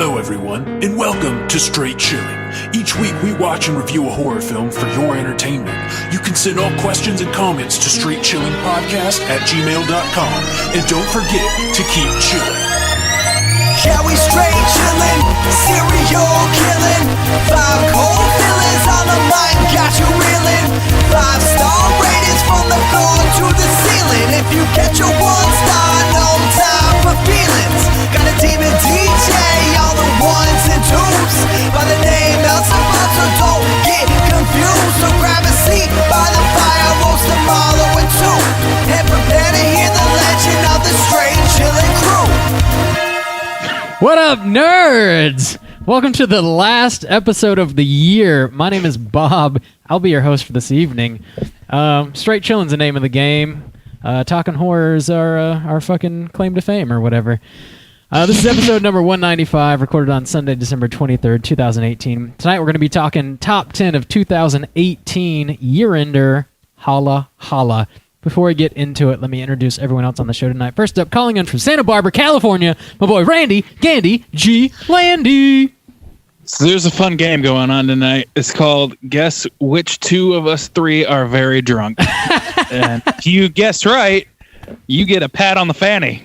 Hello everyone, and welcome to Straight Chilling. Each week we watch and review a horror film for your entertainment. You can send all questions and comments to straightchillingpodcast@gmail.com. And don't forget to keep chilling. Yeah, we straight chillin', serial killing. 5 cold villains on the mic, got you reeling. 5-star ratings from the floor to the ceiling. If you get your 1 star, no time for feelings. Got a demon DJ, all the 1s and 2s. By the name of someone, so don't get confused. So grab a seat by the fire, roast them all over 2. And prepare to hear the legend of the Straight Chillin' crew. What up, nerds? Welcome to the last episode of the year. My name is Bob. I'll be your host for this evening. Straight Chillin's the name of the game. Talking horrors are our fucking claim to fame or whatever. This is episode number 195, recorded on Sunday, December 23rd, 2018. Tonight we're going to be talking top 10 of 2018 year-ender Holla Holla. Before we get into it, let me introduce everyone else on the show tonight. First up, calling in from Santa Barbara, California, my boy Randy Gandy G. Landy. So there's a fun game going on tonight. It's called Guess Which Two of Us Three Are Very Drunk. And if you guess right, you get a pat on the fanny.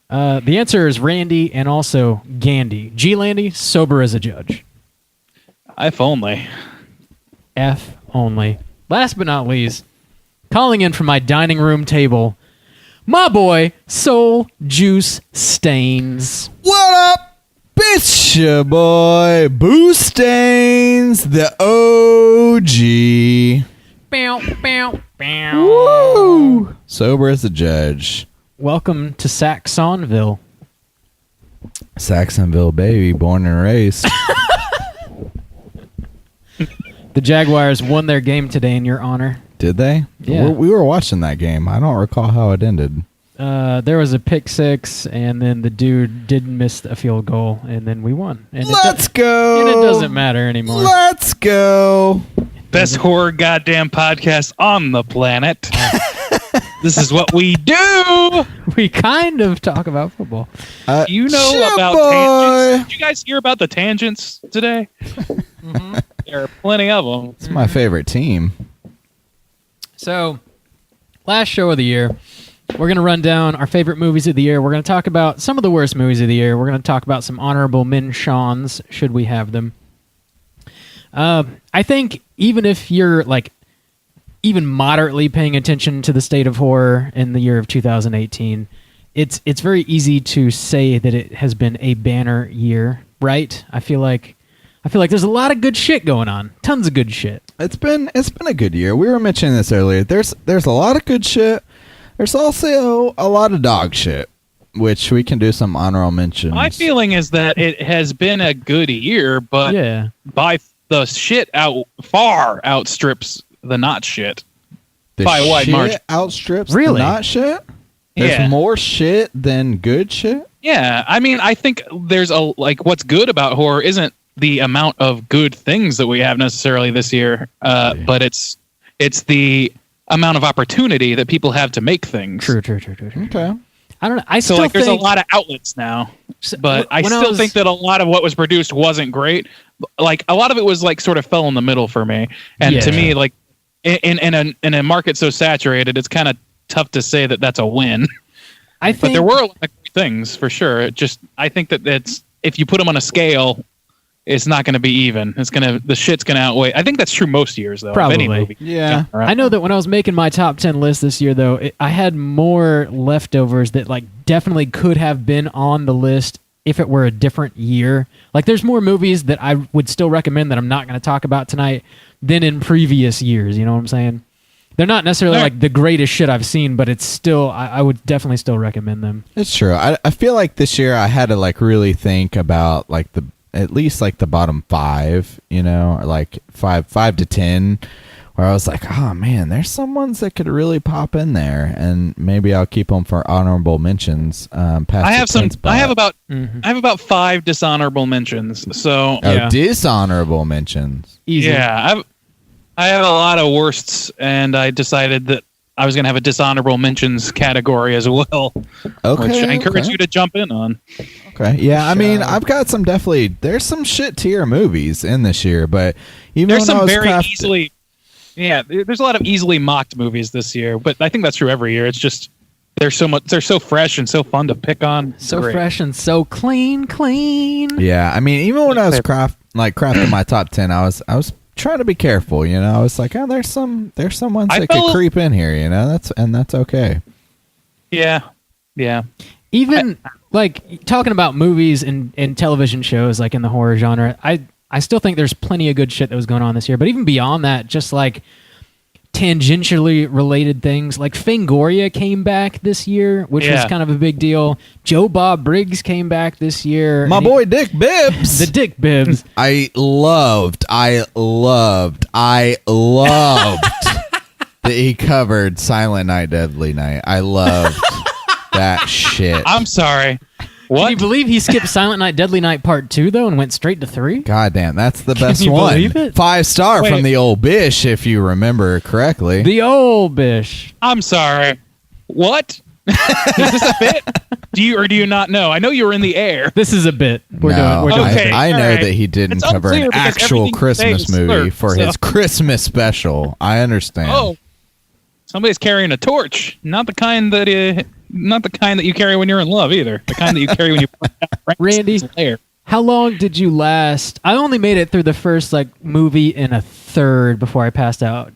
The answer is Randy and also Gandy. G. Landy, sober as a judge. If only. F only. Last but not least, calling in from my dining room table, my boy, Soul Juice Stains. What up? It's your boy, Boo Stains, the OG. Bow, bow, bow. Woo! Sober as a judge. Welcome to Saxonville. Saxonville, baby, born and raised. The Jaguars won their game today in your honor. Did they? Yeah. We were watching that game. I don't recall how it ended. There was a pick six, and then the dude didn't miss a field goal, and then we won. And Let's go! And it doesn't matter anymore. Let's go! Best horror goddamn podcast on the planet. This is what we do. We kind of talk about football. You know Shit, about boy. tangents? Did you guys hear about the tangents today? Mm-hmm. There are plenty of them. It's my favorite team. So, last show of the year, we're going to run down our favorite movies of the year. We're going to talk about some of the worst movies of the year. We're going to talk about some honorable mentions, should we have them. I think even if you're like even moderately paying attention to the state of horror in the year of 2018, it's very easy to say that it has been a banner year, right? I feel like there's a lot of good shit going on. Tons of good shit. It's been a good year. We were mentioning this earlier. There's a lot of good shit. There's also a lot of dog shit, which we can do some honorable mentions. My feeling is that it has been a good year, but Yeah. by the shit far outstrips the not shit. The by a wide shit margin. outstrips Really? the not shit? There's Yeah. more shit than good shit? Yeah, I mean, I think there's what's good about horror isn't the amount of good things that we have necessarily this year, but it's the amount of opportunity that people have to make things. True. Okay. I don't know. I So still there's a think, lot of outlets now, but I when I still was- think that a lot of what was produced wasn't great. Like a lot of it was like sort of fell in the middle for me, and to Yeah. me, like in a market so saturated, it's kind of tough to say that that's a win. I But think there were a lot of great things for sure. I think that it's if you put them on a scale, it's not going to be even. The shit's going to outweigh. I think that's true most years though. Of any Probably. movie. Yeah. I know that when I was making my top 10 list this year, though, I had more leftovers that like definitely could have been on the list if it were a different year. Like, there's more movies that I would still recommend that I'm not going to talk about tonight than in previous years. You know what I'm saying? They're not necessarily Right. like the greatest shit I've seen, but it's still I would definitely still recommend them. It's true. I feel like this year I had to like really think about like at least like the bottom 5, you know, or like 5 to 10, where I was like, oh man, there's some ones that could really pop in there, and maybe I'll keep them for honorable mentions. Past I have the 10 spot. I have about Mhm. I have about 5 dishonorable mentions. So Yeah. dishonorable mentions. Easy. yeah, I have a lot of worsts, and I decided that I was going to have a dishonorable mentions category as well, Okay, which I encourage okay. you to jump in on. Okay. Yeah, I mean, I've got some definitely. There's some shit tier movies in this year, but even There's when I some was very crafting- easily. Yeah, there's a lot of easily mocked movies this year, but I think that's true every year. It's just they're so fresh and so fun to pick on. It's So great. fresh and so clean. Yeah, I mean, even when I was crafting my top 10, I was trying to be careful. You know, I was like, oh, there's some ones I that could felt- creep in here. You know, that's okay. Yeah, yeah. Even like talking about movies and television shows, like in the horror genre, I still think there's plenty of good shit that was going on this year. But even beyond that, just like tangentially related things, like Fangoria came back this year, which was Yeah. kind of a big deal. Joe Bob Briggs came back this year. My and boy Dick Bibbs. the Dick Bibbs. I loved that he covered Silent Night, Deadly Night. I loved that shit. I'm sorry. Can What? you believe he skipped Silent Night, Deadly Night Part 2, though, and went straight to 3? God damn, that's the best you one. believe it? 5-star Wait. from the old Bish, if you remember correctly. The old bish. I'm sorry. What? Is this a bit? Do you not know? I know you were in the air. This is a bit. We're No, doing. Okay. I know alright. that he didn't It's cover unclear an because actual everything you say Christmas is movie slurred, for so- his Christmas special. I understand. Oh, somebody's carrying a torch. Not the kind that you carry when you're in love either. The kind that you carry when you Randy. Lair. How long did you last? I only made it through the first movie and a third before I passed out.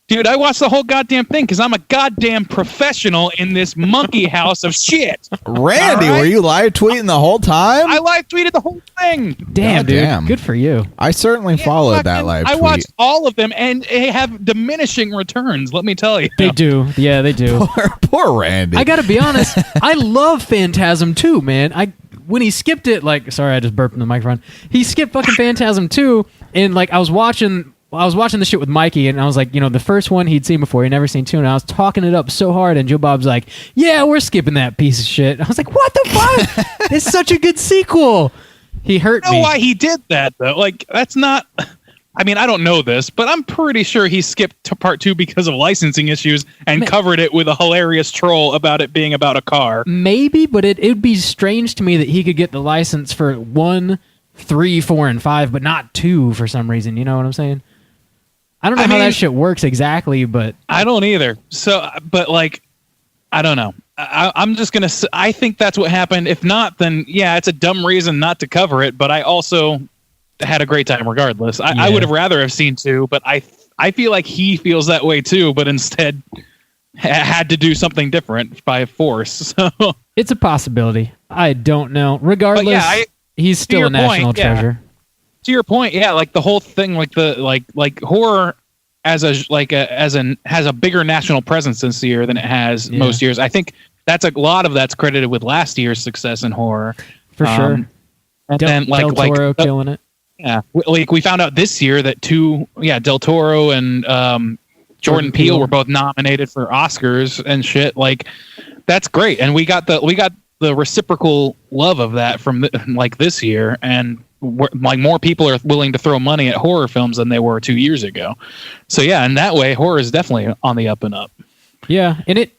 Dude, I watched the whole goddamn thing because I'm a goddamn professional in this monkey house of shit. Randy, All right. were you live tweeting the whole time? I live tweeted the whole thing. Damn, dude. Goddamn. Good for you. I certainly followed that Fucking- live I tweet. watched all of them, and they have diminishing returns. Let me tell you. They do. Yeah, they do. Poor Randy. I gotta be honest. I love Phantasm 2, man. When he skipped it, sorry, I just burped in the microphone. He skipped fucking Phantasm 2, and I was watching the shit with Mikey, and I was like, the first one he'd seen before, he'd never seen 2, and I was talking it up so hard, and Joe Bob's like, yeah, we're skipping that piece of shit. I was like, what the fuck? It's such a good sequel. He hurt I don't me. know why he did that though. That's not. I mean, I don't know this, but I'm pretty sure he skipped to part 2 because of licensing issues and covered it with a hilarious troll about it being about a car. Maybe, but it would be strange to me that he could get the license for 1, 3, 4, and 5, but not 2 for some reason. You know what I'm saying? I don't know I how mean- that shit works exactly, but I don't either. So, but I don't know. I'm just gonna. I think that's what happened. If not, then yeah, it's a dumb reason not to cover it. But I also had a great time regardless. I Yeah. would have rather have seen 2, but I feel like he feels that way too. But instead, had to do something different by force. So it's a possibility. I don't know. Regardless, But yeah, he's still your a national point, yeah. treasure. to your point, yeah, the whole thing, like horror as has a bigger national presence this year than it has Yeah. most years. I think that's a lot of that's credited with last year's success in horror. For sure. And Del, then Del Toro killing it. yeah, we found out this year that Del Toro and Jordan Peele Peele were both nominated for Oscars and shit. That's great, and we got the reciprocal love of that from this year, and more people are willing to throw money at horror films than they were 2 years ago. So yeah, in that way, horror is definitely on the up and up. Yeah, and it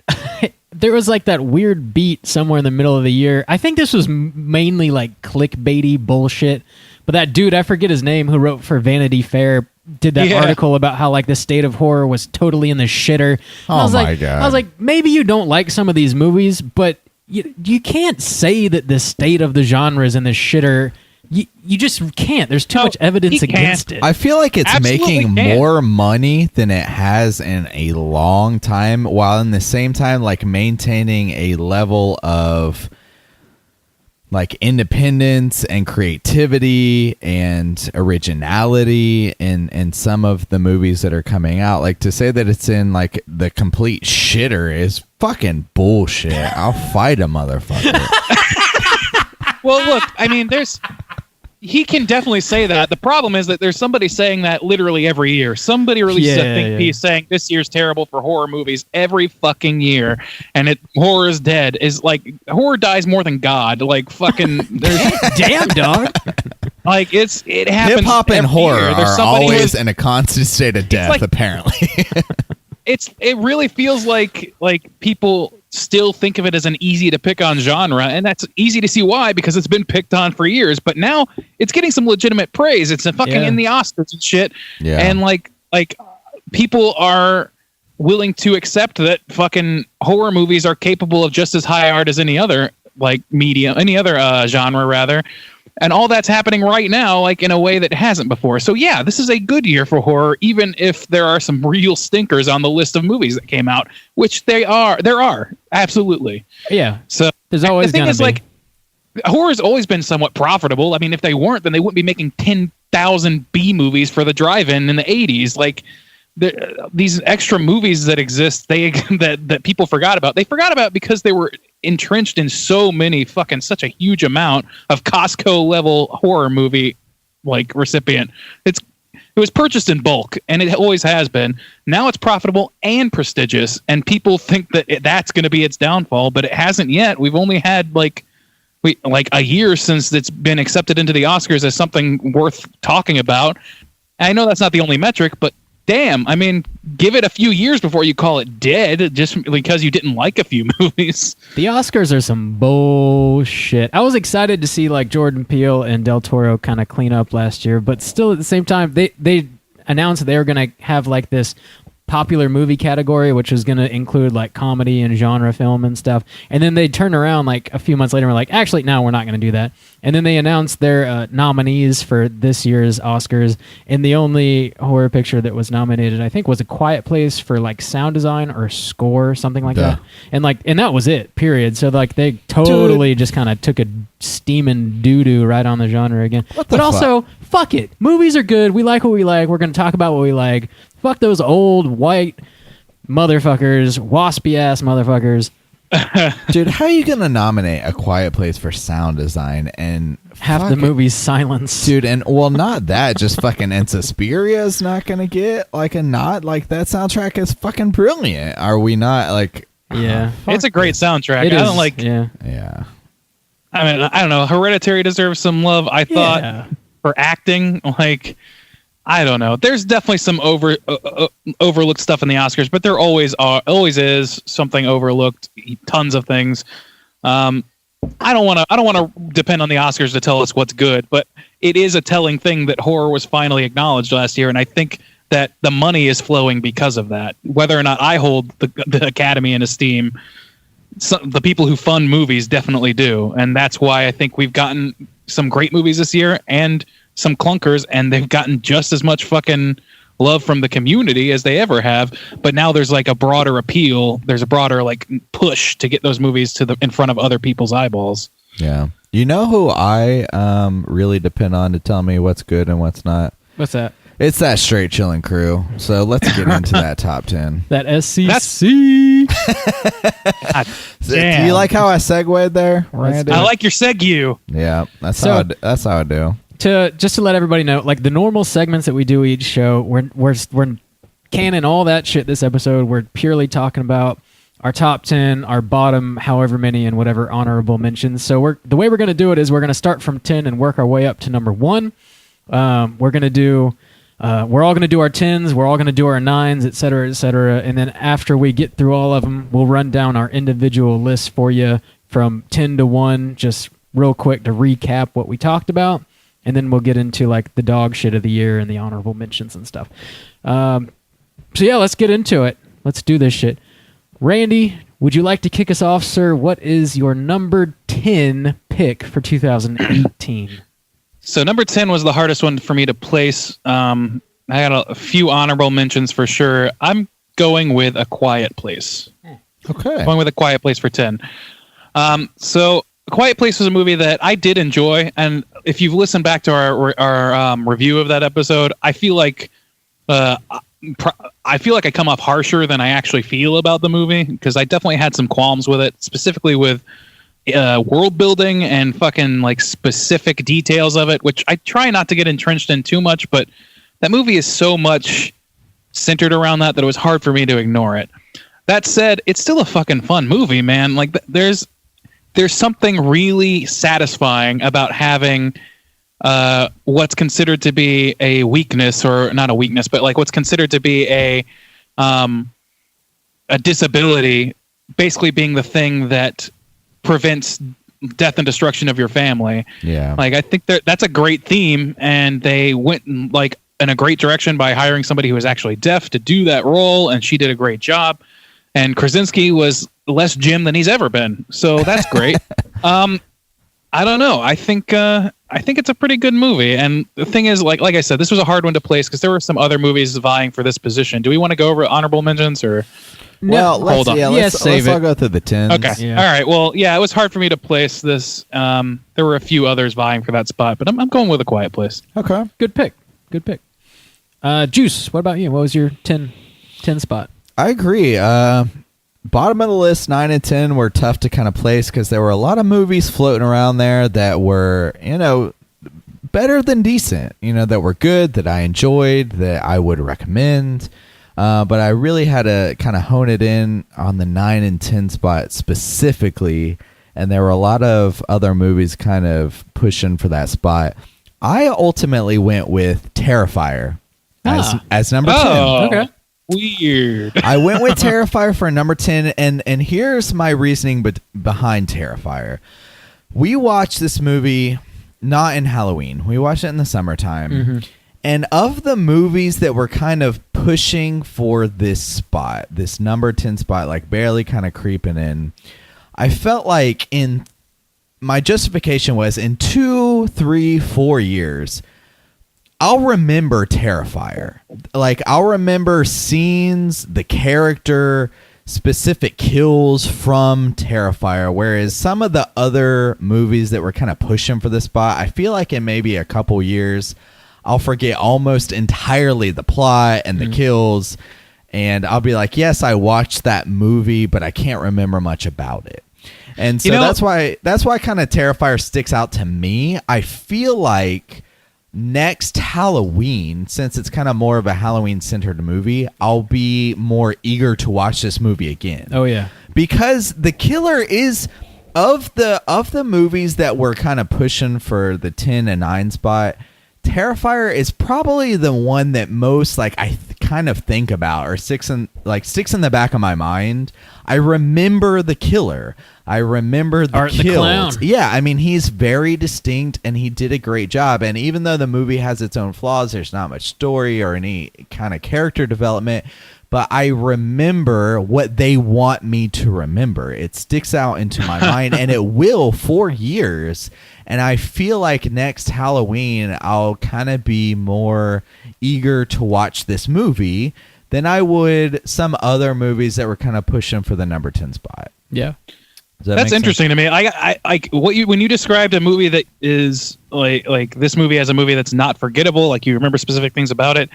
there was that weird beat somewhere in the middle of the year. I think this was mainly clickbaity bullshit. But that dude, I forget his name, who wrote for Vanity Fair, did that Yeah. article about how the state of horror was totally in the shitter. And Oh I was my God. I was like, maybe you don't like some of these movies, but you can't say that the state of the genre is in the shitter. You just can't. There's too No, much evidence he can't. against it. I feel like it's Absolutely making can. more money than it has in a long time, while in the same time maintaining a level of independence and creativity and originality in some of the movies that are coming out. To say that it's in the complete shitter is fucking bullshit. I'll fight a motherfucker. Well, look, I mean, he can definitely say that. The problem is that there's somebody saying that literally every year. Somebody releases a think piece saying this year's terrible for horror movies every fucking year, and horror is dead. Horror dies more than God. Fucking, there's Damn, dog. it happens. Hip hop and every horror year. There's are somebody always who's- in a constant state of death, apparently. it really feels like people still think of it as an easy to pick on genre, and that's easy to see why, because it's been picked on for years. But now it's getting some legitimate praise. It's fucking in the Oscars and shit. Yeah. And like people are willing to accept that fucking horror movies are capable of just as high art as any other like medium, any other genre rather. And all that's happening right now, like in a way that hasn't before. So yeah, this is a good year for horror, even if there are some real stinkers on the list of movies that came out, which there are absolutely. Yeah. So There's always the thing gonna is be. like horror's always been somewhat profitable. I mean, if they weren't, then they wouldn't be making 10,000 B movies for the drive-in in the 80s. Like these extra movies that exist, that people forgot about. They forgot about because they were entrenched in so many fucking such a huge amount of Costco level horror movie like recipient. It was purchased in bulk, and it always has been. Now it's profitable and prestigious, and people think that that's going to be its downfall, but it hasn't yet. We've only had like a year since it's been accepted into the Oscars as something worth talking about. And I know that's not the only metric, but damn, I mean, give it a few years before you call it dead just because you didn't like a few movies. The Oscars are some bullshit. I was excited to see like Jordan Peele and Del Toro kind of clean up last year, but still at the same time, they announced they were going to have like this popular movie category, which was going to include like comedy and genre film and stuff. And then they turned around like a few months later and were like, actually, no, we're not going to do that. And then they announced their nominees for this year's Oscars. And the only horror picture that was nominated, I think, was A Quiet Place for like sound design or score, something like that. And that was it, period. So like they totally just kind of took a steaming doo-doo right on the genre again. But also, fuck it. Movies are good. We like what we like. We're going to talk about what we like. Fuck those old white motherfuckers, waspy ass motherfuckers. Dude, how are you gonna nominate A Quiet Place for sound design and Half the movie's silence? Dude, and well, not that, just fucking Suspiria is not gonna get like a nod. Like that soundtrack is fucking brilliant. Are we not like? Yeah, it's a great soundtrack. I don't like. Yeah. I mean, I don't know. Hereditary deserves some love. I thought for acting, like. I don't know. There's definitely some overlooked stuff in the Oscars, but there always is something overlooked. Tons of things. I don't want to depend on the Oscars to tell us what's good, but it is a telling thing that horror was finally acknowledged last year, and I think that the money is flowing because of that. Whether or not I hold the Academy in esteem, the people who fund movies definitely do, and that's why I think we've gotten some great movies this year and some clunkers, and they've gotten just as much fucking love from the community as they ever have. But now there's like a broader appeal. There's a broader like push to get those movies in front of other people's eyeballs. Yeah. You know who I really depend on to tell me what's good and what's not? What's that? It's that Straight Chilling crew. So let's get into that top 10. That SCC. Do you like how I segued there, Randy? I like your segue. Yeah, that's So- how I do. Just to let everybody know, like the normal segments that we do each show, we're canning all that shit this episode. We're purely talking about our top 10, our bottom however many, and whatever honorable mentions. So the way we're going to do it is we're going to start from 10 and work our way up to number 1. We're going to do we're all going to do our 10s, we're all going to do our 9s, et cetera, and then after we get through all of them, we'll run down our individual lists for you from 10 to 1, just real quick to recap what we talked about. And then we'll get into like the dog shit of the year and the honorable mentions and stuff. So yeah, let's get into it. Let's do this shit. Randy, would you like to kick us off, sir? What is your number 10 pick for 2018? So number 10 was the hardest one for me to place. I got a few honorable mentions for sure. I'm going with A Quiet Place. Okay. Going with A Quiet Place for 10. So A Quiet Place was a movie that I did enjoy, and if you've listened back to our review of that episode, I feel like I come off harsher than I actually feel about the movie, because I definitely had some qualms with it, specifically with world building and fucking like specific details of it, which I try not to get entrenched in too much, but that movie is so much centered around that it was hard for me to ignore it. That said, it's still a fucking fun movie, man. Like there's something really satisfying about having what's considered to be a weakness, or not a weakness, but like what's considered to be a a disability basically being the thing that prevents death and destruction of your family. Yeah. Like, I think that's a great theme, and they went in a great direction by hiring somebody who was actually deaf to do that role, and she did a great job. And Krasinski was less Jim than he's ever been, so that's great. I don't know. I think it's a pretty good movie. And the thing is, like I said, this was a hard one to place because there were some other movies vying for this position. Do we want to go over honorable mentions or? Well, hold on. let's all go through the 10s. Okay. Yeah. All right. Well, yeah, it was hard for me to place this. There were a few others vying for that spot, but I'm going with A Quiet Place. Okay. Good pick. Good pick. Juice, what about you? What was your 10 spot? I agree. Bottom of the list, 9 and 10 were tough to kind of place because there were a lot of movies floating around there that were, better than decent, that were good, that I enjoyed, that I would recommend. But I really had to kind of hone it in on the 9 and 10 spot specifically. And there were a lot of other movies kind of pushing for that spot. I ultimately went with Terrifier as number 10. Okay. Weird. I went with Terrifier for number 10, and here's my reasoning behind Terrifier. We watched this movie not in Halloween. We watched it in the summertime. Mm-hmm. And of the movies that were kind of pushing for this spot, this number 10 spot, like barely kind of creeping in, I felt like my justification was in 2, 3, 4 years, I'll remember Terrifier. Like, I'll remember scenes, the character, specific kills from Terrifier, whereas some of the other movies that were kind of pushing for this spot, I feel like in maybe a couple years, I'll forget almost entirely the plot and the kills, and I'll be like, yes, I watched that movie, but I can't remember much about it. And so that's why kind of Terrifier sticks out to me. I feel like next Halloween, since it's kind of more of a Halloween-centered movie, I'll be more eager to watch this movie again. Oh, yeah. Because the killer is, of the movies that were kind of pushing for the 10 and 9 spot, Terrifier is probably the one that most I kind of think about or sticks in the back of my mind. I remember the killer. I remember the Art the kills. Clown. Yeah, I mean, he's very distinct and he did a great job. And even though the movie has its own flaws, there's not much story or any kind of character development. But I remember what they want me to remember. It sticks out into my mind, and it will for years. And I feel like next Halloween, I'll kind of be more eager to watch this movie than I would some other movies that were kind of pushing for the number 10 spot. Yeah. Does that That's make interesting to me. I when you described a movie that is like this movie as a movie that's not forgettable, like you remember specific things about it,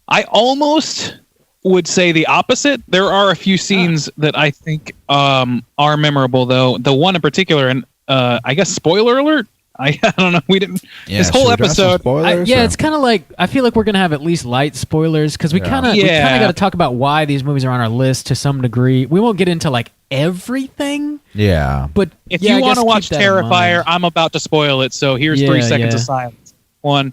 I almost would say the opposite. There are a few scenes that I think are memorable, though. The one in particular, and I guess spoiler alert. I don't know. We didn't. Yeah, this whole should we drop some episode. spoilers, Yeah, or- it's kind of like, I feel like we're gonna have at least light spoilers because we kind of Yeah. got to talk about why these movies are on our list to some degree. We won't get into like everything, yeah. but If yeah, I you want guess to watch keep that in Terrifier, mind. I'm about to spoil it. So here's Yeah, 3 seconds yeah. of silence. 1.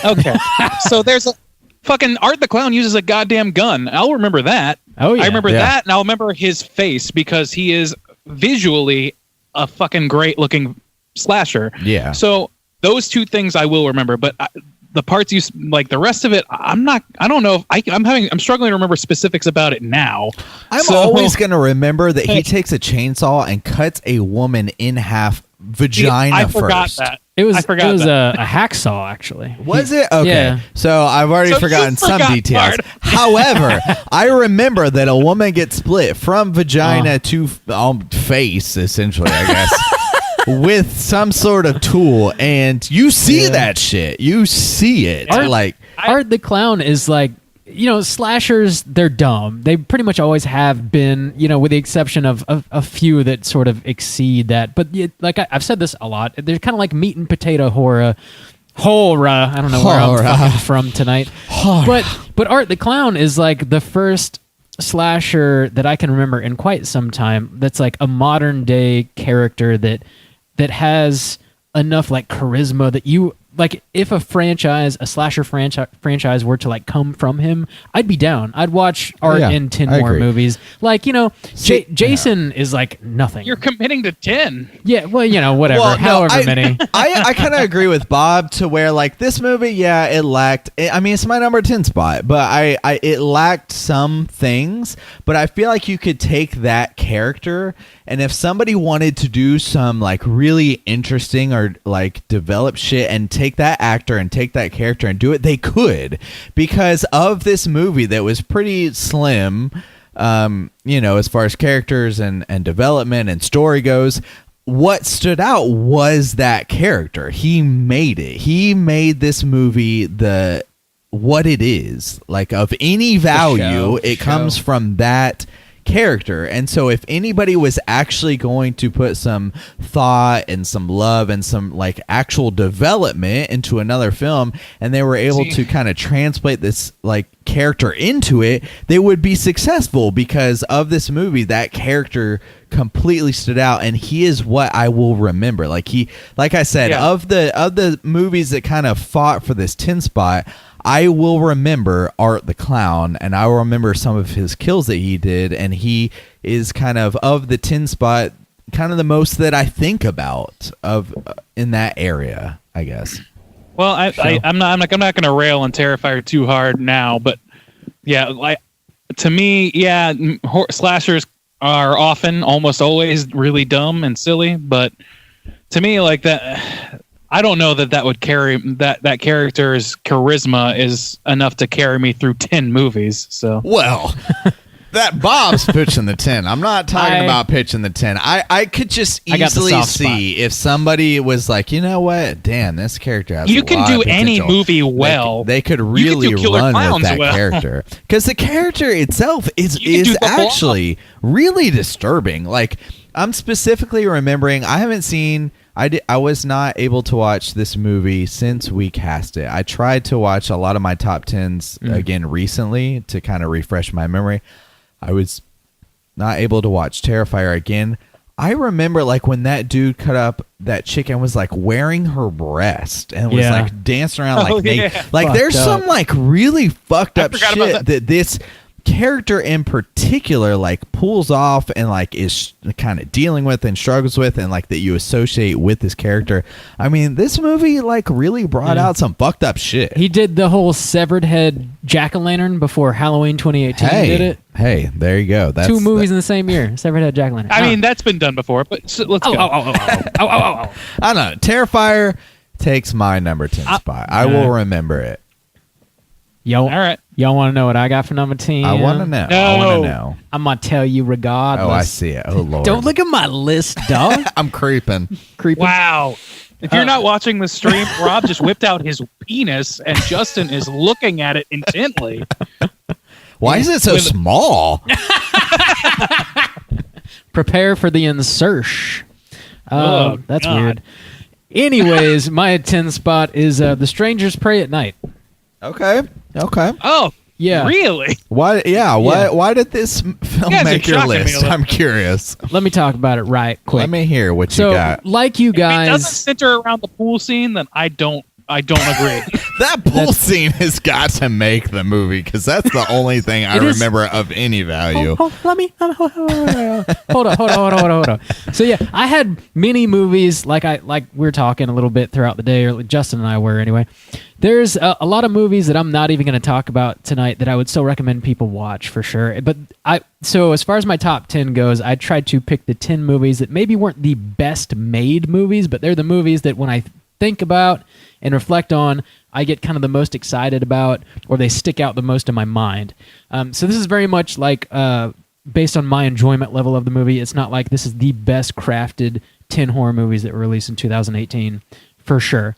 Okay. So there's a fucking Art the Clown uses a goddamn gun. I'll remember that. Oh, yeah. I remember Yeah. that, and I'll remember his face because he is visually a fucking great looking slasher. Yeah. So those two things I will remember, but the parts the rest of it, I don't know if I'm struggling to remember specifics about it now. I'm So- always going to remember that he takes a chainsaw and cuts a woman in half, vagina I forgot first. that. It was I forgot a hacksaw actually. Was it? Okay. Yeah. So I've already So you forgotten some forgot details. part. However, I remember that a woman gets split from vagina to face, essentially, I guess, with some sort of tool. And you see that shit. You see it. Art the Clown is like, slashers, they're dumb. They pretty much always have been, with the exception of a few that sort of exceed that. But I've said this a lot. They're kind of like meat and potato horror. I don't know where Horror. I'm fucking from tonight. But Art the Clown is like the first slasher that I can remember in quite some time that's like a modern day character that has enough like charisma that you like if a slasher franchise were to like come from him, I'd be down. I'd watch Art Yeah, in 10 I more agree. movies. Like, See, Jason is like nothing. You're committing to 10. Yeah, well, whatever. Well, no, however many. I kind of agree with Bob to where like this movie, yeah, it lacked. I mean, it's my number 10 spot, but it lacked some things. But I feel like you could take that character, and if somebody wanted to do some like really interesting or like develop shit, and take that actor and take that character and do it, they could, because of this movie that was pretty slim. As far as characters and development and story goes, what stood out was that character. He made it. He made this movie what it is. Like, of any value, it comes from that character. And so if anybody was actually going to put some thought and some love and some like actual development into another film, and they were able to kind of translate this like character into it, they would be successful, because of this movie that character completely stood out, and he is what I will remember. Like I said, of the movies that kind of fought for this 10 spot, I will remember Art the Clown, and I will remember some of his kills that he did, and he is kind of the 10 spot, kind of the most that I think about in that area, I guess. Well, I'm not going to rail on Terrifier too hard now, but yeah, to me, slashers are often, almost always, really dumb and silly, but to me, like that, I don't know that would carry that character's charisma is enough to carry me through 10 movies. So well, that Bob's pitching the 10. I'm not talking about pitching the 10. I could just easily see if somebody was like, you know what, damn, this character has you a can lot do of any potential. movie well. They could really run with that character, because the character itself is actually really disturbing. Like, I'm specifically remembering, I haven't seen. I was not able to watch this movie since we cast it. I tried to watch a lot of my top 10s again recently to kind of refresh my memory. I was not able to watch Terrifier again. I remember like when that dude cut up that chick and was like wearing her breast and was like dancing around like naked. Like fucked there's up. some like really fucked up forgot about shit that this character in particular like pulls off and like is kind of dealing with and struggles with, and like that you associate with this character. I mean, this movie like really brought out some fucked up shit. He did the whole severed head jack-o'-lantern before Halloween 2018 did it. Hey, there you go. That's 2 movies in the same year. Severed head jack-o'-lantern. I mean, that's been done before, but let's go. I don't know. Terrifier takes my number 10 spot. I will remember it. Yo, all right. Y'all want to know what I got for number 10? I want to know. No. I want to know. I'm going to tell you regardless. Oh, I see it. Oh, Lord. Don't look at my list, dog. I'm creeping. Creeping. Wow. If you're not watching the stream, Rob just whipped out his penis, and Justin is looking at it intently. Why is it so small? Prepare for the insertion. Oh, that's God. weird. Anyways, my 10 spot is The Strangers Pray at Night. Okay. Oh, Yeah. really? Why? Yeah. Why did this film guys are make your shocking me a list? little. I'm curious. Let me talk about it right quick. Let me hear what so, you got. like you If it doesn't guys, center around the pool scene, then I don't agree. That pool scene has got to make the movie, because that's the only thing I It is- remember of any value. let me hold on. So yeah, I had many movies like we were talking a little bit throughout the day, or Justin and I were anyway. There's a lot of movies that I'm not even going to talk about tonight that I would still recommend people watch for sure. But so as far as my top 10 goes, I tried to pick the 10 movies that maybe weren't the best made movies, but they're the movies that when I think about and reflect on, I get kind of the most excited about, or they stick out the most in my mind. So this is very much like based on my enjoyment level of the movie. It's not like this is the best crafted 10 horror movies that were released in 2018, for sure.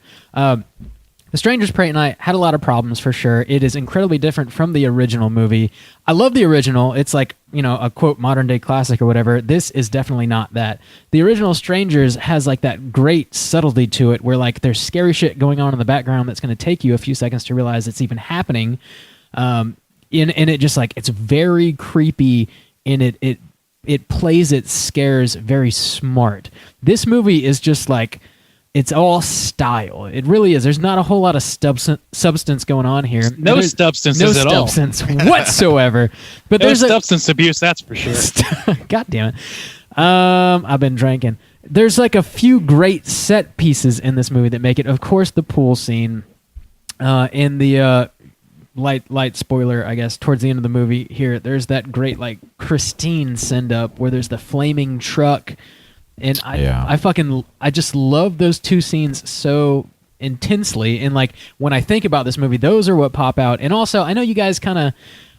The Strangers Pray at Night had a lot of problems, for sure. It is incredibly different from the original movie. I love the original. It's like, a quote modern day classic or whatever. This is definitely not that. The original Strangers has like that great subtlety to it where like there's scary shit going on in the background that's going to take you a few seconds to realize it's even happening. And it just like, it's very creepy, and it plays its scares very smart. This movie is just like, it's all style. It really is. There's not a whole lot of substance going on here. No There's substances no at all. substance whatsoever. But There's there's substance abuse, that's for sure. God damn it. I've been drinking. There's like a few great set pieces in this movie that make it. Of course, the pool scene. In the light spoiler, I guess, towards the end of the movie here, there's that great like Christine send up where there's the flaming truck. And I just love those two scenes so intensely. And like when I think about this movie, those are what pop out. And also, I know you guys kind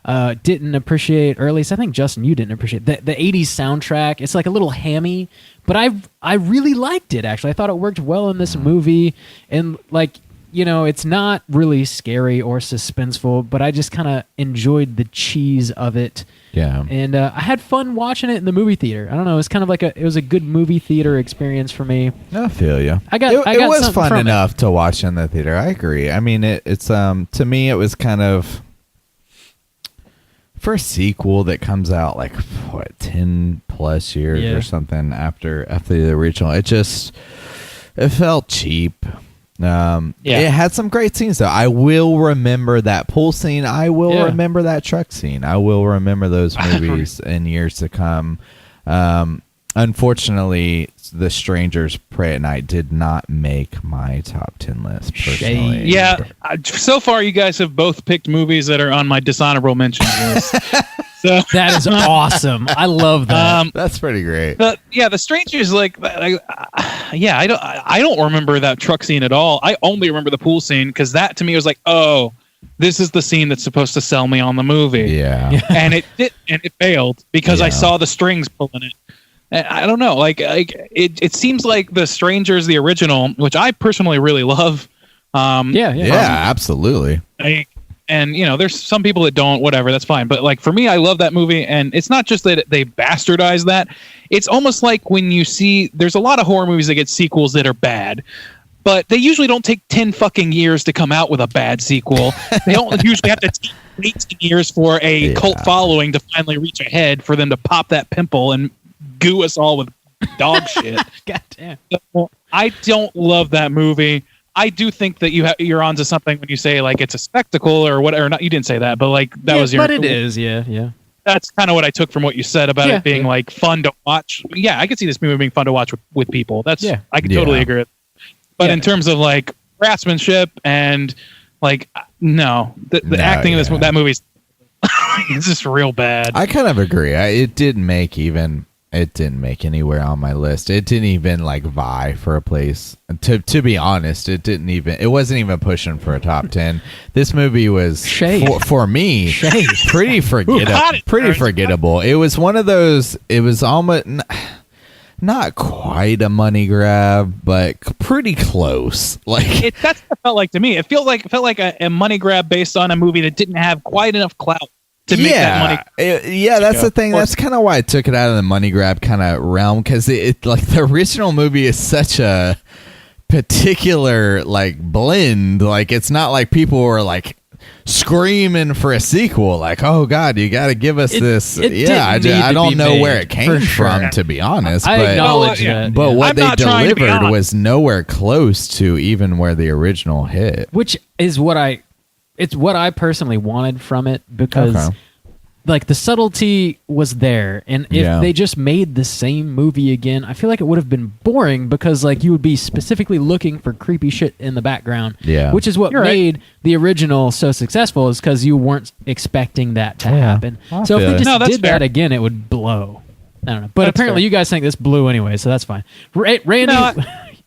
of didn't appreciate, or at least I think Justin, you didn't appreciate the 80s soundtrack. It's like a little hammy, but I really liked it actually. I thought it worked well in this movie, and like, you know, it's not really scary or suspenseful, but I just kind of enjoyed the cheese of it. Yeah. And I had fun watching it in the movie theater. I don't know. It was kind of like it was a good movie theater experience for me. I feel you. I got it was something fun from enough to watch in the theater. I agree. I mean, it's to me, it was kind of for a sequel that comes out like what 10 plus years or something after the original. It felt cheap. It had some great scenes though. I will remember that pool scene. I will remember that truck scene. I will remember those movies in years to come. Unfortunately, The Strangers Pray at Night did not make my top 10 list personally. Yeah, so far you guys have both picked movies that are on my dishonorable mentions list. So That is awesome. I love that. That's pretty great. The Strangers, I don't remember that truck scene at all. I only remember the pool scene because that to me was like, oh, this is the scene that's supposed to sell me on the movie. Yeah. And it failed because I saw the strings pulling it. And I don't know, it seems like The Strangers, the original, which I personally really love. Absolutely. And you know, there's some people that don't, whatever, that's fine. But like for me, I love that movie, and it's not just that they bastardize that. It's almost like when you see, there's a lot of horror movies that get sequels that are bad, but they usually don't take 10 fucking years to come out with a bad sequel. They don't usually have to take 18 years for a cult following to finally reach a head for them to pop that pimple and goo us all with dog shit. God damn. So, I don't love that movie. I do think that you're onto something when you say like it's a spectacle or whatever. Not, you didn't say that, but like that was your. But it is, yeah. That's kind of what I took from what you said about it being like fun to watch. Yeah, I could see this movie being fun to watch with people. I can totally agree with. But in terms of like craftsmanship and like no, the acting in that movie's it's just real bad. I kind of agree. It didn't make anywhere on my list. It didn't even like vie for a place. To be honest, it wasn't even pushing for a top 10. This movie was for me pretty forgettable. It was one of those, it was almost not quite a money grab, but pretty close. Like that's what it felt like to me. It felt like a money grab based on a movie that didn't have quite enough clout to make that money. That's the thing. That's kind of why I took it out of the money grab kind of realm, because it like the original movie is such a particular like blend. Like it's not like people were like screaming for a sequel. Like, oh god, you got to give us this. I don't know where it came from, to be honest. I acknowledge that. But what I'm they delivered was nowhere close to even where the original hit. Which is what I personally wanted from it, because like the subtlety was there, and if they just made the same movie again, I feel like it would have been boring, because like you would be specifically looking for creepy shit in the background. Which is what made the original so successful, is because you weren't expecting that to happen. So if they just did that again, it would blow. I don't know, but apparently you guys think this blew anyway, so that's fine. Randy.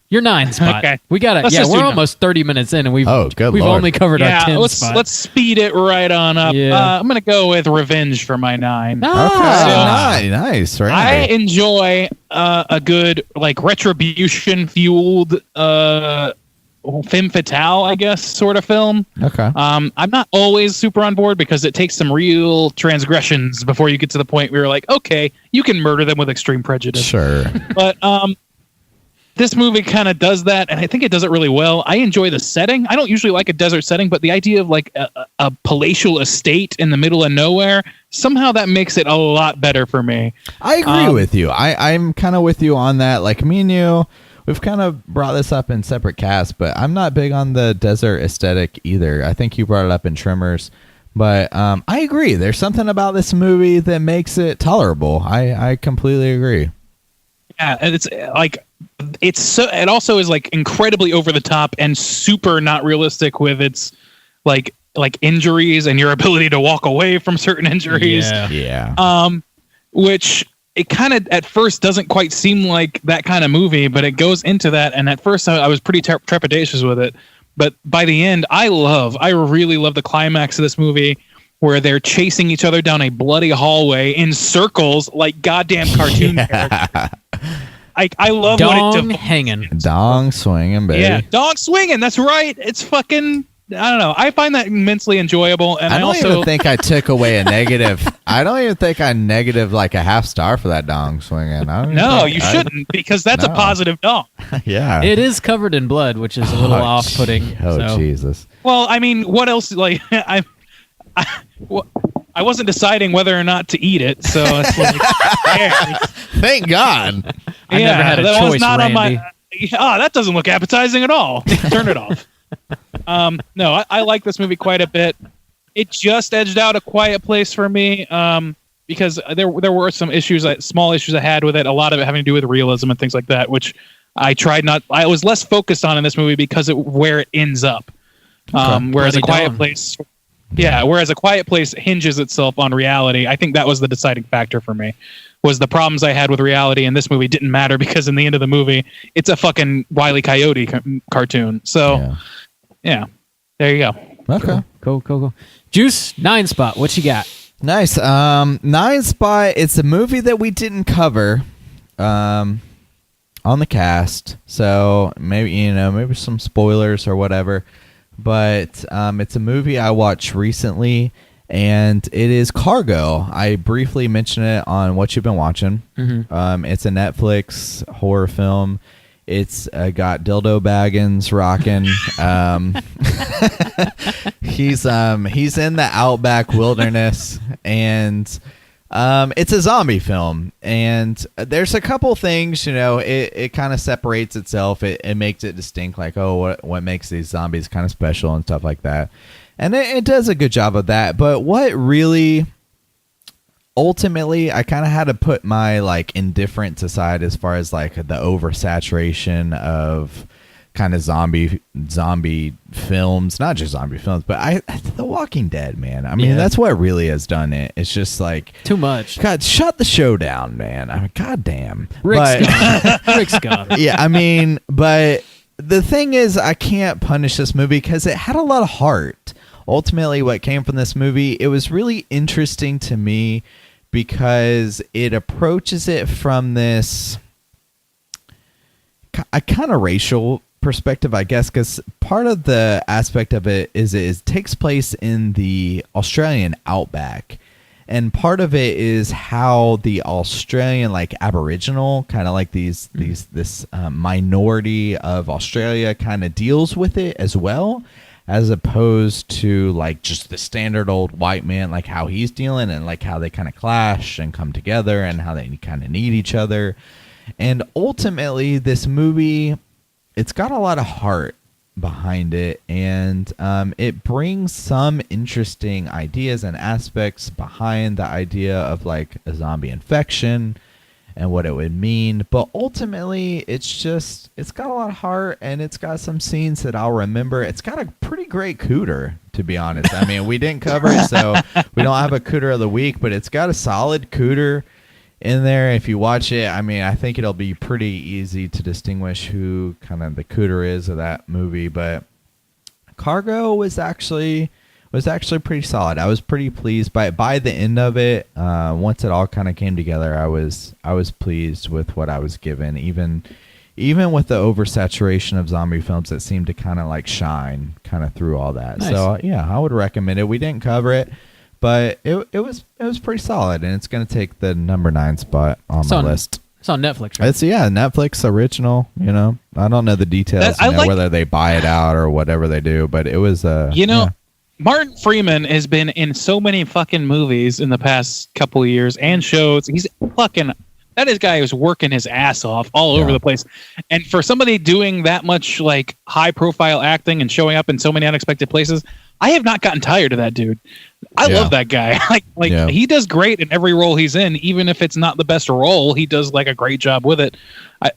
Your 9 spot. Okay. We got it. Yeah, we're almost 30 minutes in, and we've only covered our 10 spot. Let's speed it right on up. Yeah. I'm going to go with Revenge for my 9. Nice. Right. I enjoy a good like retribution fueled femme fatale, I guess, sort of film. Okay. I'm not always super on board, because it takes some real transgressions before you get to the point where you're like, okay, you can murder them with extreme prejudice. Sure. But this movie kind of does that, and I think it does it really well. I enjoy the setting. I don't usually like a desert setting, but the idea of like a palatial estate in the middle of nowhere, somehow that makes it a lot better for me. I agree with you. I'm kind of with you on that. Like me and you, we've kind of brought this up in separate casts, but I'm not big on the desert aesthetic either. I think you brought it up in Tremors, but I agree. There's something about this movie that makes it tolerable. I completely agree. Yeah, and it's like it also is like incredibly over the top and super not realistic with its like injuries and your ability to walk away from certain injuries. Yeah. Which it kind of at first doesn't quite seem like that kind of movie, but it goes into that. And at first I was pretty trepidatious with it, but by the end, I really love the climax of this movie where they're chasing each other down a bloody hallway in circles like goddamn cartoon characters. I love Dong what it hanging. Dong swinging, baby. Yeah, dong swinging. That's right. It's fucking. I don't know. I find that immensely enjoyable, and I don't also even think I took away a negative. I don't even think I negative like a half star for that dong swinging. no, you shouldn't because that's a No. positive dong. Yeah. It is covered in blood, which is a little off-putting. Oh, so. Jesus. Well, I mean, what else? Like, I wasn't deciding whether or not to eat it, so it's like, yeah, Thank God. I never had a that choice, was not Randy. on my. That doesn't look appetizing at all. Turn it off. No, I like this movie quite a bit. It just edged out A Quiet Place for me because there were some issues, small issues I had with it. A lot of it having to do with realism and things like that, which I was less focused on in this movie because where it ends up. Whereas Bloody A Quiet Dawn. Place, whereas A Quiet Place hinges itself on reality. I think that was the deciding factor for me. Was the problems I had with reality in this movie didn't matter because in the end of the movie, it's a fucking Wile E. Coyote cartoon. So, yeah, there you go. Okay. Cool. Juice, 9 spot. What you got? Nice. 9 spot. It's a movie that we didn't cover on the cast. So maybe some spoilers or whatever. But it's a movie I watched recently, and it is Cargo. I briefly mentioned it on What You've Been Watching. Mm-hmm. It's a Netflix horror film. It's got Dildo Baggins rocking. He's in the outback wilderness, and it's a zombie film. And there's a couple things, it kind of separates itself. It makes it distinct, like, oh, what makes these zombies kind of special and stuff like that. And it does a good job of that. But what really, ultimately, I kind of had to put my like indifference aside as far as like the oversaturation of kind of zombie films, not just zombie films, but The Walking Dead, man. I mean, that's what really has done it. It's just like Too much. God, shut the show down, man. I mean, goddamn. Rick's gone. Rick's gone. Yeah, I mean, but the thing is, I can't punish this movie because it had a lot of heart. Ultimately, what came from this movie, it was really interesting to me because it approaches it from this a kind of racial perspective, I guess, because part of the aspect of it is it takes place in the Australian outback. And part of it is how the Australian, like Aboriginal, kind of like this minority of Australia kind of deals with it as well, as opposed to like just the standard old white man, like how he's dealing and like how they kind of clash and come together and how they kind of need each other. And ultimately, this movie, it's got a lot of heart behind it, and it brings some interesting ideas and aspects behind the idea of like a zombie infection and what it would mean. But ultimately, it's got a lot of heart, and it's got some scenes that I'll remember. It's got a pretty great cooter, to be honest. I mean, we didn't cover it, so we don't have a cooter of the week, but it's got a solid cooter in there. If you watch it, I mean, I think it'll be pretty easy to distinguish who kind of the cooter is of that movie. But Cargo was actually pretty solid. I was pretty pleased by the end of it. Once it all kind of came together, I was pleased with what I was given, even with the oversaturation of zombie films that seemed to kind of like shine kind of through all that. Nice. So yeah, I would recommend it. We didn't cover it, but it was pretty solid, and it's going to take the number 9 spot on my list. It's on Netflix, right? It's Netflix original. I don't know the details, whether they buy it out or whatever they do, but it was Martin Freeman has been in so many fucking movies in the past couple of years and shows. He's fucking that is guy who's working his ass off all over the place. And for somebody doing that much like high profile acting and showing up in so many unexpected places, I have not gotten tired of that dude. I love that guy. like he does great in every role he's in, even if it's not the best role. He does like a great job with it.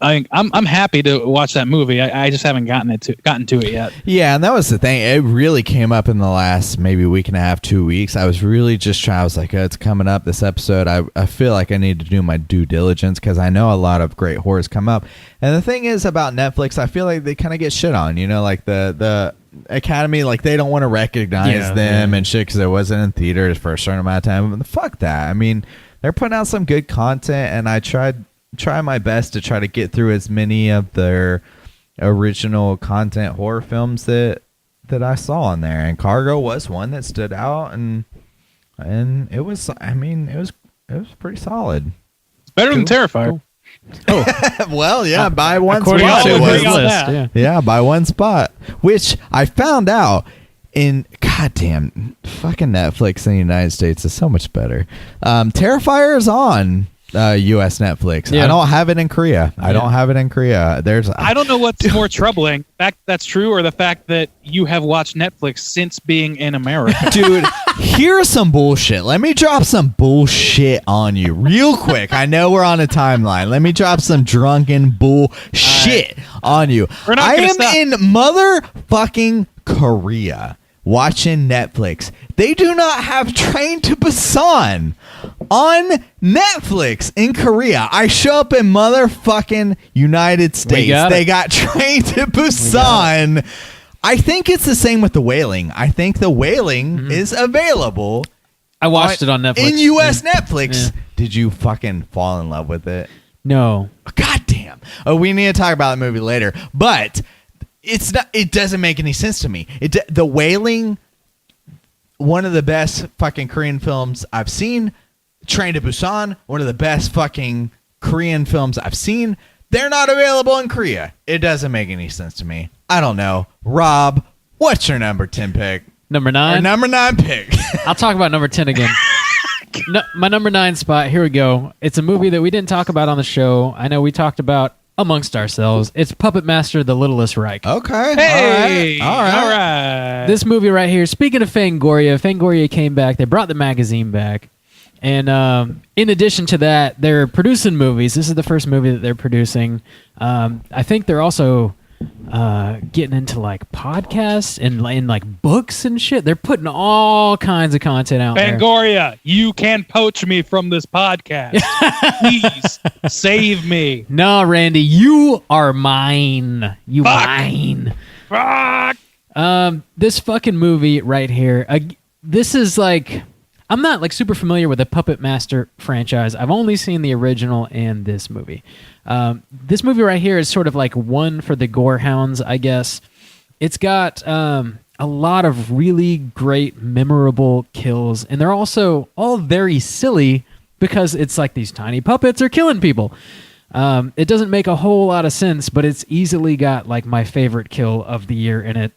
I'm happy to watch that movie. I just haven't gotten to it yet. Yeah, and that was the thing. It really came up in the last maybe week and a half, 2 weeks. I was really just trying. I was like, oh, it's coming up this episode. I feel like I need to do my due diligence because I know a lot of great horrors come up. And the thing is about Netflix, I feel like they kind of get shit on. You know, like the Academy, like they don't want to recognize them and shit because it wasn't in theaters for a certain amount of time. But fuck that. I mean, they're putting out some good content, and I try my best to try to get through as many of their original content horror films that I saw on there. And Cargo was one that stood out, and it was. I mean, it was pretty solid. It's better than Terrifier. Cool. Oh, well, yeah, by one according spot to it was. his list, Yeah, by one spot, which I found out in goddamn fucking Netflix in the United States is so much better. Terrifier is on U.S. Netflix. Yeah. I don't have it in Korea. I don't have it in Korea. I don't know what's more troubling, the fact that's true or the fact that you have watched Netflix since being in America. Dude, here's some bullshit. Let me drop some bullshit on you real quick. I know we're on a timeline. Let me drop some drunken bullshit on you. We're not I gonna am stop. in motherfucking Korea watching Netflix. They do not have Train to Busan on Netflix in Korea. I show up in motherfucking United States. They got Train to Busan. I think it's the same with The Wailing. I think The Wailing is available. I watched it on Netflix. In U.S. Netflix. Yeah. Did you fucking fall in love with it? No. God damn. Oh, we need to talk about the movie later. But it's not. It doesn't make any sense to me. The Wailing, one of the best fucking Korean films I've seen. Train to Busan, one of the best fucking Korean films I've seen. They're not available in Korea. It doesn't make any sense to me. I don't know. Rob, what's your number 10 pick? Number 9? Or number 9 pick. I'll talk about number 10 again. No, my number 9 spot, here we go. It's a movie that we didn't talk about on the show. I know we talked about amongst ourselves. It's Puppet Master, The Littlest Reich. Okay. Hey! All right. This movie right here, speaking of Fangoria came back. They brought the magazine back. And in addition to that, they're producing movies. This is the first movie that they're producing. I think they're also getting into like podcasts and like books and shit. They're putting all kinds of content out there. Fangoria, you can poach me from this podcast. Please save me. No, Randy, you are mine. You Fuck. mine. Fuck. This fucking movie right here. This is like, I'm not like super familiar with the Puppet Master franchise. I've only seen the original and this movie. This movie right here is sort of like one for the gore hounds, I guess. It's got a lot of really great, memorable kills, and they're also all very silly because it's like these tiny puppets are killing people. It doesn't make a whole lot of sense, but it's easily got like my favorite kill of the year in it.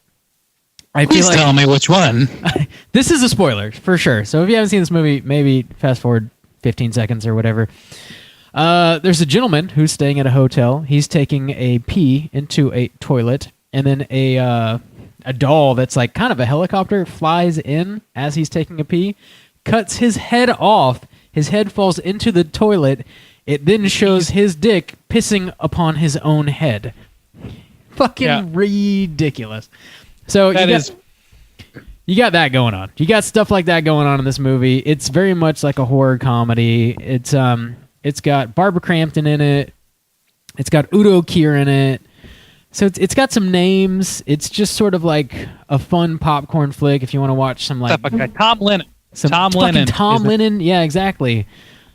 Please tell me which one. This is a spoiler for sure. So if you haven't seen this movie, maybe fast forward 15 seconds or whatever. There's a gentleman who's staying at a hotel. He's taking a pee into a toilet, and then a doll that's like kind of a helicopter flies in as he's taking a pee, cuts his head off. His head falls into the toilet. It then shows his dick pissing upon his own head. Fucking ridiculous. So you got that going on. You got stuff like that going on in this movie. It's very much like a horror comedy. It's got Barbara Crampton in it. It's got Udo Kier in it. So it's got some names. It's just sort of like a fun popcorn flick if you want to watch some like Tom Lennon. Tom Lennon. Yeah, exactly.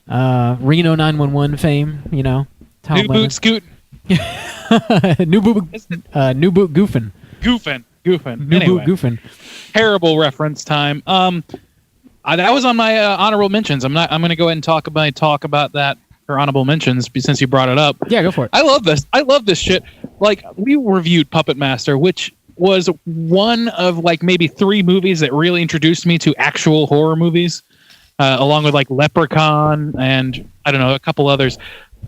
Reno 911 fame. You know. Tom New Lennon. Boot Scoot. New Boot Goofin. Goofin. New Anyway, Boot Goofin. terrible reference time. That was on my honorable mentions. I'm going to go ahead and talk about that for honorable mentions since you brought it up. Yeah, go for it. I love this shit. Like, we reviewed Puppet Master, which was one of like maybe 3 movies that really introduced me to actual horror movies, along with like Leprechaun and I don't know, a couple others.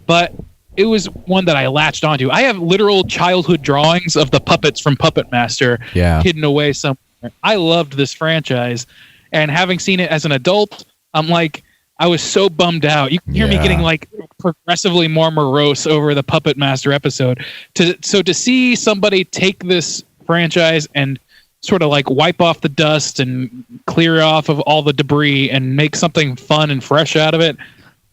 but it was one that I latched onto. I have literal childhood drawings of the puppets from Puppet Master hidden away somewhere. I loved this franchise, and having seen it as an adult, I'm like, I was so bummed out. You can hear me getting like progressively more morose over the Puppet Master episode. To see somebody take this franchise and sort of like wipe off the dust and clear off of all the debris and make something fun and fresh out of it,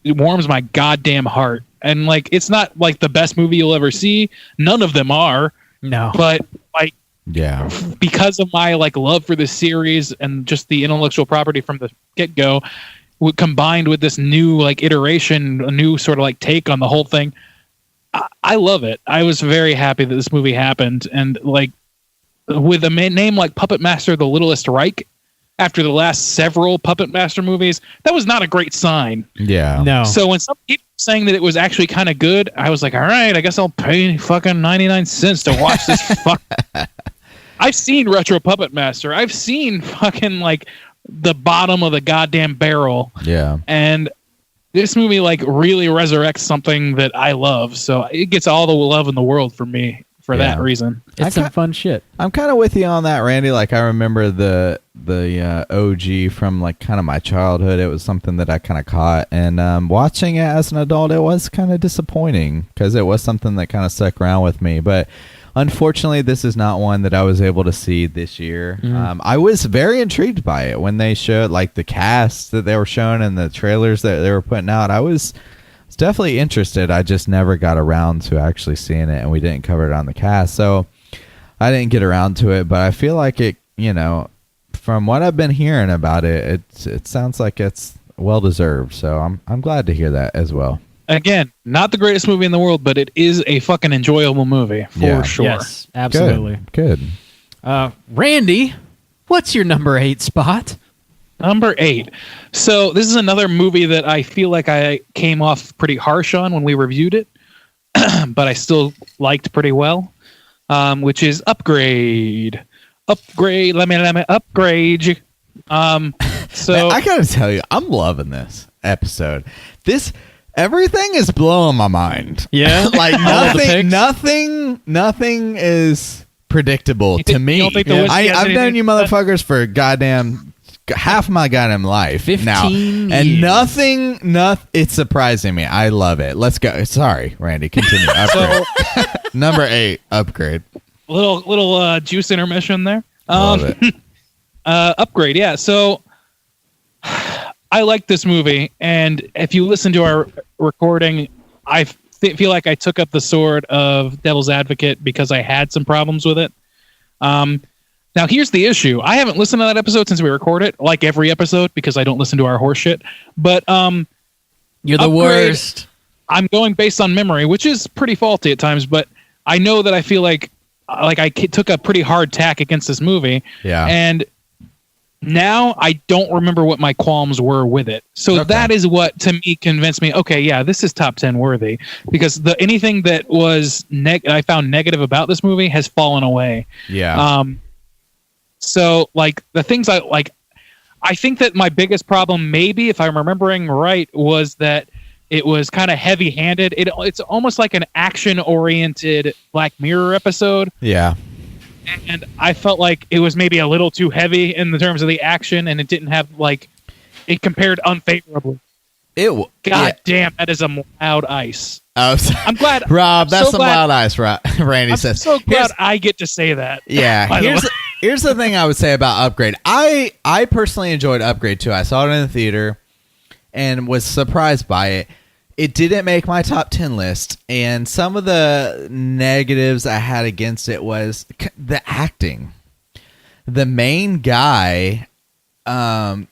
it warms my goddamn heart. And like, it's not like the best movie you'll ever see. None of them are. No. But like, because of my like love for this series and just the intellectual property from the get-go, combined with this new like iteration, a new sort of like take on the whole thing, I love it. I was very happy that this movie happened. And like, with a name like Puppet Master: The Littlest Reich, after the last several Puppet Master movies, that was not a great sign. Yeah. No. So when some people were saying that it was actually kind of good, I was like, all right, I guess I'll pay fucking 99 cents to watch this. I've seen Retro Puppet Master. I've seen fucking like the bottom of the goddamn barrel. Yeah. And this movie like really resurrects something that I love. So it gets all the love in the world for me for that reason. It's some fun shit. I'm kind of with you on that, Randy. Like, I remember the OG from like kind of my childhood. It was something that I kind of caught, and watching it as an adult, it was kind of disappointing because it was something that kind of stuck around with me. But unfortunately, this is not one that I was able to see this year. I was very intrigued by it when they showed like the cast that they were showing and the trailers that they were putting out. I was definitely interested. I just never got around to actually seeing it, and we didn't cover it on the cast, so I didn't get around to it. But I feel like it, you know, from what I've been hearing about it, it sounds like it's well deserved. So I'm glad to hear that as well. Again, not the greatest movie in the world, but it is a fucking enjoyable movie for sure. Yes, absolutely. Good. Randy, what's your number 8 spot? Number 8. So this is another movie that I feel like I came off pretty harsh on when we reviewed it, but I still liked pretty well, which is Upgrade. Upgrade. Let me upgrade you. So Man, I gotta tell you, I'm loving this episode. Everything is blowing my mind. Yeah, like nothing is predictable to me. I've known you motherfuckers for goddamn half my goddamn life 15 now, years. and nothing. It's surprising me. I love it. Let's go. Sorry, Randy. Continue. Upgrade. Number 8, Upgrade. Little juice intermission there. Love it. Upgrade. Yeah. So I like this movie, and if you listen to our recording, I feel like I took up the sword of Devil's Advocate because I had some problems with it. Now, here's the issue. I haven't listened to that episode since we recorded it, like every episode, because I don't listen to our horse shit. But you're the Upgrade, worst. I'm going based on memory, which is pretty faulty at times, but I know that I feel like I took a pretty hard tack against this movie. Yeah. And now I don't remember what my qualms were with it. So that is what, to me, convinced me, okay, yeah, this is top 10 worthy. Because anything that was I found negative about this movie has fallen away. Yeah. So, like, the things I think that my biggest problem, maybe, if I'm remembering right, was that it was kind of heavy-handed. It's almost like an action-oriented Black Mirror episode. Yeah. And I felt like it was maybe a little too heavy in the terms of the action, and it didn't have, like, it compared unfavorably. God damn, that is some loud ice. I'm glad. Rob, that's some glad, loud ice, Randy I'm says. so glad I get to say that. Yeah. Here's the thing I would say about Upgrade. I personally enjoyed Upgrade too. I saw it in the theater and was surprised by it. It didn't make my top 10 list, and some of the negatives I had against it was the acting. The main guy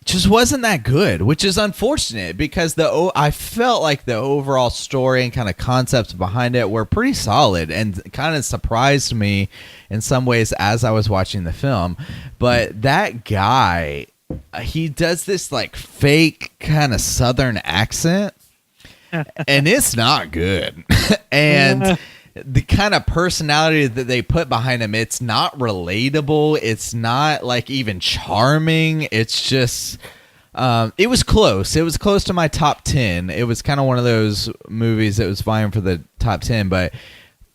just wasn't that good, which is unfortunate because I felt like the overall story and kind of concepts behind it were pretty solid and kind of surprised me in some ways as I was watching the film. But that guy, he does this like fake kind of Southern accent, and it's not good. And the kind of personality that they put behind him, it's not relatable. It's not like even charming. It's just, It was close. It was close to my top 10. It was kind of one of those movies that was vying for the top 10. But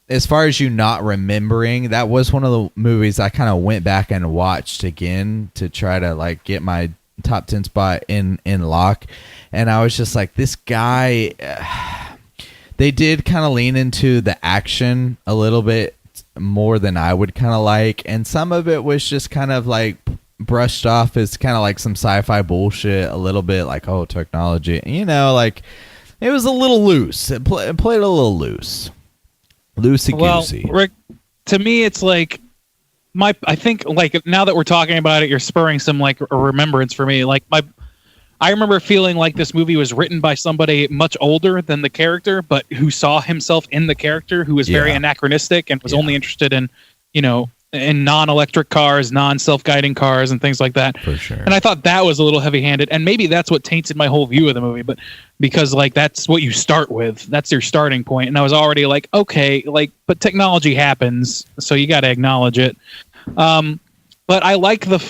as far as you not remembering, that was one of the movies I kind of went back and watched again to try to like get my top 10 spot in lock. And I was just like, this guy, they did kind of lean into the action a little bit more than I would kind of like. And some of it was just kind of like brushed off as kind of like some sci-fi bullshit a little bit, like, oh, technology, like it was a little loose. It played a little loose, loosey goosey. Well, Rick, to me it's like I think like now that we're talking about it, you're spurring some like a remembrance for me. Like I remember feeling like this movie was written by somebody much older than the character, but who saw himself in the character, who was very anachronistic and was only interested in in non-electric cars, non-self-guiding cars, and things like that. For sure. And I thought that was a little heavy-handed, and maybe that's what tainted my whole view of the movie. But because like that's what you start with, that's your starting point, and I was already like, okay, like, but technology happens, so you got to acknowledge it. But I like the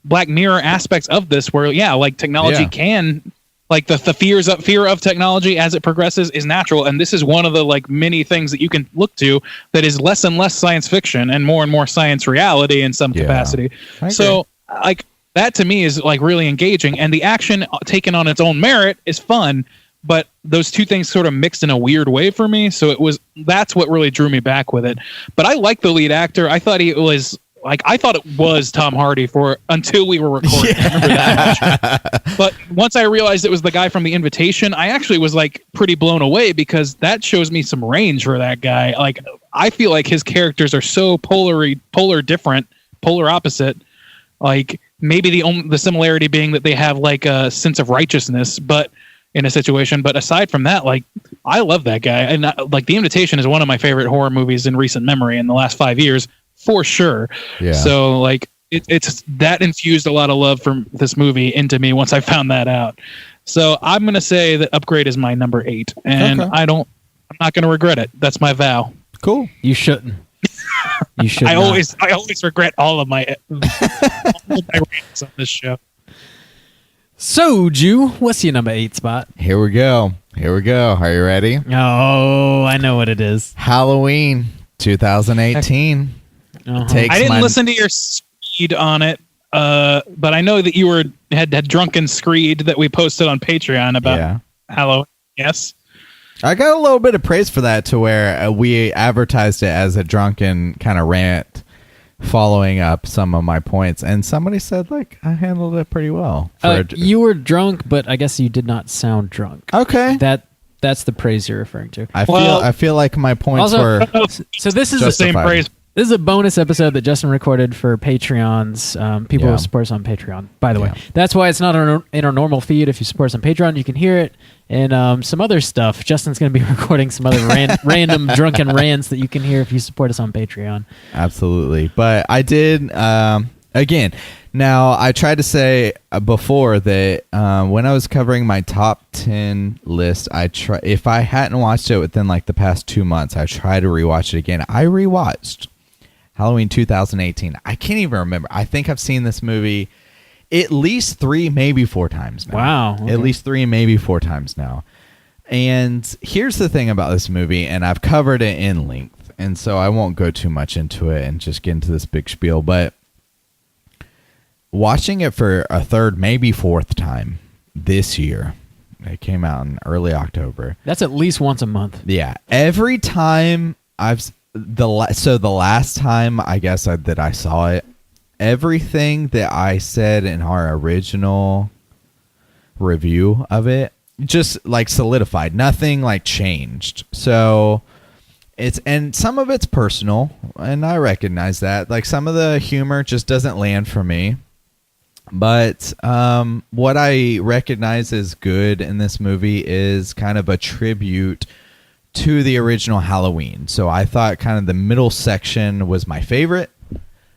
Black Mirror aspects of this, where like technology can. Like the fear of technology as it progresses is natural, and this is one of the like many things that you can look to that is less and less science fiction and more science reality in some capacity. So like that to me is like really engaging, and the action taken on its own merit is fun, but those two things sort of mixed in a weird way for me. So that's what really drew me back with it. But I like the lead actor. I thought it was Tom Hardy until we were recording. I remember that much. But once I realized it was the guy from The Invitation, I actually was like pretty blown away, because that shows me some range for that guy. Like I feel like his characters are so polar different, polar opposite. Like maybe the similarity being that they have like a sense of righteousness, but in a situation. But aside from that, like I love that guy, and like The Invitation is one of my favorite horror movies in recent memory in the last 5 years. For sure. Yeah. So like it's that infused a lot of love from this movie into me once I found that out. So I'm gonna say that Upgrade is my number 8, and I'm not gonna regret it. That's my vow. Cool. You shouldn't. You should. I always regret all of my ratings on this show. So, Jew, what's your number 8 spot? Here we go. Are you ready? Oh, I know what it is. Halloween 2018. Uh-huh. I didn't listen to your Screed on it, but I know that you had drunken Screed that we posted on Patreon about Halloween. Yes, I got a little bit of praise for that, to where we advertised it as a drunken kind of rant, following up some of my points, and somebody said like I handled it pretty well. You were drunk, but I guess you did not sound drunk. Okay, that's the praise you're referring to. I feel like my points were. So this is the same praise. This is a bonus episode that Justin recorded for Patreons, people who support us on Patreon, by the way. That's why it's not in our normal feed. If you support us on Patreon, you can hear it. And some other stuff. Justin's going to be recording some other random drunken rants that you can hear if you support us on Patreon. Absolutely. But I did, again, now I tried to say before that when I was covering my top 10 list, if I hadn't watched it within like the past 2 months, I tried to rewatch it again. I rewatched Halloween 2018. I can't even remember. I think I've seen this movie at least 3, maybe 4 times now. Wow. Okay. At least 3, maybe 4 times now. And here's the thing about this movie, and I've covered it in length, and so I won't go too much into it and just get into this big spiel, but watching it for a 3rd, maybe 4th time this year, it came out in early October. That's at least once a month. Yeah. Every time the last time I guess that I saw it, everything that I said in our original review of it just like solidified. Nothing like changed. So and some of it's personal, and I recognize that. Like some of the humor just doesn't land for me. But what I recognize as good in this movie is kind of a tribute to the original Halloween. So I thought kind of the middle section was my favorite,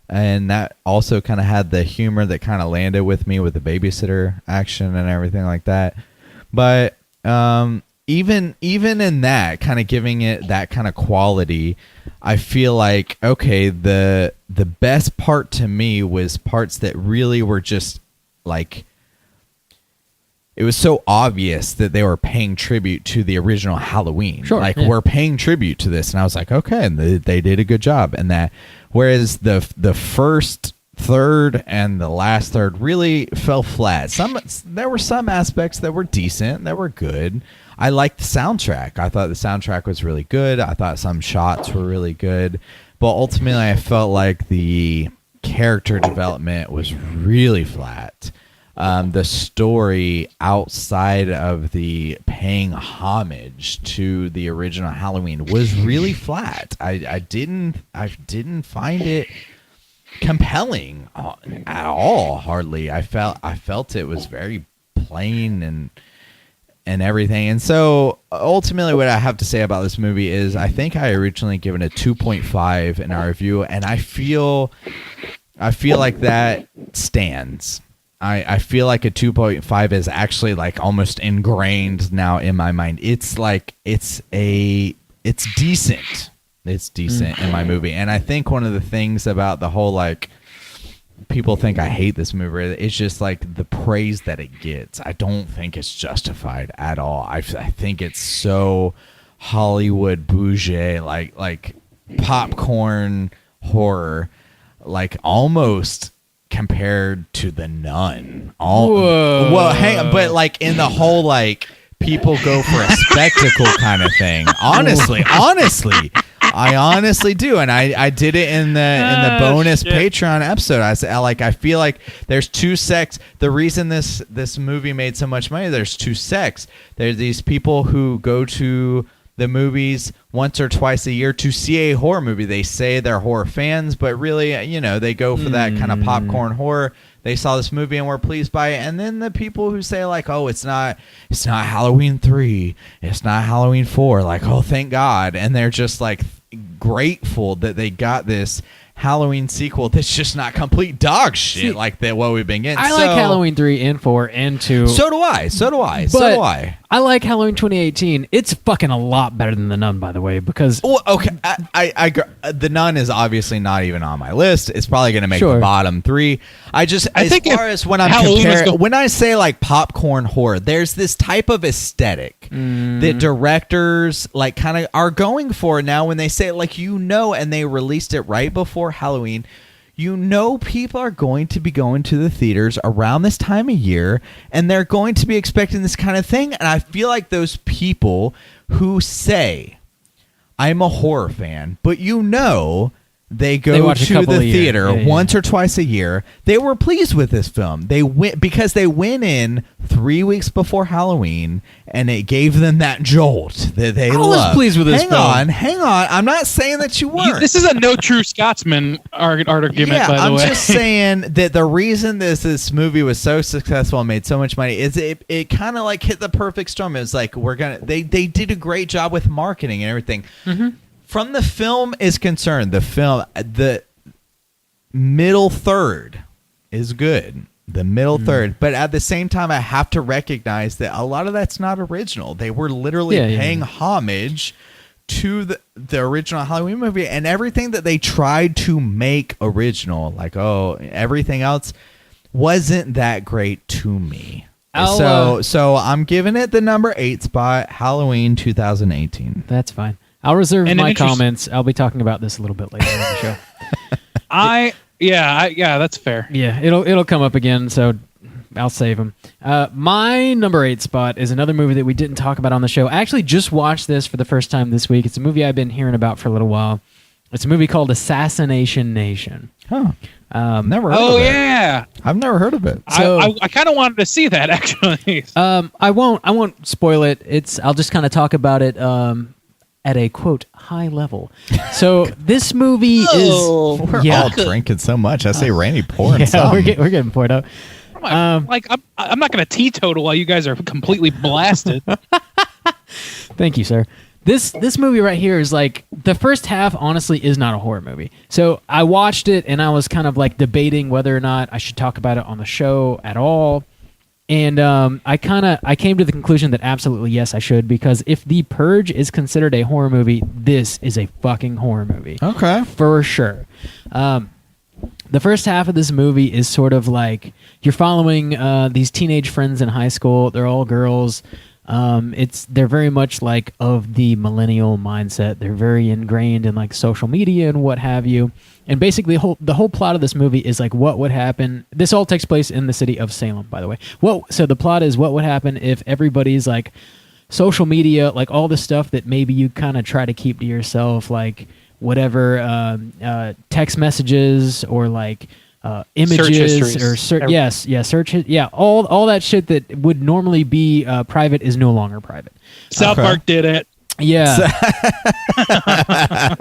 and that also kind of had the humor that kind of landed with me with the babysitter action and everything like that. But even in that kind of giving it that kind of quality, I feel like okay, the best part to me was parts that really were just like, it was so obvious that they were paying tribute to the original Halloween. Sure, like yeah. we're paying tribute to this, and I was like, okay, and they did a good job. And that, whereas the first third and the last third really fell flat. There were some aspects that were decent, that were good. I liked the soundtrack. I thought the soundtrack was really good. I thought some shots were really good, but ultimately, I felt like the character development was really flat. The story outside of the paying homage to the original Halloween was really flat. I didn't find it compelling at all. Hardly. I felt it was very plain and everything. And so ultimately, what I have to say about this movie is, I think I originally given it 2.5 in our review, and I feel like that stands. I feel like a 2.5 is actually like almost ingrained now in my mind. It's like it's decent. It's decent in my movie. And I think one of the things about the whole, like, people think I hate this movie, it's just like the praise that it gets. I don't think it's justified at all. I think it's so Hollywood bougie, like popcorn horror, like almost compared to The Nun. Whoa. Well, but like in the whole, like, people go for a spectacle kind of thing. Honestly, I honestly do, and I did it in the bonus Patreon episode. I feel like there's two sects. The reason this movie made so much money, there's two sects. There's these people who go to the movies once or twice a year to see a horror movie. They say they're horror fans, but really, they go for that kind of popcorn horror. They saw this movie and were pleased by it. And then the people who say, like, oh, it's not Halloween 3, it's not Halloween 4, like, oh, thank God. And they're just like grateful that they got this Halloween sequel that's just not complete dog shit like that what we've been getting. I like Halloween 3 and 4 and 2. So do I. But I like Halloween 2018. It's fucking a lot better than The Nun, by the way, because... Well, okay, I The Nun is obviously not even on my list. It's probably going to make Sure. the bottom 3. I think as far as when I'm comparing... When I say, like, popcorn horror, there's this type of aesthetic that directors, like, kind of are going for now when they say, like, and they released it right before Halloween, people are going to be going to the theaters around this time of year, and they're going to be expecting this kind of thing. And I feel like those people who say, I'm a horror fan, but they go watch a to couple the a year. theater Yeah, yeah. once or twice a year. They were pleased with this film. They went because they went in 3 weeks before Halloween, and it gave them that jolt that they I was loved. pleased with this film. Hang on. I'm not saying that you weren't. This is a no true Scotsman argument, Yeah, by the I'm way. just saying that the reason this movie was so successful and made so much money is it kind of like hit the perfect storm. It was like they did a great job with marketing and everything. From the film is concerned, the middle third is good. The middle third, but at the same time, I have to recognize that a lot of that's not original. They were literally paying homage to the original Halloween movie, and everything that they tried to make original, like everything else, wasn't that great to me. So I'm giving it the number 8 spot, Halloween 2018. That's fine. I'll reserve And my an comments. I'll be talking about this a little bit later in the show. Yeah, that's fair. Yeah, it'll come up again, so I'll save them. My number 8 spot is another movie that we didn't talk about on the show. I actually just watched this for the first time this week. It's a movie I've been hearing about for a little while. It's a movie called Assassination Nation. Huh. Never heard Oh of it. yeah, I've never heard of it. So- I kind of wanted to see that actually. I won't spoil it. I'll just kind of talk about it at a quote high level. So this movie is We're all drinking so much. I say Randy pouring some. we're getting poured up. I'm not going to teetotal while you guys are completely blasted. Thank you, sir. This movie right here is like the first half honestly is not a horror movie. So I watched it and I was kind of like debating whether or not I should talk about it on the show at all. And I came to the conclusion that absolutely yes, I should, because if The Purge is considered a horror movie, this is a fucking horror movie. Okay. For sure. The first half of this movie is sort of like you're following these teenage friends in high school. They're all girls. They're very much like of the millennial mindset. They're very ingrained in like social media and what have you. And basically, the whole plot of this movie is like what would happen. This all takes place in the city of Salem, by the way. So the plot is what would happen if everybody's like social media, like all the stuff that maybe you kind of try to keep to yourself, like whatever text messages or like images or search, all that shit that would normally be private is no longer private. South Park did it. Yeah.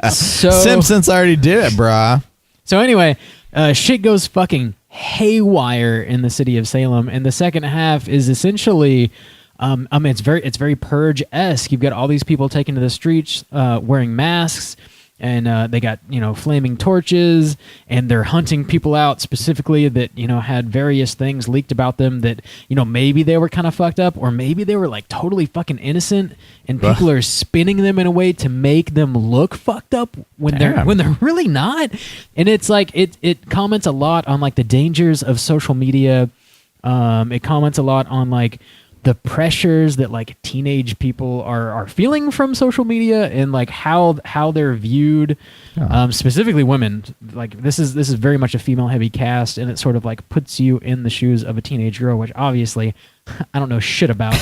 So Simpsons already did it, brah. So anyway, shit goes fucking haywire in the city of Salem, and the second half is essentially, it's very Purge-esque. You've got all these people taken to the streets, wearing masks, and they got flaming torches, and they're hunting people out specifically that had various things leaked about them that maybe they were kind of fucked up, or maybe they were like totally fucking innocent, and people are spinning them in a way to make them look fucked up when they're really not. And it's like it comments a lot on like the dangers of social media. It comments a lot on like the pressures that like teenage people are feeling from social media, and like how they're viewed, specifically women. Like this is very much a female heavy cast, and it sort of like puts you in the shoes of a teenage girl, which obviously I don't know shit about.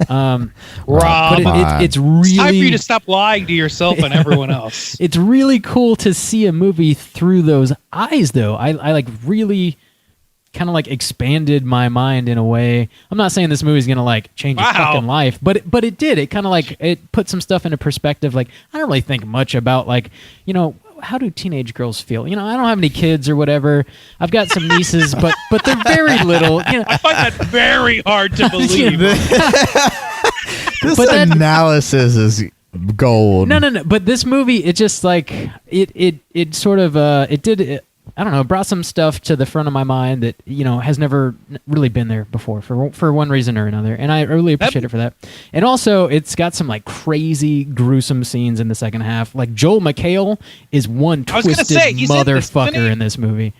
Rob, but it's really it's time for you to stop lying to yourself and everyone else. It's really cool to see a movie through those eyes, though. I like really kind of like expanded my mind in a way. I'm not saying this movie's gonna like change your fucking life, but it did. It kind of like it put some stuff into perspective. Like I don't really think much about like how do teenage girls feel. I don't have any kids or whatever. I've got some nieces, but they're very little. I find that very hard to believe. This analysis is gold. No. But this movie, it just like it sort of I don't know, brought some stuff to the front of my mind that has never really been there before for one reason or another, and I really appreciate it for that. And also, it's got some like crazy gruesome scenes in the second half. Like Joel McHale is one twisted motherfucker in this movie.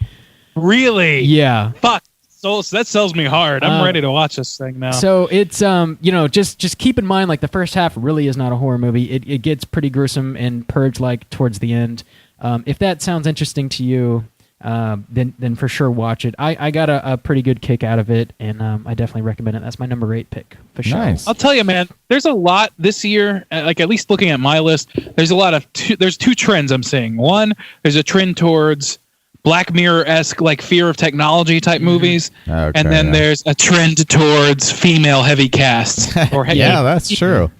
Really? Yeah. Fuck. So that sells me hard. I'm ready to watch this thing now. So it's just keep in mind, like the first half really is not a horror movie. It gets pretty gruesome and Purge like towards the end. If that sounds interesting to you, then for sure watch it. I got a pretty good kick out of it, and I definitely recommend it. That's my number 8 pick for sure. Nice. I'll tell you, man. There's a lot this year. Like at least looking at my list, there's a lot of there's two trends I'm seeing. One, there's a trend towards Black Mirror-esque, like fear of technology type movies, Okay, and then there's a trend towards female heavy casts. Or Yeah, that's true.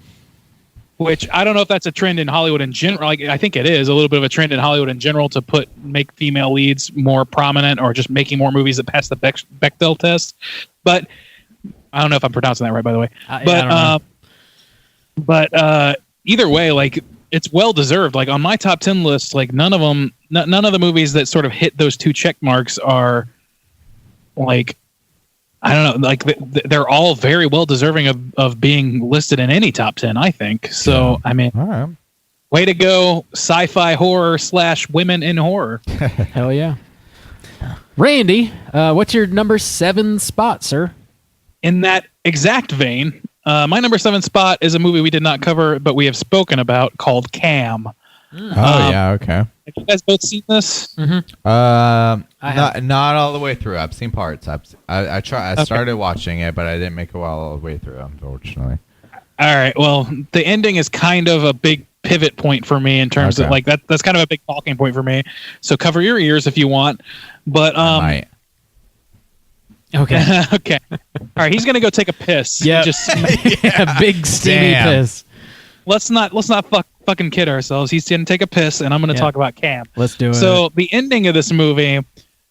Which I don't know if that's a trend in Hollywood in general. Like I think it is a little bit of a trend in Hollywood in general to make female leads more prominent, or just making more movies that pass the Bechdel test. But I don't know if I'm pronouncing that right, by the way. But either way, like it's well deserved. Like on my top 10 list, like none of the movies that sort of hit those two check marks are like, I don't know, like they're all very well deserving of being listed in any top 10, I think. So, I mean, All right. way to go, sci-fi horror / women in horror. Hell yeah. Randy, what's your number 7 spot, sir? In that exact vein, my number 7 spot is a movie we did not cover, but we have spoken about, called Cam. Yeah, okay. Have you guys both seen this? Not all the way through. I've seen parts. I started watching it, but I didn't make it all the way through, unfortunately. All right. Well, the ending is kind of a big pivot point for me in terms of like that's kind of a big talking point for me. So cover your ears if you want. But I might. Okay. okay. All right. He's gonna go take a piss. Yeah. Just A big steamy Damn. piss. let's not fucking kid ourselves. He's gonna take a piss, and I'm gonna talk about Cam. Let's do it. So the ending of this movie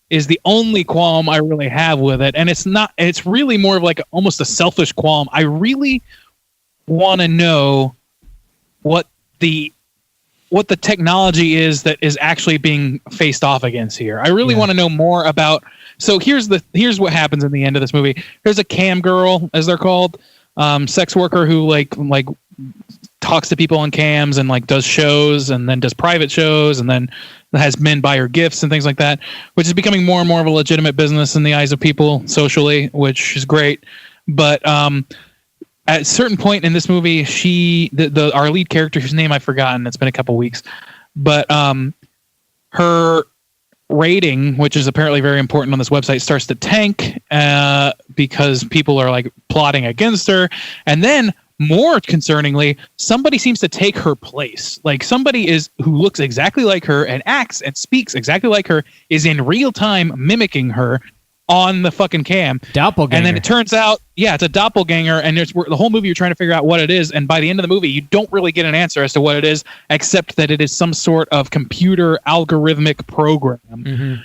is the only qualm I really have with it, and it's really more of like almost a selfish qualm. I really want to know what the what the technology is that is actually being faced off against here. I really want to know more about. So here's what happens in the end of this movie. There's a cam girl, as they're called, sex worker who like talks to people on cams and like does shows and then does private shows and then has men buy her gifts and things like that, which is becoming more and more of a legitimate business in the eyes of people socially, which is great. But at a certain point in this movie, our lead character, whose name I've forgotten, it's been a couple weeks, but her rating, which is apparently very important on this website, starts to tank because people are like plotting against her. And then more concerningly, somebody seems to take her place. Like somebody who looks exactly like her and acts and speaks exactly like her is in real time mimicking her on the fucking cam. Doppelganger. And then it turns out, yeah, it's a doppelganger, and the whole movie you're trying to figure out what it is, and by the end of the movie you don't really get an answer as to what it is, except that it is some sort of computer algorithmic program,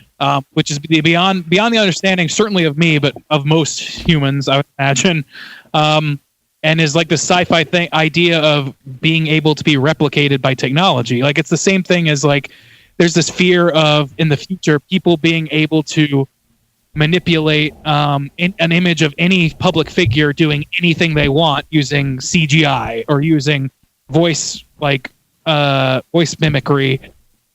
which is beyond the understanding, certainly of me, but of most humans, I would imagine, and is like the sci-fi idea of being able to be replicated by technology. Like it's the same thing as like there's this fear of in the future people being able to manipulate an image of any public figure doing anything they want using CGI or using voice mimicry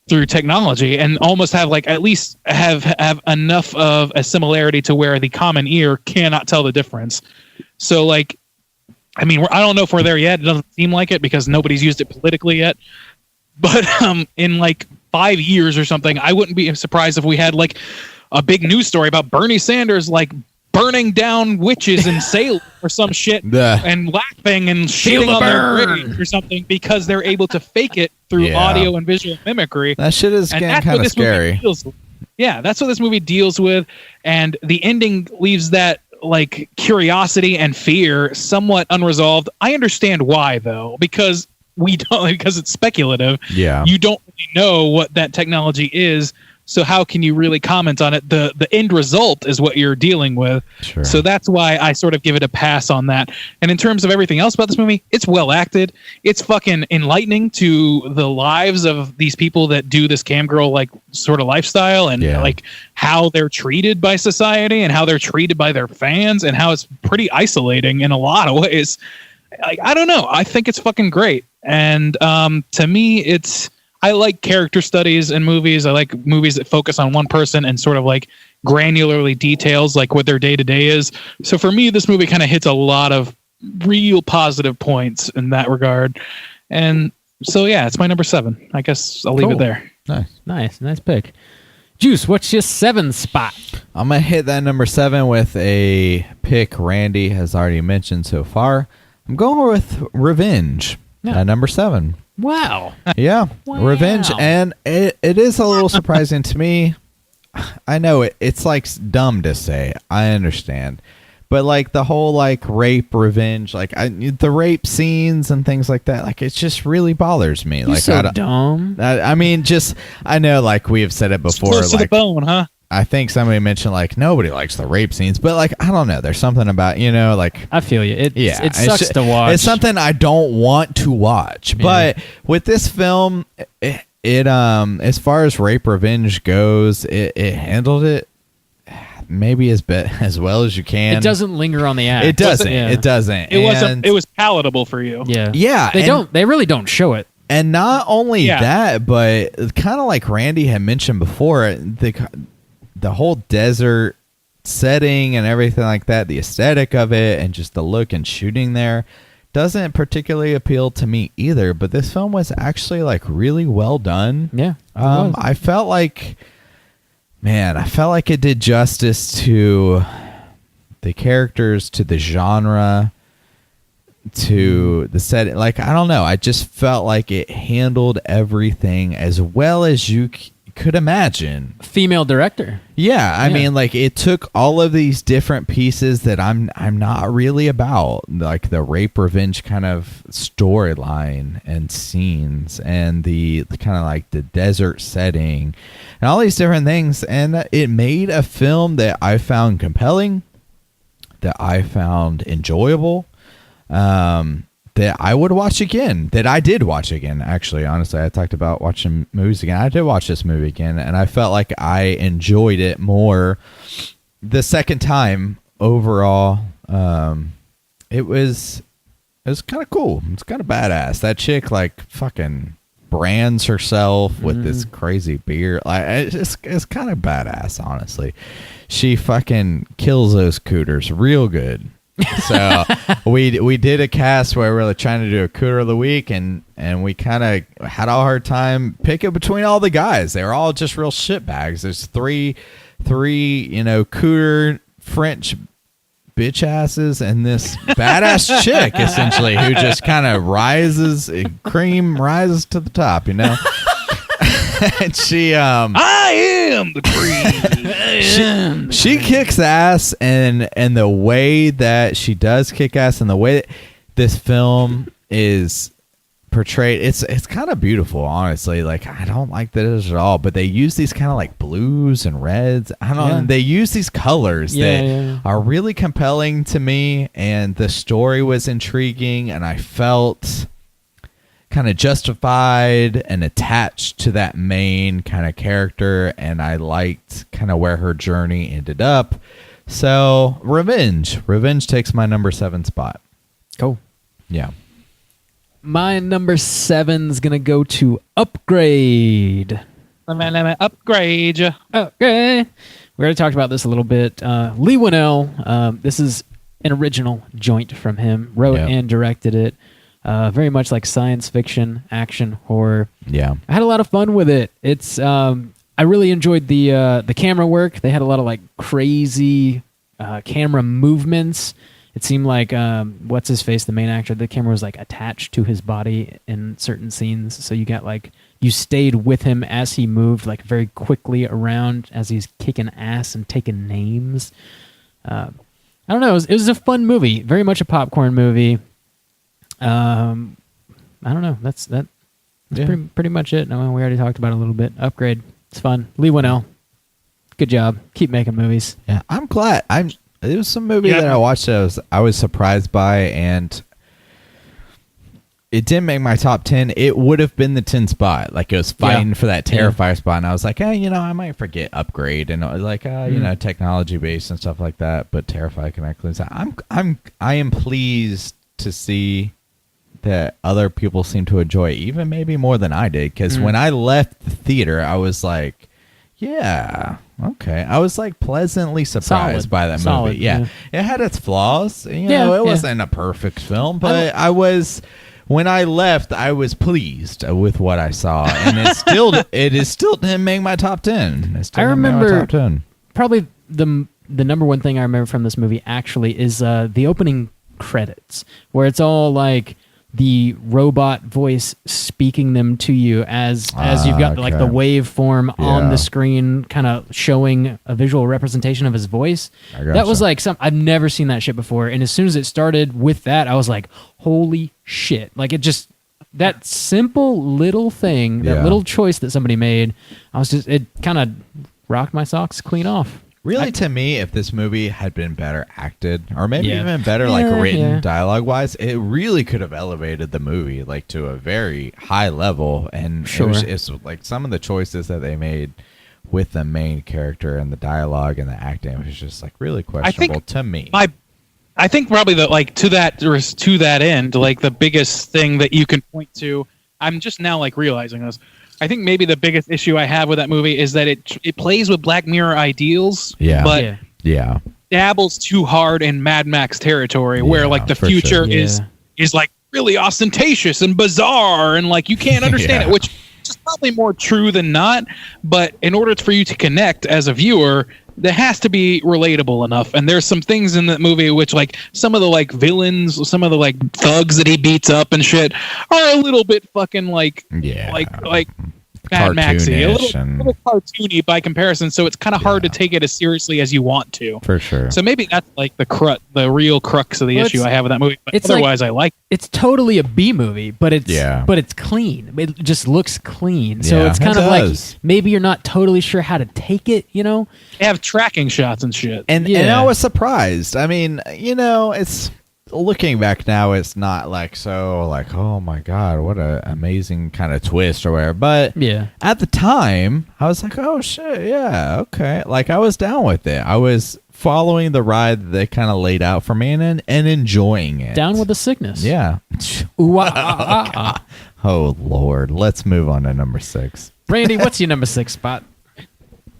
through technology, and almost have like at least have enough of a similarity to where the common ear cannot tell the difference. So like, I mean, I don't know if we're there yet. It doesn't seem like it because nobody's used it politically yet. But in like 5 years or something, I wouldn't be surprised if we had like a big news story about Bernie Sanders like burning down witches in Salem or some shit and laughing and shitting on their grave or something because they're able to fake it through audio and visual mimicry. That shit is getting kind of scary. Yeah, that's what this movie deals with, and the ending leaves that like curiosity and fear somewhat unresolved. I understand why though, because it's speculative. Yeah, you don't really know what that technology is. So how can you really comment on it? The end result is what you're dealing with. Sure. So that's why I sort of give it a pass on that. And in terms of everything else about this movie, it's well acted. It's fucking enlightening to the lives of these people that do this cam girl like sort of lifestyle and like how they're treated by society and how they're treated by their fans and how it's pretty isolating in a lot of ways. I don't know. I think it's fucking great. And to me, I like character studies in movies. I like movies that focus on one person and sort of like granularly details like what their day-to-day is. So for me, this movie kind of hits a lot of real positive points in that regard. And so, yeah, it's my number 7. I guess I'll leave it there. Nice pick. Juice, what's your 7 spot? I'm going to hit that number 7 with a pick Randy has already mentioned so far. I'm going with Revenge at number 7. Wow. Yeah. Wow. Revenge. And it is a little surprising to me. I know it's like dumb to say. I understand. But like the whole like rape revenge, like the rape scenes and things like that, like it just really bothers me. You're like so dumb. I mean, I know like we have said it before. Close to the like, bone, huh? I think somebody mentioned like nobody likes the rape scenes, but like I don't know, there's something about like I feel you. It sucks it's to watch. It's something I don't want to watch. But with this film, it as far as rape revenge goes, it handled it maybe as well as you can. It doesn't linger on the act. It doesn't. It doesn't. It was palatable for you. Yeah. Yeah. They really don't show it. And not only that, but kind of like Randy had mentioned before, the whole desert setting and everything like that, the aesthetic of it and just the look and shooting there doesn't particularly appeal to me either. But this film was actually like really well done. Yeah. I felt like it did justice to the characters, to the genre, to the setting. Like, I don't know. I just felt like it handled everything as well as you could imagine. Female director. Yeah, I mean, like it took all of these different pieces that I'm not really about, like the rape revenge kind of storyline and scenes, and the kind of like the desert setting, and all these different things, and it made a film that I found compelling, that I found enjoyable, that I would watch again, that I did watch again. Actually, honestly, I talked about watching movies again. I did watch this movie again, and I felt like I enjoyed it more the second time overall. It was kind of cool. It's kind of badass. That chick like fucking brands herself with this crazy beard. Like it's kind of badass, honestly. She fucking kills those cooters real good. So we did a cast where we were trying to do a cooter of the week, and we kind of had a hard time picking between all the guys. They were all just real shitbags. There's three cooter French bitch asses and this badass chick essentially who just kind of rises to the top, and she I am the cream. she kicks ass, and the way that she does kick ass and the way that this film is portrayed, it's kind of beautiful, honestly. Like, I don't like this at all, but they use these kind of like blues and reds. I don't know. They use these colors that are really compelling to me, and the story was intriguing, and I felt kind of justified and attached to that main kind of character, and I liked kind of where her journey ended up. So Revenge takes my number 7 spot. Cool. Yeah. My number 7's gonna go to Upgrade. Let me upgrade you. Okay. We already talked about this a little bit. Lee Winnell, this is an original joint from him, wrote and directed it. Very much like science fiction, action, horror. Yeah. I had a lot of fun with it. It's I really enjoyed the camera work. They had a lot of like crazy camera movements. It seemed like what's his face, the main actor, the camera was like attached to his body in certain scenes, so you got like you stayed with him as he moved like very quickly around as he's kicking ass and taking names. I don't know. It was a fun movie, very much a popcorn movie. I don't know. That's pretty much it. No, we already talked about it a little bit. Upgrade. It's fun. Lee Winnell. Good job. Keep making movies. Yeah, I'm glad. It was some movie that I watched that I was surprised by, and it didn't make my top 10. It would have been the 10 spot. Like, it was fighting for that Terrifier spot, and I was like, hey, I might forget Upgrade, and like, technology based and stuff like that. But Terrifier can actually. I am pleased to see that other people seem to enjoy it, even maybe more than I did. Because when I left the theater, I was like, yeah, okay. I was like pleasantly surprised by that movie. Yeah. It had its flaws. It wasn't a perfect film, but when I left, I was pleased with what I saw, and it still didn't make my top 10. I remember probably the number one thing I remember from this movie actually is the opening credits, where it's all like the robot voice speaking them to you as you've got like the waveform on the screen, kind of showing a visual representation of his voice. That was like I've never seen that shit before, and as soon as it started with that, I was like, holy shit. Like, it just, that simple little thing, that little choice that somebody made, it kind of rocked my socks clean off. Really, to me, if this movie had been better acted, or maybe even better written dialogue-wise, it really could have elevated the movie like to a very high level. And it's like some of the choices that they made with the main character and the dialogue and the acting was just like really questionable to me. I think probably to that end, like the biggest thing that you can point to, I'm just now like realizing this. I think maybe the biggest issue I have with that movie is that it plays with Black Mirror ideals, but dabbles too hard in Mad Max territory, where like the future is like really ostentatious and bizarre, and like you can't understand it, which is probably more true than not. But in order for you to connect as a viewer, that has to be relatable enough. And there's some things in that movie which, like, some of the like villains, some of the like thugs that he beats up and shit are a little bit fucking like Mad Maxy, a little cartoony by comparison. So it's kind of hard to take it as seriously as you want to. For sure. So maybe that's like the real crux of the issue I have with that movie. But otherwise, I like it. It's totally a B movie, but it's clean. It just looks clean. So it's kind of like maybe you're not totally sure how to take it, They have tracking shots and shit. And I was surprised. I mean, it's looking back now, it's not like so like, oh my god, what a amazing kind of twist or whatever. But Yeah. at the time, I was like, oh shit, yeah, okay. Like I was down with it. I was following the ride that they kind of laid out for me and enjoying it. Down with the sickness. Yeah. Ooh, ah. Oh Lord, let's move on to number 6. Randy, what's your number 6 spot?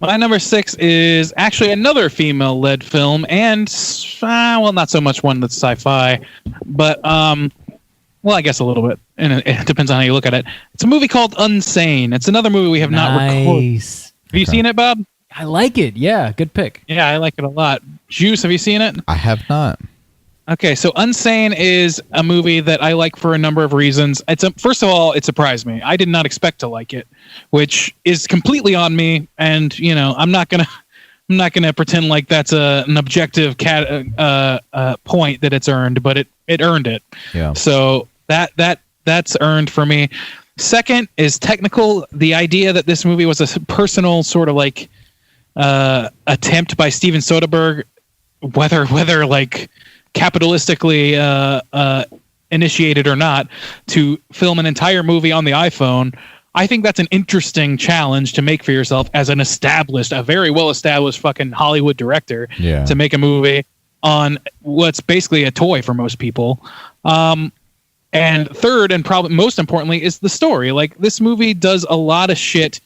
My number 6 is actually another female-led film, and well, not so much one that's sci-fi, but well, I guess a little bit, and it depends on how you look at it. It's a movie called Unsane. It's another movie we have not recorded. Nice. Have you seen it, Bob? I like it. Yeah, good pick. Yeah, I like it a lot. Juice, have you seen it? I have not. Okay, so Unsane is a movie that I like for a number of reasons. First of all, it surprised me. I did not expect to like it, which is completely on me. And I'm not gonna pretend like that's an objective point that it's earned, but it earned it. Yeah. So that's earned for me. Second is technical. The idea that this movie was a personal sort of like attempt by Steven Soderbergh, whether like capitalistically initiated or not, to film an entire movie on the iPhone. I think that's an interesting challenge to make for yourself as a very well established fucking Hollywood director. Yeah. To make a movie on what's basically a toy for most people. And third, and probably most importantly, is the story. Like, this movie does a lot of shit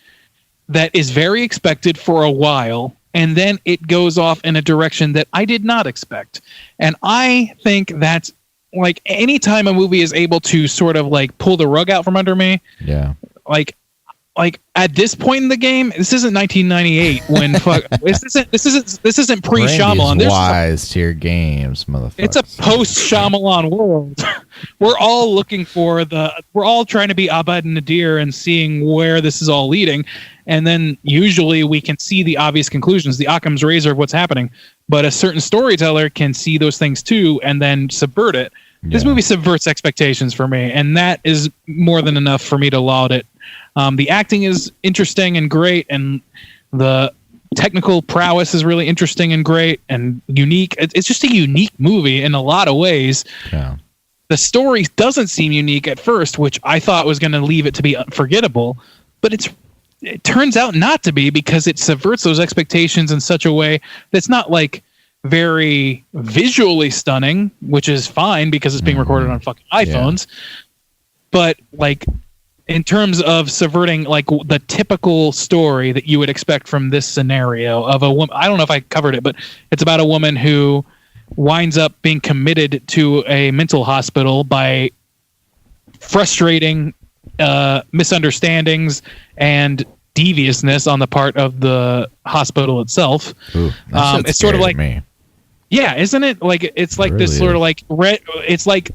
that is very expected for a while, and then it goes off in a direction that I did not expect. And I think that's, like, anytime a movie is able to sort of like pull the rug out from under me, Yeah. like at this point in the game, this isn't 1998 when this isn't pre Shyamalan. Brandy's wise to your games, motherfucker. It's a post Shyamalan world. We're all trying to be Abed and Nadir and seeing where this is all leading. And then usually we can see the obvious conclusions, the Occam's razor of what's happening. But a certain storyteller can see those things too and then subvert it. This movie subverts expectations for me, and that is more than enough for me to laud it. The acting is interesting and great, and the technical prowess is really interesting and great and unique. It's just a unique movie in a lot of ways. Yeah. The story doesn't seem unique at first, which I thought was going to leave it to be unforgettable, but it turns out not to be, because it subverts those expectations in such a way that's not like very visually stunning, which is fine because it's being recorded on fucking iPhones. Yeah. But like, in terms of subverting like the typical story that you would expect from this scenario of a woman, I don't know if I covered it, but it's about a woman who winds up being committed to a mental hospital by frustrating misunderstandings and deviousness on the part of the hospital itself. Ooh, it's sort of like me. Yeah, isn't it? Like, it's like this sort of like red. It's like,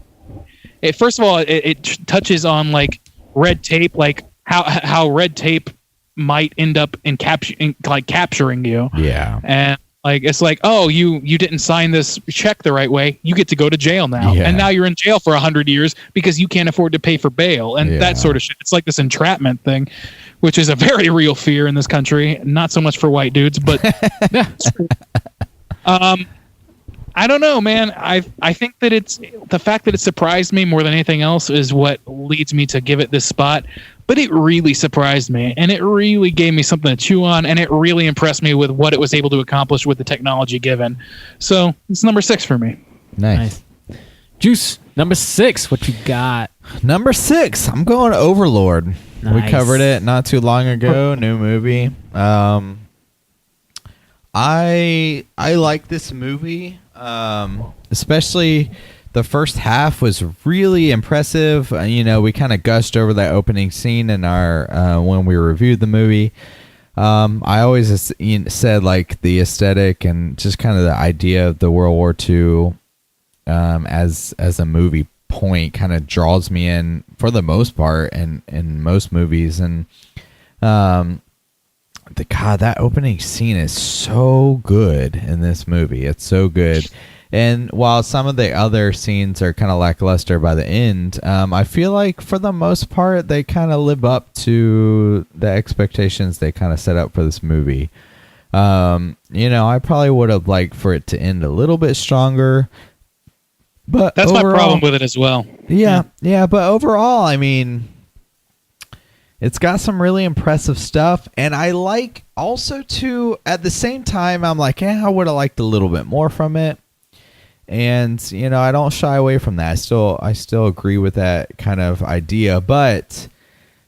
first of all, it touches on like red tape, like how red tape might end up in capturing you. Yeah. And like, it's like, oh, you didn't sign this check the right way. You get to go to jail now. Yeah. And now you're in jail for 100 years because you can't afford to pay for bail and that sort of shit. It's like this entrapment thing, which is a very real fear in this country. Not so much for white dudes, but I don't know, man. I think that it's the fact that it surprised me more than anything else is what leads me to give it this spot. But it really surprised me, and it really gave me something to chew on, and it really impressed me with what it was able to accomplish with the technology given. So it's number 6 for me. Nice. Juice, number 6. What you got? Number 6. I'm going Overlord. We Nice. covered it not too long ago. New movie. I like this movie. Especially the first half was really impressive. We kind of gushed over that opening scene in our when we reviewed the movie. I always said like the aesthetic and just kind of the idea of the World War II as a movie point kind of draws me in for the most part and in most movies. And that opening scene is so good in this movie. It's so good. And while some of the other scenes are kind of lackluster by the end, I feel like for the most part, they kind of live up to the expectations they kind of set up for this movie. I probably would have liked for it to end a little bit stronger. But That's overall, my problem with it as well. Yeah. But overall, I mean, it's got some really impressive stuff, and I like also too. At the same time, I'm like, I would have liked a little bit more from it. And I don't shy away from that. I still agree with that kind of idea, but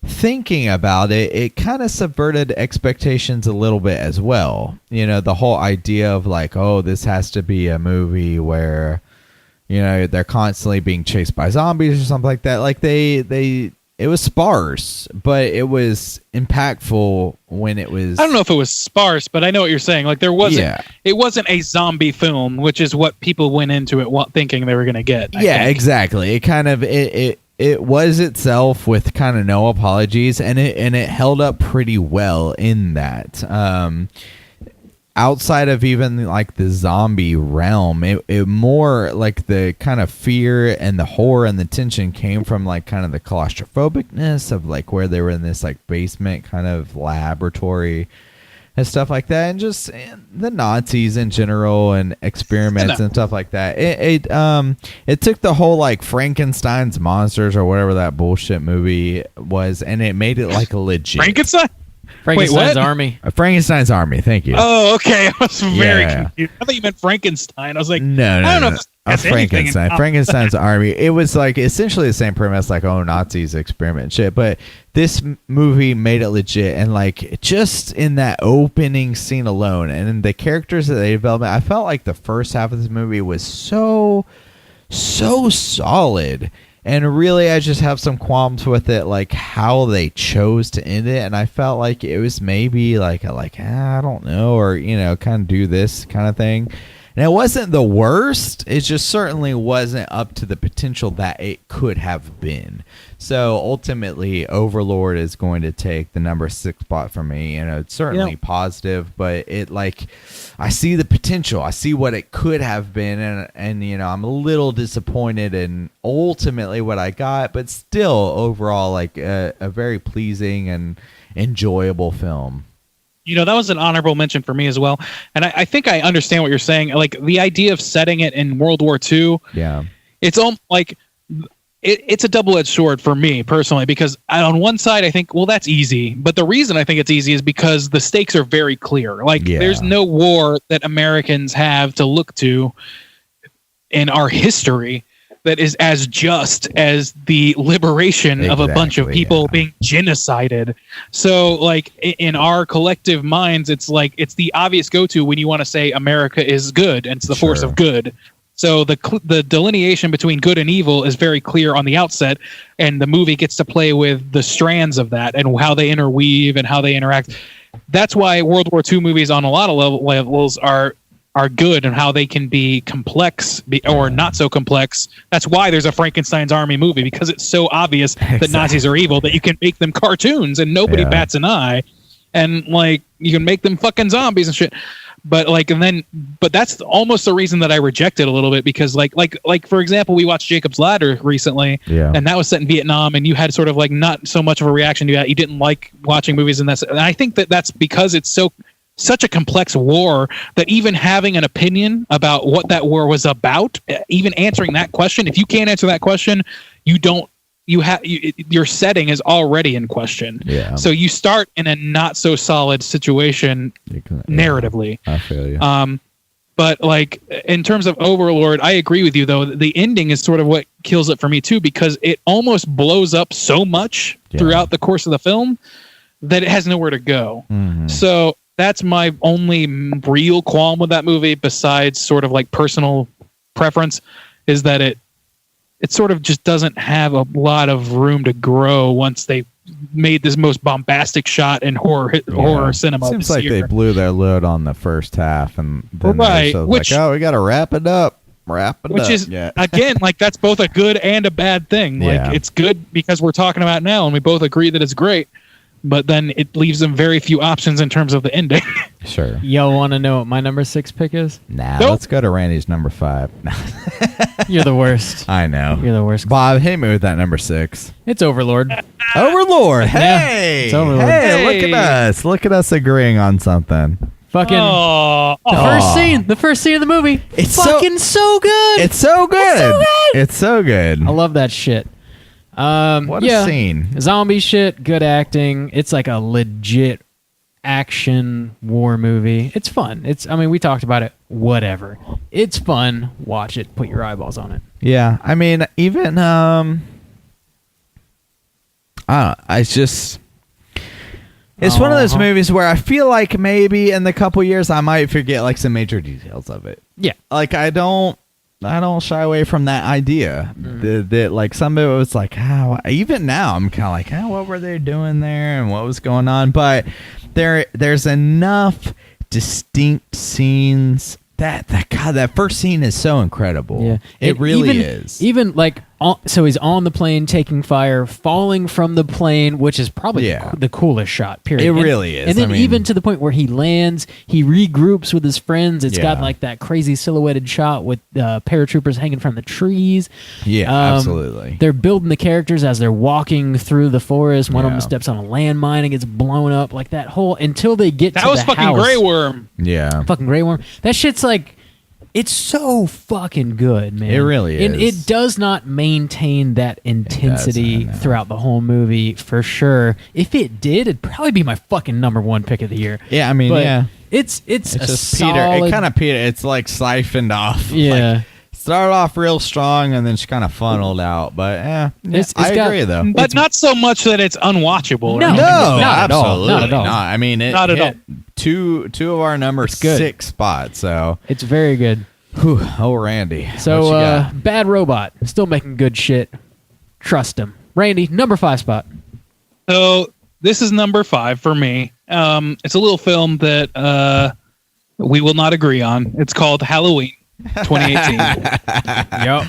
thinking about it, it kind of subverted expectations a little bit as well. The whole idea of like, oh, this has to be a movie where they're constantly being chased by zombies or something like that. Like it was sparse, but it was impactful when it was. I don't know if it was sparse, but I know what you're saying. Like it wasn't a zombie film, which is what people went into it thinking they were going to get. I think. Exactly. It kind of it was itself with kind of no apologies, and it held up pretty well in that. Outside of even like the zombie realm, it more like the kind of fear and the horror and the tension came from like kind of the claustrophobicness of like where they were in this like basement kind of laboratory and stuff like that, and just the Nazis in general and experiments and stuff like that. It took the whole like Frankenstein's monsters or whatever that bullshit movie was, and it made it like a legit Frankenstein. Frankenstein's what? Army. Frankenstein's Army. Thank you. Oh, okay. I was very Yeah. confused. I thought you meant Frankenstein. I was like, No, I don't know. no. If that's Frankenstein. anything. Frankenstein's Army. It was like essentially the same premise, like Nazis experiment and shit. But this movie made it legit, and like just in that opening scene alone, and in the characters that they developed, I felt like the first half of this movie was so solid. And really, I just have some qualms with it, like how they chose to end it. And I felt like it was maybe like I don't know, or kind of do this kind of thing. And it wasn't the worst. It just certainly wasn't up to the potential that it could have been. So ultimately, Overlord is going to take the number 6 spot for me. It's certainly positive, but it I see the potential. I see what it could have been, and I'm a little disappointed in ultimately what I got, but still overall like a very pleasing and enjoyable film. That was an honorable mention for me as well. And I think I understand what you're saying. Like the idea of setting it in World War II. Yeah. It's like it's a double-edged sword for me personally, because on one side I think, well, that's easy. But the reason I think it's easy is because the stakes are very clear. Like there's no war that Americans have to look to in our history that is as just as the liberation of a bunch of people being genocided. So like in our collective minds, it's like it's the obvious go-to when you want to say America is good and it's the force of good. So the delineation between good and evil is very clear on the outset, and the movie gets to play with the strands of that and how they interweave and how they interact. That's why World War II movies on a lot of levels are good, and how they can be complex or not so complex. That's why there's a Frankenstein's Army movie, because it's so obvious that Nazis are evil that you can make them cartoons and nobody bats an eye, and like you can make them fucking zombies and shit. But that's almost the reason that I reject it a little bit, because like for example, we watched Jacob's Ladder recently, and that was set in Vietnam, and you had sort of like not so much of a reaction to that. You didn't like watching movies in that, and I think that's because it's such a complex war that even having an opinion about what that war was about, even answering that question, if you can't answer that question, your setting is already in question. Yeah. So you start in a not so solid situation narratively. I feel you. But like in terms of Overlord, I agree with you though. The ending is sort of what kills it for me too, because it almost blows up so much throughout the course of the film that it has nowhere to go. Mm-hmm. So that's my only real qualm with that movie, besides sort of like personal preference, is that it sort of just doesn't have a lot of room to grow once they made this most bombastic shot in horror cinema. Seems like they blew their load on the first half, and then which, like, we got to wrap it up. Which is again, like that's both a good and a bad thing. Like it's good because we're talking about it now, and we both agree that it's great. But then it leaves them very few options in terms of the ending. Sure. Y'all want to know what my number 6 pick is? Nah, let's go to Randy's number 5. You're the worst. I know. You're the worst. Bob, hit me with that number 6. It's Overlord. Overlord. Hey. It's Overlord. Hey, look at us. Look at us agreeing on something. Fucking Oh, the first scene of the movie. It's fucking so good. It's so good. It's so good. I love that shit. What a scene. Zombie shit, good acting. It's like a legit action war movie. It's fun. We talked about it. Whatever. It's fun. Watch it. Put your eyeballs on it. Yeah, I mean, even I don't know, it's one of those movies where I feel like maybe in the couple years I might forget like some major details of it. Yeah. Like I don't shy away from that idea. That like some of it was like, how even now I'm kind of like, what were they doing there and what was going on? But there's enough distinct scenes that first scene is so incredible. Yeah, it really is. Even like, so he's on the plane taking fire, falling from the plane, which is probably the coolest shot. Period. It really is. And then even to the point where he lands, he regroups with his friends. It's got like that crazy silhouetted shot with paratroopers hanging from the trees. Yeah, absolutely. They're building the characters as they're walking through the forest. One of them steps on a landmine and gets blown up. Like that whole until they get to the house. That was fucking Grey Worm. Yeah, fucking Grey Worm. That shit's like. It's so fucking good, man. It really is. And it does not maintain that intensity throughout the whole movie, for sure. If it did, it'd probably be my fucking number one pick of the year. Yeah, I mean, but It's just solid, Peter. It kind of Peter. It's like siphoned off. Yeah. Like, started off real strong and then just kind of funneled out. But I agree though. But not so much that it's unwatchable. No, or anything. not at all. absolutely Not at all. I mean, it Not at hit two of our number good. 6 spots. So, It's very good. whew, Randy. So, what you got? Bad Robot. Still making good shit. Trust him. Randy, number 5 spot. So this is number 5 for me. It's a little film that we will not agree on. It's called Halloween 2018.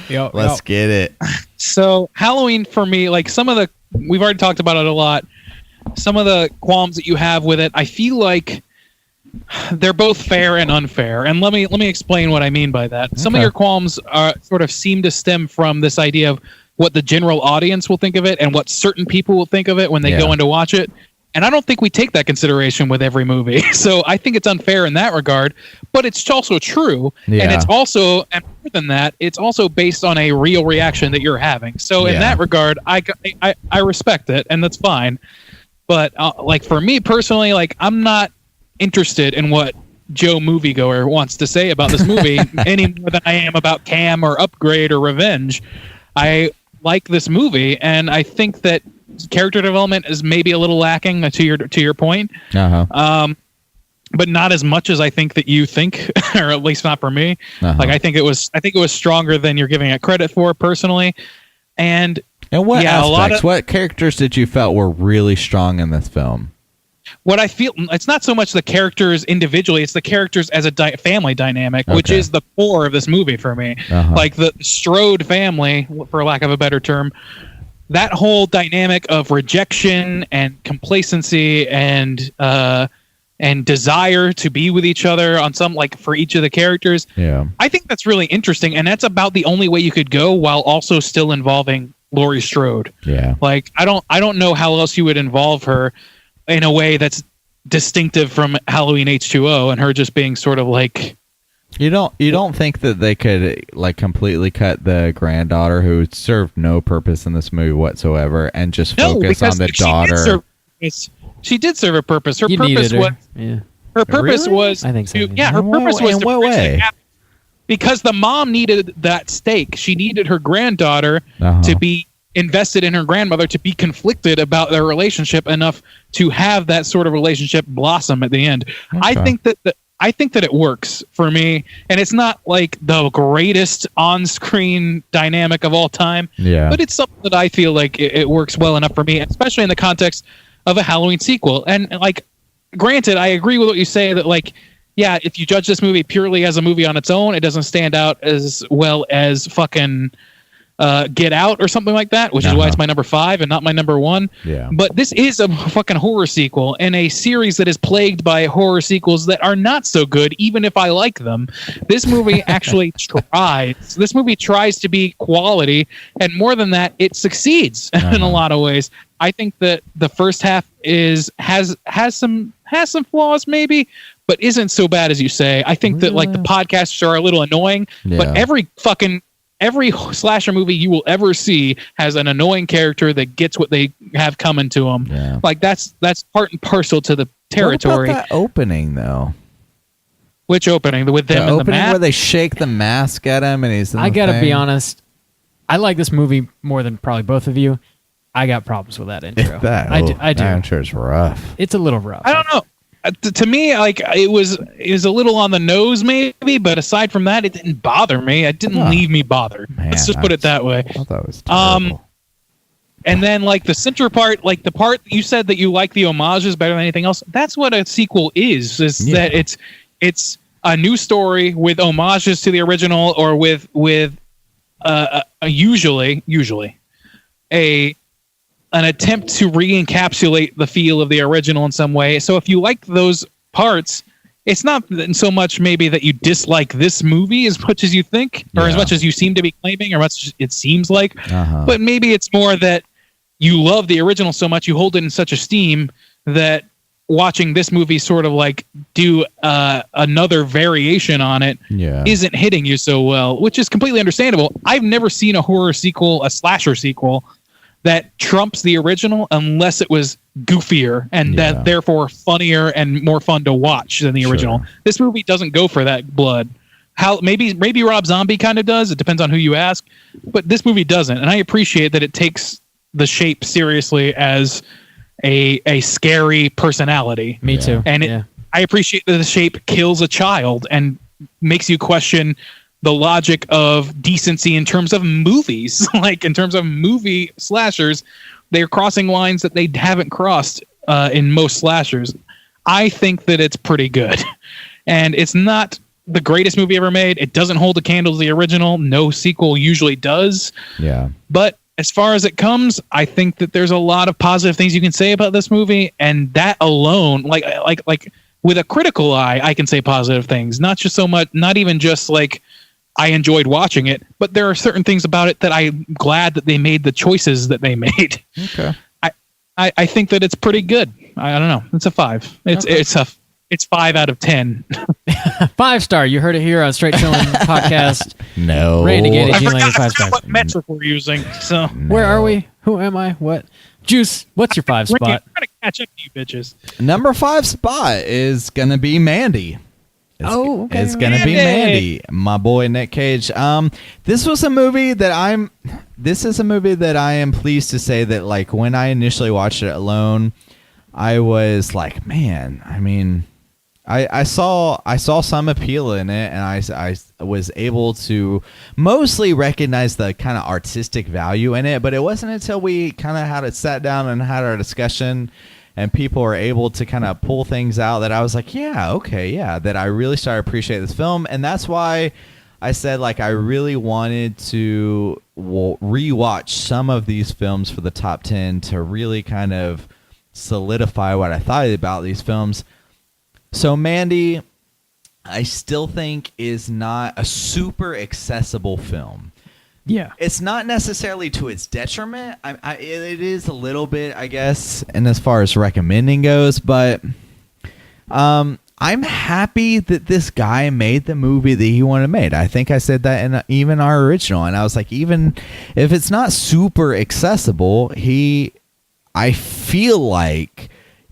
Yep. Let's get it. So Halloween for me, like we've already talked about it a lot. Some of the qualms that you have with it, I feel like they're both fair and unfair. And let me explain what I mean by that. Some of your qualms sort of seem to stem from this idea of what the general audience will think of it and what certain people will think of it when they go in to watch it. And I don't think we take that consideration with every movie. So I think it's unfair in that regard, but it's also true. Yeah. And it's also, and more than that, it's also based on a real reaction that you're having. So in that regard, I respect it, and that's fine. But like for me personally, like I'm not interested in what Joe Moviegoer wants to say about this movie any more than I am about Cam or Upgrade or Revenge. I like this movie, and I think that character development is maybe a little lacking to your point. But not as much as I think that you think, or at least not for me. Like I think it was stronger than you're giving it credit for personally. And what aspects? of What characters did you felt were really strong in this film? what I feel, it's not so much the characters individually, it's the characters as a family dynamic, which is the core of this movie for me. Like the Strode family, for lack of a better term, that whole dynamic of rejection and complacency and desire to be with each other on some, like for each of the characters. Yeah. I think that's really interesting. And that's about the only way you could go while also still involving Laurie Strode. Yeah. Like, I don't know how else you would involve her in a way that's distinctive from Halloween H2O and her just being sort of like, You don't think that they could like completely cut the granddaughter who served no purpose in this movie whatsoever and just focus on the daughter? She did serve a purpose. Her You purpose needed her. was Yeah. her purpose Really? was I think so, to, yeah. her In what purpose way- was in to what bridge the way? gap. Because the mom needed that stake. She needed her granddaughter to be invested in her grandmother, to be conflicted about their relationship enough to have that sort of relationship blossom at the end. I think that it works for me, and it's not like the greatest on-screen dynamic of all time. Yeah. But it's something that I feel like it works well enough for me, especially in the context of a Halloween sequel. And like, granted, I agree with what you say that like, yeah, if you judge this movie purely as a movie on its own, it doesn't stand out as well as fucking Get Out or something like that, which is why it's my number 5 and not my number 1. Yeah. But this is a fucking horror sequel in a series that is plagued by horror sequels that are not so good, even if I like them. This movie actually tries. This movie tries to be quality, and more than that, it succeeds in a lot of ways. I think that the first half has some flaws maybe, but isn't so bad as you say. I think that like the podcasts are a little annoying, but every slasher movie you will ever see has an annoying character that gets what they have coming to them. Yeah. Like that's part and parcel to the territory. What about that opening though? Which opening? With them The in the opening mask? where they shake the mask at him and he's in I the gotta thing? be honest. I like this movie more than probably both of you. I got problems with that intro. I do. That intro's rough. It's a little rough. I don't know. To me, like it was a little on the nose, maybe, but aside from that, it didn't bother me. It didn't leave me bothered. Man, Let's just put it that way. I thought that was terrible. And then, like the center part, like the part you said that you like the homages better than anything else. That's what a sequel is. That it's a new story with homages to the original, or with usually an attempt to re-encapsulate the feel of the original in some way. So if you like those parts, it's not so much maybe that you dislike this movie as much as you think, or as much as you seem to be claiming, or much as it seems like, but maybe it's more that you love the original so much, you hold it in such esteem that watching this movie sort of like do another variation on it isn't hitting you so well, which is completely understandable. I've never seen a horror sequel, a slasher sequel, that trumps the original unless it was goofier and that therefore funnier and more fun to watch than the original. This movie doesn't go for that blood. How maybe Rob Zombie kind of does. It depends on who you ask, but this movie doesn't. And I appreciate that it takes The Shape seriously as a scary personality. Me too. And I appreciate that The Shape kills a child and makes you question the logic of decency in terms of movies. Like in terms of movie slashers, they're crossing lines that they haven't crossed in most slashers. I think that it's pretty good. And it's not the greatest movie ever made. It doesn't hold a candle to the original. No sequel usually does. Yeah. But as far as it comes, I think that there's a lot of positive things you can say about this movie, and that alone, like with a critical eye, I can say positive things. Not just so much, not even just like I enjoyed watching it, but there are certain things about it that I'm glad that they made the choices that they made. Okay. I think that it's pretty good. I don't know. It's a 5. It's 5 out of 10. 5-star. You heard it here on Straight Chillin' Podcast. No. Rating it. I Gene Lane, 5 forgot stars. what metric we're using. So Where are we? Who am I? What? Juice, what's your 5 spot? I'm trying to catch up to you bitches. Number 5 spot is gonna be Mandy. Okay. It's gonna be Mandy, my boy Nick Cage. This is a movie that I am pleased to say that like when I initially watched it alone, I was like, man, I mean, I saw some appeal in it, and I was able to mostly recognize the kind of artistic value in it, but it wasn't until we kind of had it sat down and had our discussion and people were able to kind of pull things out that I was like, that I really started to appreciate this film. And that's why I said, like, I really wanted to rewatch some of these films for the top 10 to really kind of solidify what I thought about these films. So Mandy, I still think is not a super accessible film. Yeah. It's not necessarily to its detriment. It is a little bit, I guess, and as far as recommending goes, but I'm happy that this guy made the movie that he wanted to make. I think I said that in even our original, and I was like, even if it's not super accessible, I feel like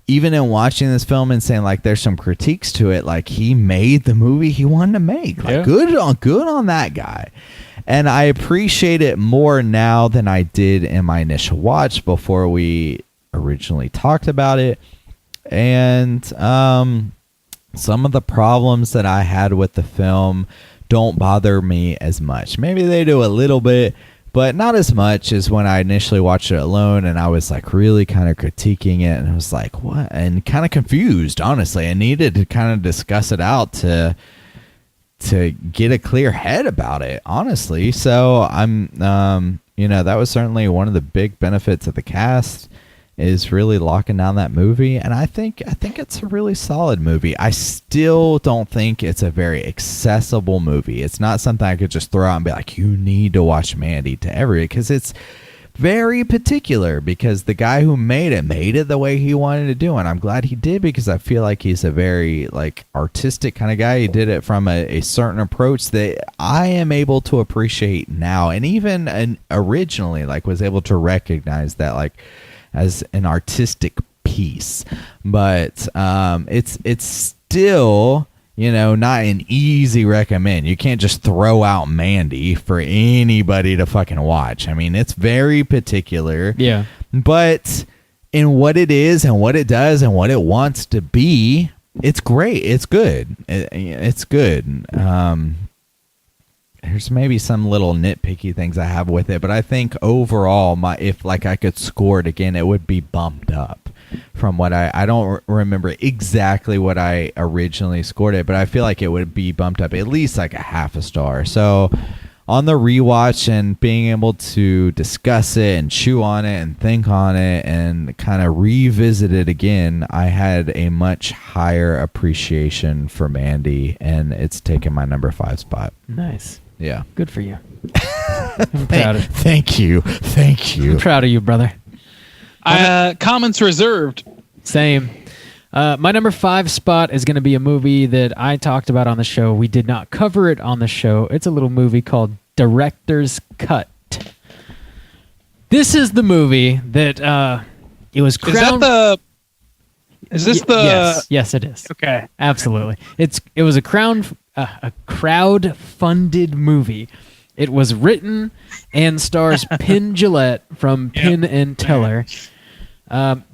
even in watching this film and saying like there's some critiques to it, like he made the movie he wanted to make. Like good on that guy. And I appreciate it more now than I did in my initial watch before we originally talked about it. And some of the problems that I had with the film don't bother me as much. Maybe they do a little bit, but not as much as when I initially watched it alone and I was like really kind of critiquing it and I was like, what? And kind of confused, honestly. I needed to kind of discuss it out to get a clear head about it, honestly. So I'm, that was certainly one of the big benefits of the cast is really locking down that movie. And I think it's a really solid movie. I still don't think it's a very accessible movie. It's not something I could just throw out and be like, you need to watch Mandy to every, because very particular because the guy who made it the way he wanted to do, and I'm glad he did because I feel like he's a very like artistic kind of guy. He did it from a certain approach that I am able to appreciate now, and even originally like was able to recognize that like as an artistic piece. But it's still, you know, not an easy recommend. You can't just throw out Mandy for anybody to fucking watch. I mean, it's very particular. Yeah. But in what it is and what it does and what it wants to be, it's great. It's good. It's good. There's maybe some little nitpicky things I have with it, but I think overall, if like I could score it again, it would be bumped up from what I don't remember exactly what I originally scored it, but I feel like it would be bumped up at least like a half a star. So on the rewatch and being able to discuss it and chew on it and think on it and kind of revisit it again, I had a much higher appreciation for Mandy, and it's taken my number 5 spot. Nice. Yeah. Good for you. I'm proud of Thank you. I'm proud of you, brother. Comments reserved. Same. My number 5 spot is going to be a movie that I talked about on the show. We did not cover it on the show. It's a little movie called Director's Cut. This is the movie that it was crowned. Is this the? Yes, it is. Okay. Absolutely. It was a crowd-funded movie. It was written and stars Penn Jillette from Penn and Teller.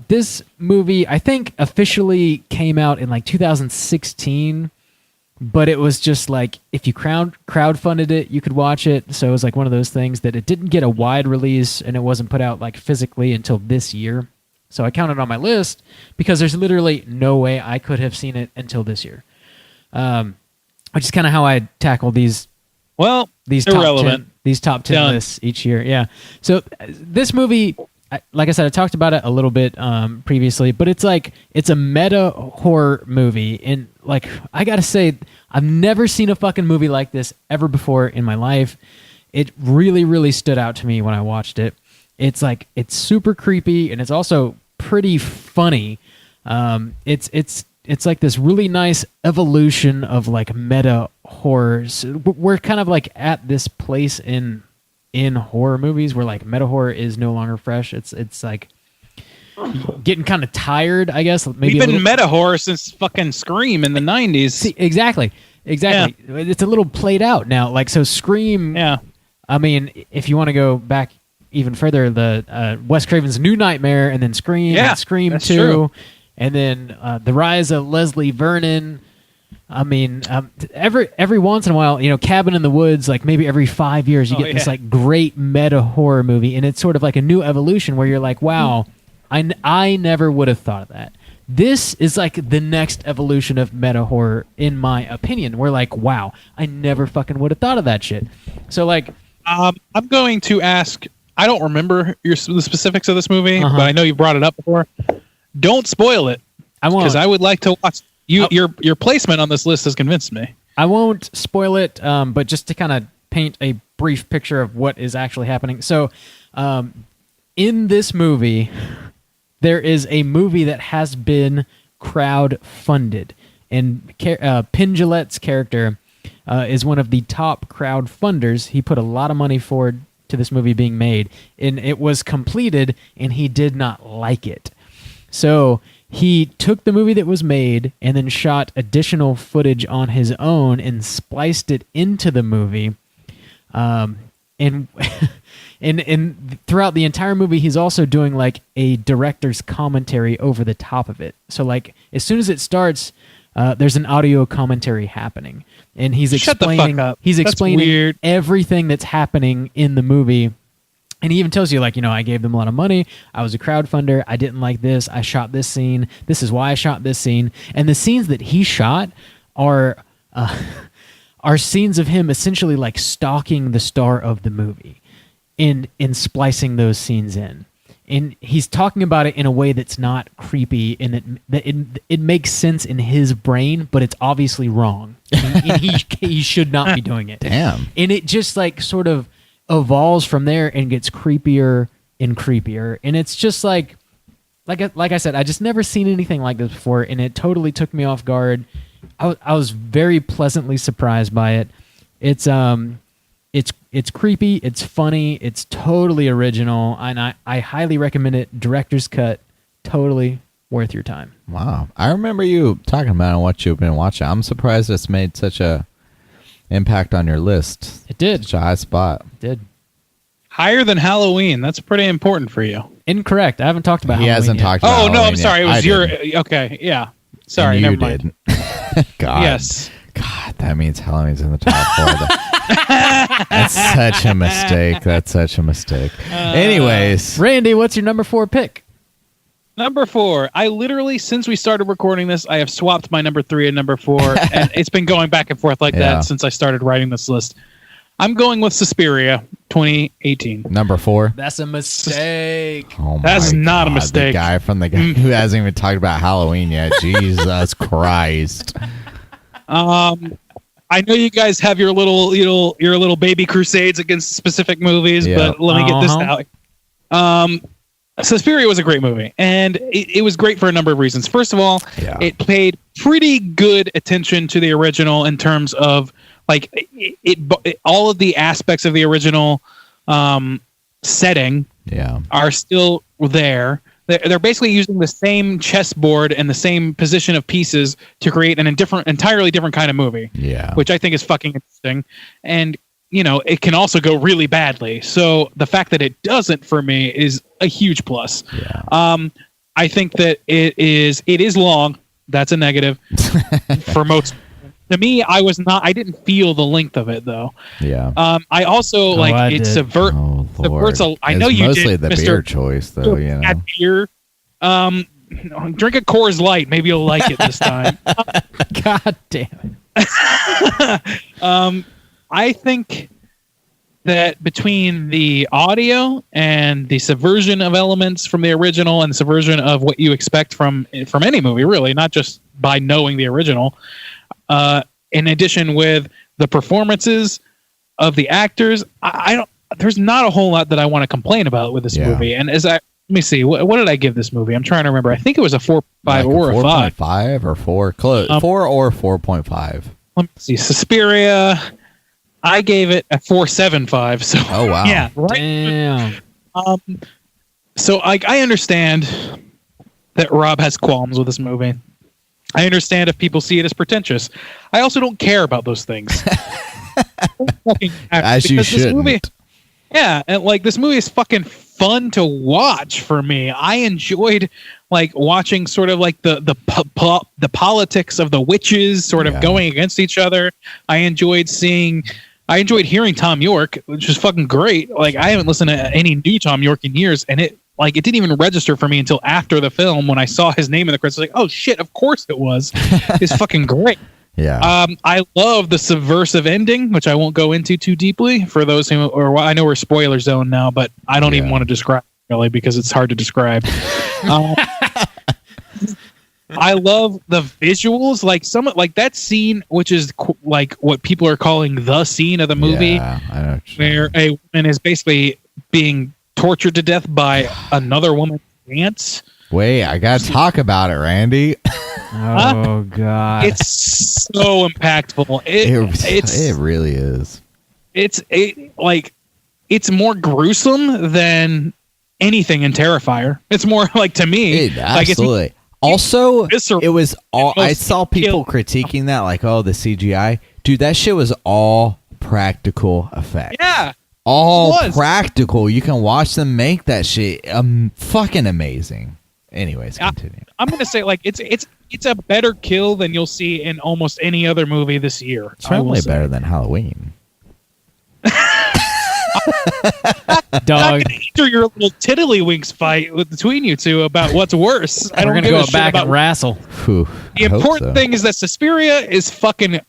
This movie, I think, officially came out in like 2016, but it was just like if you crowdfunded it, you could watch it. So it was like one of those things that it didn't get a wide release and it wasn't put out like physically until this year. So I counted on my list because there's literally no way I could have seen it until this year. Which is kind of how I tackle these irrelevant. top 10 Done. lists each year. Yeah. So this movie, like I said, I talked about it a little bit previously, but it's a meta horror movie. And like, I got to say, I've never seen a fucking movie like this ever before in my life. It really, really stood out to me when I watched it. It's super creepy and it's also pretty funny. It's like this really nice evolution of like meta horrors. We're kind of like at this place in horror movies where like meta horror is no longer fresh. It's like getting kind of tired, I guess. Maybe we've been meta horror since fucking Scream in the 90s. See, exactly. Yeah. It's a little played out now. Like so, Scream. Yeah. I mean, if you want to go back even further, the Wes Craven's New Nightmare, and then Scream, and Scream 2. True. And then the rise of Leslie Vernon. I mean, every once in a while, you know, Cabin in the Woods, like maybe every 5 years, you get this like great meta horror movie, and it's sort of like a new evolution where you're like, wow, I never would have thought of that. This is like the next evolution of meta horror, in my opinion. We're like, wow, I never fucking would have thought of that shit. So like, I'm going to ask. I don't remember the specifics of this movie, but I know you brought it up before. Don't spoil it. I won't, because I would like to watch. Your placement on this list has convinced me. I won't spoil it, but just to kind of paint a brief picture of what is actually happening. So, in this movie, there is a movie that has been crowd-funded, and Penn Jillette's character is one of the top crowd funders. He put a lot of money forward to this movie being made, and it was completed, and he did not like it. So he took the movie that was made and then shot additional footage on his own and spliced it into the movie. And throughout the entire movie, he's also doing like a director's commentary over the top of it. So like as soon as it starts, there's an audio commentary happening, and he's explaining. Shut the fuck up. He's That's explaining weird. everything that's happening in the movie. And he even tells you, like, you know, I gave them a lot of money. I was a crowdfunder. I didn't like this. I shot this scene. This is why I shot this scene. And the scenes that he shot are scenes of him essentially like stalking the star of the movie in splicing those scenes in. And he's talking about it in a way that's not creepy, and it makes sense in his brain, but it's obviously wrong. And he should not be doing it. Damn. And it just like sort of evolves from there and gets creepier and creepier. And it's just like I said, I just never seen anything like this before, and it totally took me off guard. I was very pleasantly surprised by it. It's creepy, it's funny, it's totally original, and I highly recommend it. Director's cut, totally worth your time. Wow. I remember you talking about what you've been watching. I'm surprised it's made such a impact on your list. It did. Such a high spot. It did. Higher than Halloween. That's pretty important for you. Incorrect. I haven't talked about He Halloween hasn't yet. talked about Oh, no, Halloween I'm sorry. yet. It was I your... didn't. Okay, yeah. Sorry, And never you mind. didn't. God. Yes. God, that means Halloween's in the top four. That's such a mistake. That's such a mistake. Anyways. Randy, what's your number 4 pick? Number 4. I literally, since we started recording this, I have swapped my number 3 and number 4, and it's been going back and forth like Yeah. that since I started writing this list. I'm going with Suspiria 2018. Number 4. That's a mistake. Oh my That's not a God, mistake. The guy from the guy who hasn't even talked about Halloween yet. Jesus Christ. I know you guys have your little baby crusades against specific movies, Yeah. but let me get this Uh-huh. out. Suspiria was a great movie, and it was great for a number of reasons. First of all, Yeah. it paid pretty good attention to the original in terms of like it all of the aspects of the original setting Yeah. are still there. They're basically using the same chessboard and the same position of pieces to create entirely different kind of movie. Yeah. Which I think is fucking interesting. And, you know, it can also go really badly. So the fact that it doesn't for me is a huge plus. Yeah. I think that it is long. That's a negative for most. To me, I didn't feel the length of it though. Yeah. I also I it did. subverts. Oh, subverts Lord. I know It's you mostly did, the Mr. beer choice, though, you know. Bad beer. Drink a Coors Light. Maybe you'll like it this time. God damn it. I think that between the audio and the subversion of elements from the original and the subversion of what you expect from any movie, really, not just by knowing the original, in addition with the performances of the actors, I don't. There's not a whole lot that I want to complain about with this Yeah. movie. And let me see, what did I give this movie? I'm trying to remember. I think it was a 4.5 Like or a 5. 4.5 or 4? Close. 4 or 4.5. Let me see. Suspiria, I gave it a 4.75. So Oh, wow. yeah, right. Damn. So I understand that Rob has qualms with this movie. I understand if people see it as pretentious. I also don't care about those things. As you Because this shouldn't. movie- yeah, and like this movie is fucking fun to watch for me. I enjoyed like watching sort of like the politics of the witches sort of Yeah. going against each other. I enjoyed hearing Tom York, which was fucking great. Like I haven't listened to any new Tom York in years, and it didn't even register for me until after the film when I saw his name in the credits. Like, oh shit, of course it was. It's fucking great. Yeah. I love the subversive ending, which I won't go into too deeply for those who, or I know we're spoiler zone now, but I don't even Yeah. want to describe it really because it's hard to describe. I love the visuals, like that scene, which is like what people are calling the scene of the movie, Yeah, I know. what you're where a woman is basically being tortured to death by another woman's dance. Wait, I got to talk about it, Randy. Oh, God. It's so impactful. It really is. It's more gruesome than anything in Terrifier. It's more like, to me, like it's Absolutely. Also, visceral. it was all. I Most saw people kill- critiquing that, like, "Oh, the CGI, dude, that shit was all practical effects. yeah. all it was. practical. You can watch them make that shit. Fucking amazing." Anyways, continue. I'm gonna say like it's a better kill than you'll see in almost any other movie this year. It's I will probably say. better than Halloween. Not Dog. gonna enter your little tiddlywinks fight between you two about what's worse. I We're don't going to give a go shit back about and wrestle. Whew, The I hope important so. thing is that Suspiria is fucking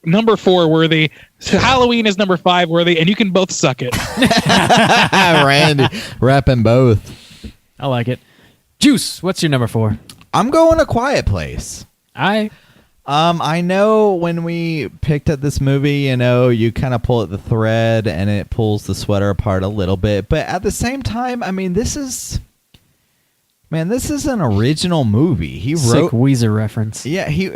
number 4 worthy. Halloween is number 5 worthy, and you can both suck it. Randy repping both. I like it. Juice, what's your number 4? I'm going A Quiet Place. I I know when we picked up this movie, you know, you kind of pull at the thread and it pulls the sweater apart a little bit. But at the same time, I mean, this is an original movie. He Sick wrote, Weezer reference. yeah, he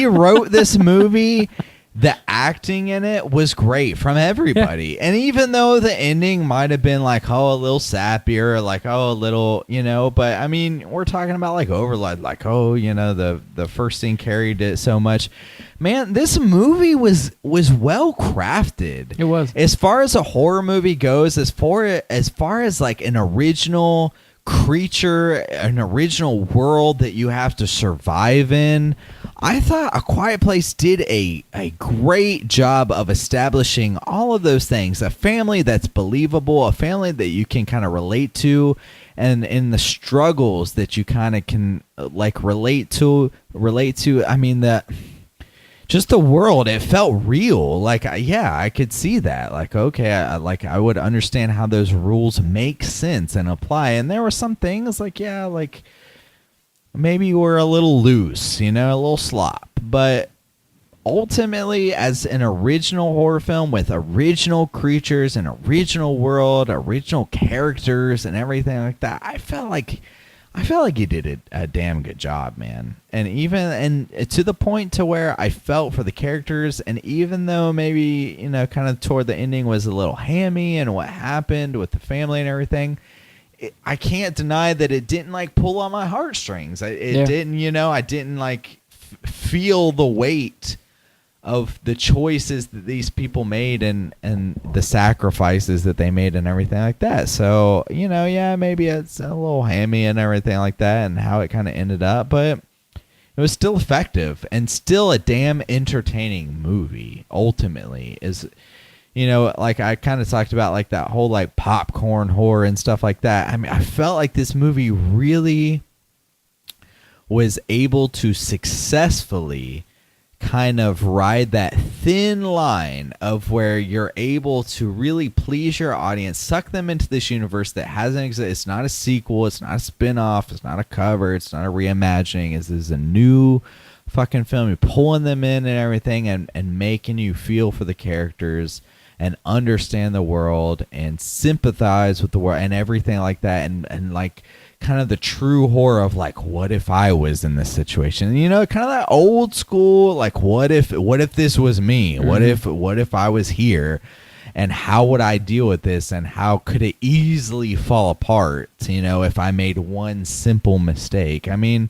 wrote this movie. The acting in it was great from everybody. And even though the ending might have been like, oh, a little sappier, or like, oh, a little, you know, but I mean, we're talking about like overload, like, oh, you know, the first scene carried it so much. Man, this movie was well crafted. It was. As far as a horror movie goes, as far as like an original creature, an original world that you have to survive in, I thought A Quiet Place did a great job of establishing all of those things. A family that's believable, a family that you can kind of relate to, and in the struggles that you kind of can like relate to. I mean, just the world, it felt real. Like, yeah, I could see that. Like, okay, I would understand how those rules make sense and apply. And there were some things like, yeah, like maybe we're a little loose, you know, a little slop. But ultimately, as an original horror film with original creatures, an original world, original characters, and everything like that, I felt like you did a damn good job, man. And to the point to where I felt for the characters, and even though maybe, you know, kind of toward the ending was a little hammy and what happened with the family and everything, I can't deny that it didn't like pull on my heartstrings. It didn't, you know, I didn't like feel the weight of the choices that these people made and the sacrifices that they made and everything like that. So, you know, yeah, maybe it's a little hammy and everything like that and how it kind of ended up, but it was still effective and still a damn entertaining movie. Ultimately, is, you know, like I kind of talked about like that whole like popcorn horror and stuff like that. I mean, I felt like this movie really was able to successfully kind of ride that thin line of where you're able to really please your audience, suck them into this universe that hasn't existed. It's not a sequel, it's not a spin-off, it's not a cover, it's not a reimagining. This is a new fucking film. You're pulling them in and everything and making you feel for the characters and understand the world and sympathize with the world and everything like that, and like kind of the true horror of like, what if I was in this situation? You know, kind of that old school, like, what if this was me? Mm-hmm. What if I was here? And how would I deal with this? And how could it easily fall apart, you know, if I made one simple mistake? I mean,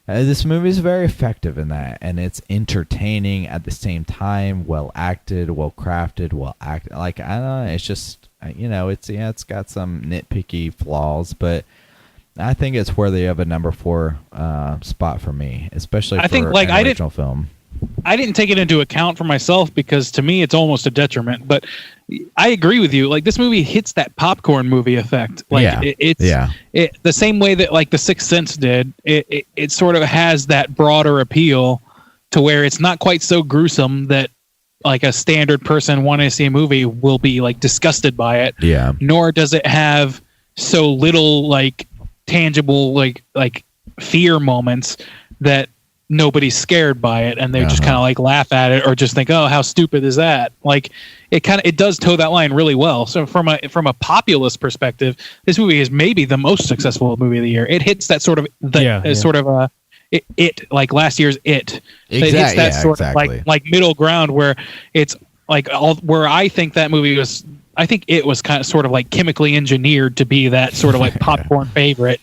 this movie is very effective in that, and it's entertaining at the same time, well acted, well crafted, well acted. Like, I don't know, it's just, you know, it's got some nitpicky flaws, but I think it's worthy of a number 4 spot for me, especially for an original film. I didn't take it into account for myself because to me it's almost a detriment. But I agree with you. Like, this movie hits that popcorn movie effect. Like, it's the same way that like The Sixth Sense did. It sort of has that broader appeal to where it's not quite so gruesome that like a standard person wanting to see a movie will be like disgusted by it. Yeah. Nor does it have so little like tangible like fear moments that nobody's scared by it and they just kind of like laugh at it or just think, oh, how stupid is that? Like, it does toe that line really well. So from a populist perspective, this movie is maybe the most successful movie of the year. It hits that sort of sort of it like last year's It. It hits that sort of like middle ground where it's like where I think that movie was. I think it was kind of sort of like chemically engineered to be that sort of like popcorn favorite,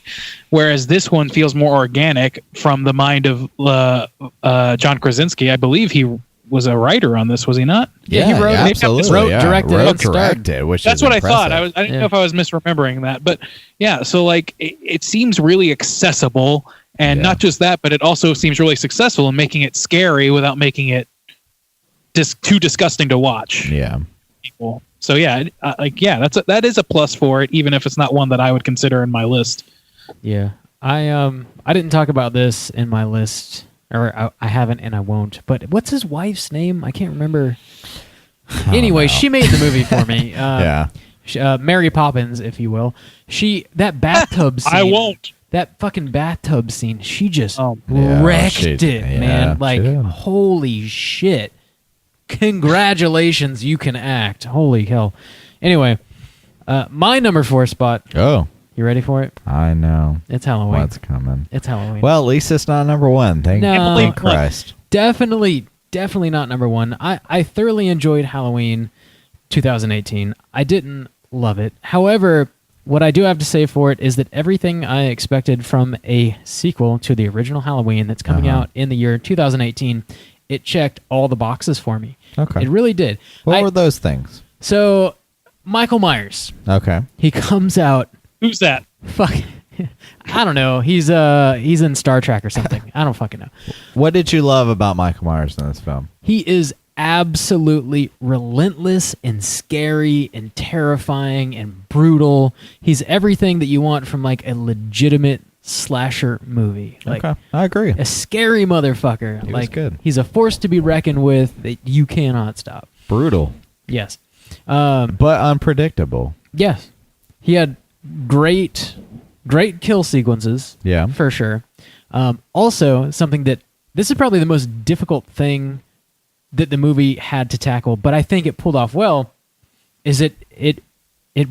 whereas this one feels more organic from the mind of John Krasinski. I believe he was a writer on this, was he not? Yeah, he wrote, absolutely. Directed, and starred. Which that's is what impressive. I thought. I didn't know if I was misremembering that, but yeah. So like, it seems really accessible, and not just that, but it also seems really successful in making it scary without making it just too disgusting to watch. Yeah. People. So yeah, that is a plus for it, even if it's not one that I would consider in my list. Yeah, I didn't talk about this in my list, or I haven't, and I won't. But what's his wife's name? I can't remember. Anyway, she made the movie for me. Yeah, Mary Poppins, if you will. That bathtub scene. I won't. that fucking bathtub scene, she just Yeah, wrecked she- it, yeah, man. she Like, did. holy shit. Congratulations, you can act. Holy hell. Anyway, my number 4 spot. Oh, You ready for it? I know It's Halloween. what's coming. It's Halloween. Well, at least it's not number one. Thank No. Christ. Definitely not number 1. I thoroughly enjoyed Halloween 2018. I didn't love it. However, what I do have to say for it is that everything I expected from a sequel to the original Halloween that's coming out in the year 2018, it checked all the boxes for me. Okay. It really did. What were those things? So, Michael Myers, Okay. he comes out, Who's that? fuck, I don't know. He's in Star Trek or something. I don't fucking know. What did you love about Michael Myers in this film? He is absolutely relentless and scary and terrifying and brutal. He's everything that you want from like a legitimate slasher movie. Like Okay, I agree. a scary motherfucker. He was like good. he's a force to be reckoned with that you cannot stop. Brutal, Yes. but unpredictable. Yes. He had great kill sequences. Yeah. For sure. Also, something that this is probably the most difficult thing that the movie had to tackle, but I think it pulled off well, is it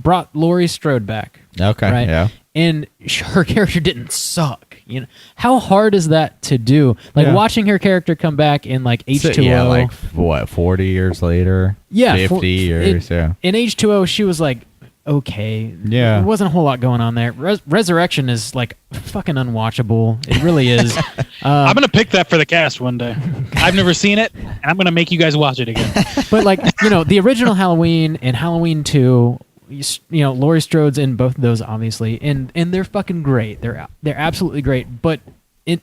brought Laurie Strode back. Okay, Right? yeah. And her character didn't suck. You know, how hard is that to do? Like Yeah. watching her character come back in like H2O. So, yeah, like what, 40 years later? Yeah, 50 years, yeah. In H2O, she was like, okay. Yeah. There wasn't a whole lot going on there. Resurrection is like fucking unwatchable. It really is. I'm gonna pick that for the cast one day. I've never seen it, and I'm gonna make you guys watch it again. But like, you know, the original Halloween and Halloween 2, you know, Laurie Strode's in both of those, obviously, and they're fucking great. They're absolutely great. But it,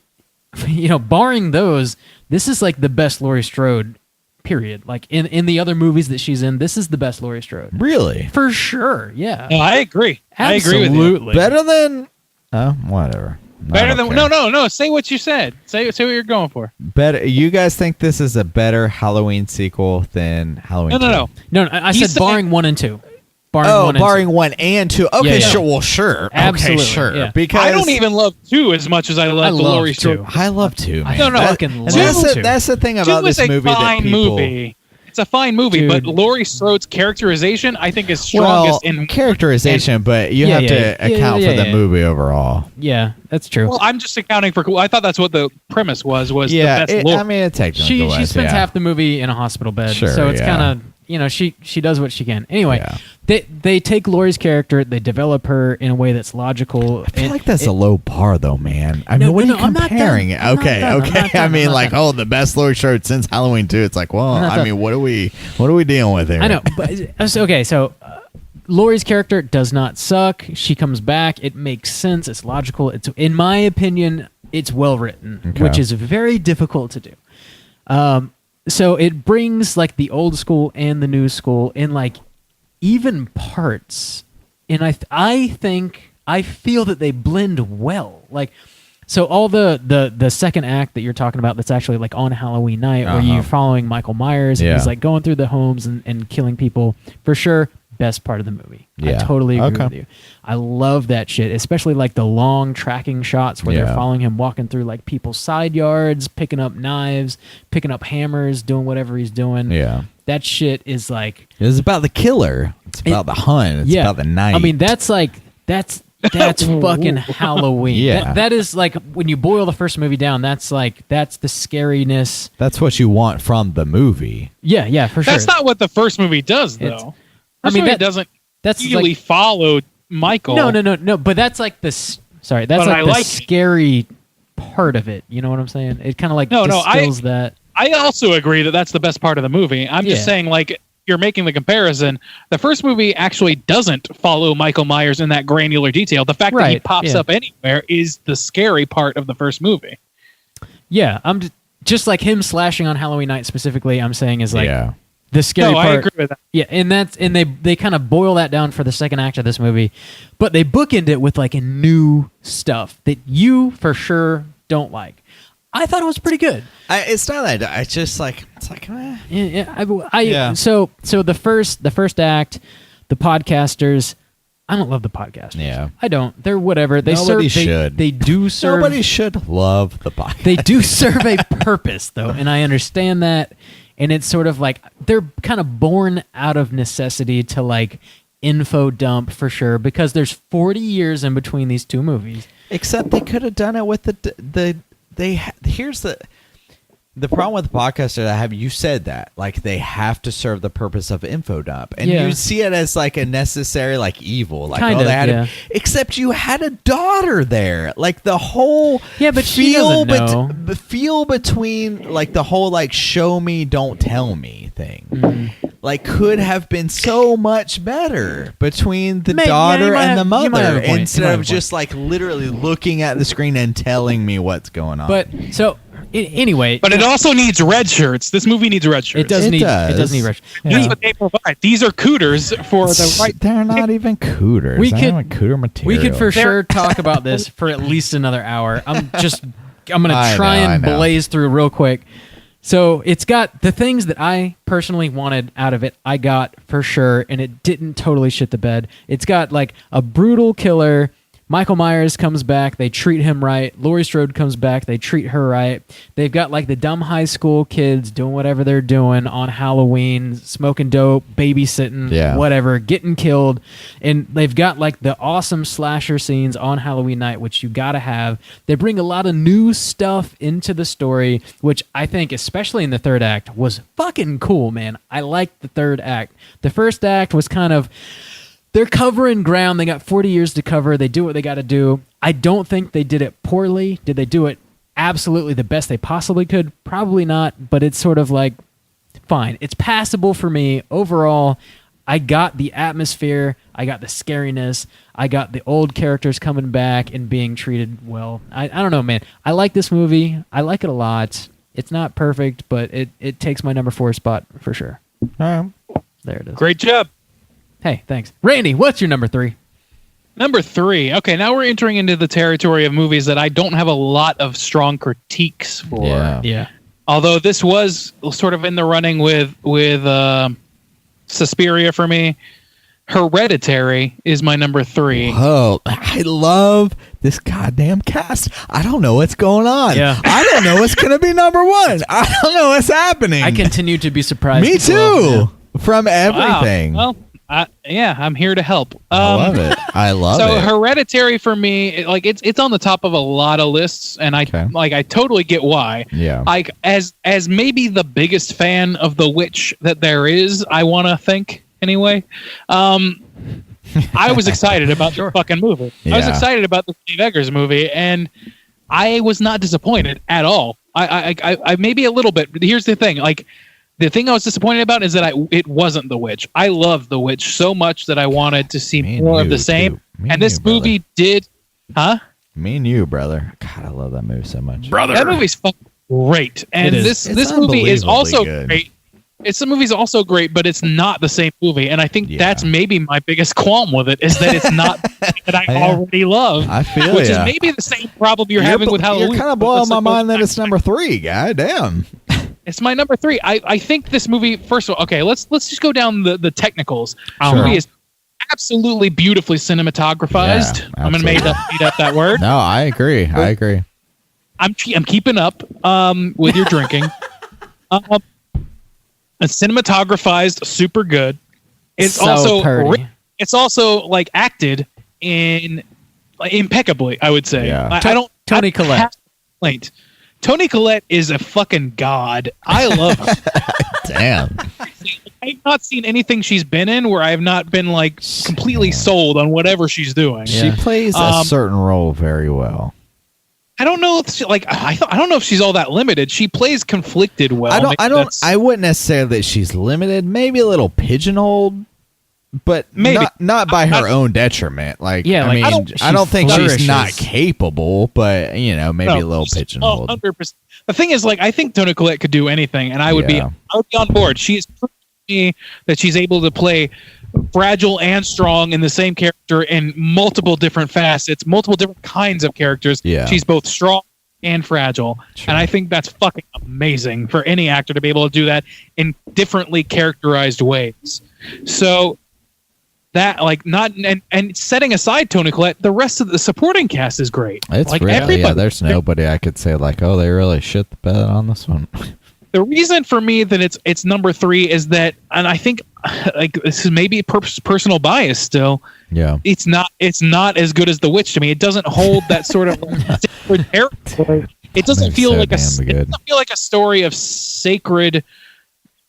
you know, barring those, this is like the best Laurie Strode. Period. Like in the other movies that she's in, this is the best Laurie Strode Really? for sure. Yeah, No, I agree. I agree with you. absolutely. Better than? Oh, whatever. I Better don't than care. no. Say what you said. Say what you're going for. Better. You guys think this is a better Halloween sequel than Halloween? No. 2? I He's said barring saying- 1 and 2. Barring Oh, 1 and barring 1 and 2. Okay, Yeah. sure. Well, sure. Absolutely, Okay, sure. yeah. Because I don't even love 2 as much as I love the love Laurie Strode. 2. I love 2. I Man. No, fucking And love that's 2. that's the thing 2 about is this a movie that fine people. movie. It's a fine movie, Dude. but Laurie Strode's characterization, I think, is Well, strongest in. characterization, but you Yeah, have yeah, to yeah, account yeah, for the yeah. movie overall. Yeah, that's true. Well, I'm just accounting for. I thought that's what the premise was Yeah, the best Laurie. I mean, it technically she was, spends yeah. half the movie in a hospital bed, Sure, so it's yeah. kind of, you know, she does what she can. Anyway, Yeah. they take Laurie's character, they develop her in a way that's logical. I feel like that's a low bar, though, man. I No, mean, what no, are no, you I'm not comparing done. it? I'm not Okay, done. I'm okay. not done. I mean, I'm not like, done. oh, the best Laurie Strode since Halloween 2. It's like, well, I'm not I done. mean, what are we dealing with here? I know, but okay. So Laurie's character does not suck. She comes back. It makes sense. It's logical. It's, in my opinion, it's well written, Okay. which is very difficult to do. So it brings like the old school and the new school in like even parts, and I feel that they blend well. Like, so all the second act that you're talking about, that's actually like on Halloween night, where you're following Michael Myers, and Yeah. he's like going through the homes and killing people. For sure, best part of the movie. I Yeah. totally agree Okay. with you. I love that shit, especially like the long tracking shots where Yeah. they're following him walking through like people's side yards, picking up knives, picking up hammers, doing whatever he's doing. Yeah. That shit is like, It's about the killer. It's about the hunt. It's yeah. about the night. I mean, that's fucking Halloween. Yeah. That is like, when you boil the first movie down, that's the scariness. that's what you want from the movie. Yeah, for sure. That's not what the first movie does, It's- though. I First mean, movie that- doesn't that's usually like, follow Michael. no. But that's like this. Sorry, that's But like I the like- scary part of it. You know what I'm saying? It kind of like No, distills that. I also agree that that's the best part of the movie. I'm Yeah. just saying, like, you're making the comparison. The first movie actually doesn't follow Michael Myers in that granular detail. The fact that he Right, pops yeah. up anywhere is the scary part of the first movie. Yeah, I'm just like him slashing on Halloween night specifically. I'm saying is like yeah. the scary No, part. I agree with that. Yeah, and they kind of boil that down for the second act of this movie, but they bookend it with like a new stuff that you for sure don't like. I thought it was pretty good. It's not that. It's just like, it's like, Yeah, Yeah. So the first act, the podcasters, I don't love the podcasters. Yeah. I don't. They're whatever. They Nobody serve. should. They do serve. Nobody should love the podcast. They do serve a purpose, though, and I understand that. And it's sort of like they're kind of born out of necessity to like info dump for sure, because there's 40 years in between these two movies. Except they could have done it with here's the problem with the podcast that I have. You said that like they have to serve the purpose of info dump, and Yeah. you see it as like a necessary like evil, like Kind oh of, they had yeah. except you had a daughter there, like the whole Yeah, but she doesn't know. the feel between like the whole like show me don't tell me thing. Mm-hmm. Like could have been so much better between the Yeah, daughter you might and have- the you might have mother a point. You might instead have of a point. just like literally looking at the screen and telling me what's going on. But so anyway, But it also needs red shirts. This movie needs red shirts. it does It need does. it does need rush. That's what they provide. These are cooters for the right. They're not even cooters. We They're could- not even cooter material. We could for sure talk about this for at least another hour. I'm gonna I try know, and I know. blaze through real quick. So it's got the things that I personally wanted out of it. I got for sure, and it didn't totally shit the bed. It's got like a brutal killer. Michael Myers comes back. They treat him right. Laurie Strode comes back. They treat her right. They've got like the dumb high school kids doing whatever they're doing on Halloween, smoking dope, babysitting, Yeah. whatever, getting killed. And they've got like the awesome slasher scenes on Halloween night, which you got to have. They bring a lot of new stuff into the story, which I think, especially in the third act, was fucking cool, man. I liked the third act. The first act was kind of... They're covering ground. They got 40 years to cover. They do what they got to do. I don't think they did it poorly. Did they do it absolutely the best they possibly could? Probably not, but it's sort of like, fine. It's passable for me. Overall, I got the atmosphere. I got the scariness. I got the old characters coming back and being treated well. I don't know, man. I like this movie. I like it a lot. It's not perfect, but it takes my number 4 spot for sure. There it is. Great job. Hey, thanks. Randy, what's your number 3? Number 3. Okay, now we're entering into the territory of movies that I don't have a lot of strong critiques for. Yeah. Yeah. Although this was sort of in the running with Suspiria for me. Hereditary is my number 3. Oh, I love this goddamn cast. I don't know what's going on. Yeah. I don't know what's going to be number 1. I don't know what's happening. I continue to be surprised. Me as well. too. From everything. Wow. Well, yeah, I'm here to help. I love it. I love So it. Hereditary for me, it's on the top of a lot of lists, and I totally get why. Yeah. Like as maybe the biggest fan of The Witch that there is, I want to think anyway. I was excited about the fucking movie. I was Yeah. excited about the Steve Eggers movie, and I was not disappointed at all. I maybe a little bit. But here's the thing, like. The thing I was disappointed about is that it wasn't The Witch. I love The Witch so much that I wanted to see Me and more of you, the same. too. Me And and this you, brother. movie did, huh? Me and you, brother. God, I love that movie so much. Brother. That movie's fucking great. And It is. this It's movie is unbelievably also good. great. The movie's also great, but it's not the same movie. And I think Yeah. that's maybe my biggest qualm with it is that it's not that I Yeah. already love. I feel which ya. is maybe the same problem you're having with Halloween. You're kind of but blowing it's my like- mind that it's number 3. God damn. It's my number 3. I think this movie. First of all, okay, let's just go down the technicals. The Sure. movie is absolutely beautifully cinematographized. Yeah, I'm gonna made up that word. No, I agree. I agree. I'm keeping up with your drinking. It's cinematographized, super good. It's So also purty. it's also like acted in impeccably. I would say. Yeah. I don't. Toni I Collette. have no complaint. Toni Collette is a fucking god. I love her. Damn. I've not seen anything she's been in where I've not been like completely sold on whatever she's doing. Yeah. She plays a certain role very well. I don't know if she, I don't know if she's all that limited. She plays conflicted well. Maybe that's- I wouldn't necessarily that she's limited, maybe a little pigeonholed, but Maybe. not by her own detriment. Like, Yeah, I like, mean, I I don't- don't think she she's not flourishes. capable, but maybe a little she's pigeonholed. 100%. The thing is, I think Toni Collette could do anything, and I would Yeah. be on board. She has proven to me that she's able to play fragile and strong in the same character in multiple different facets, multiple different kinds of characters. Yeah. She's both strong and fragile, Sure. and I think that's fucking amazing for any actor to be able to do that in differently characterized ways. So that like not and setting aside Toni Collette, the rest of the supporting cast is great. It's like really, everybody. there's nobody I could say like, oh, they really shit the bed on this one. The reason for me that it's number 3 is that, and I think like this is maybe personal bias still. Yeah. It's not as good as The Witch to me. It doesn't hold that sort of sacred territory. It doesn't Maybe feel so like damn good. it doesn't feel like a story of sacred,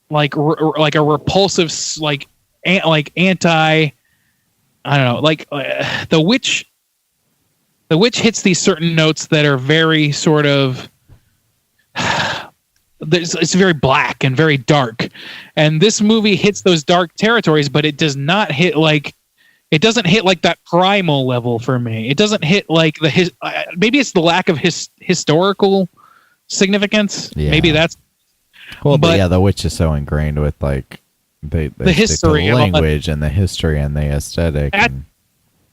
like like a repulsive like anti. I don't know, like The Witch. The Witch hits these certain notes that are very sort of. It's very black and very dark, and this movie hits those dark territories, but it does not hit like. It doesn't hit like that primal level for me. It doesn't hit like maybe it's the lack of historical significance. Yeah. Maybe that's Well, but- yeah, The Witch is so ingrained with like they The stick to history the and all that. language and the history and the aesthetic. That- And,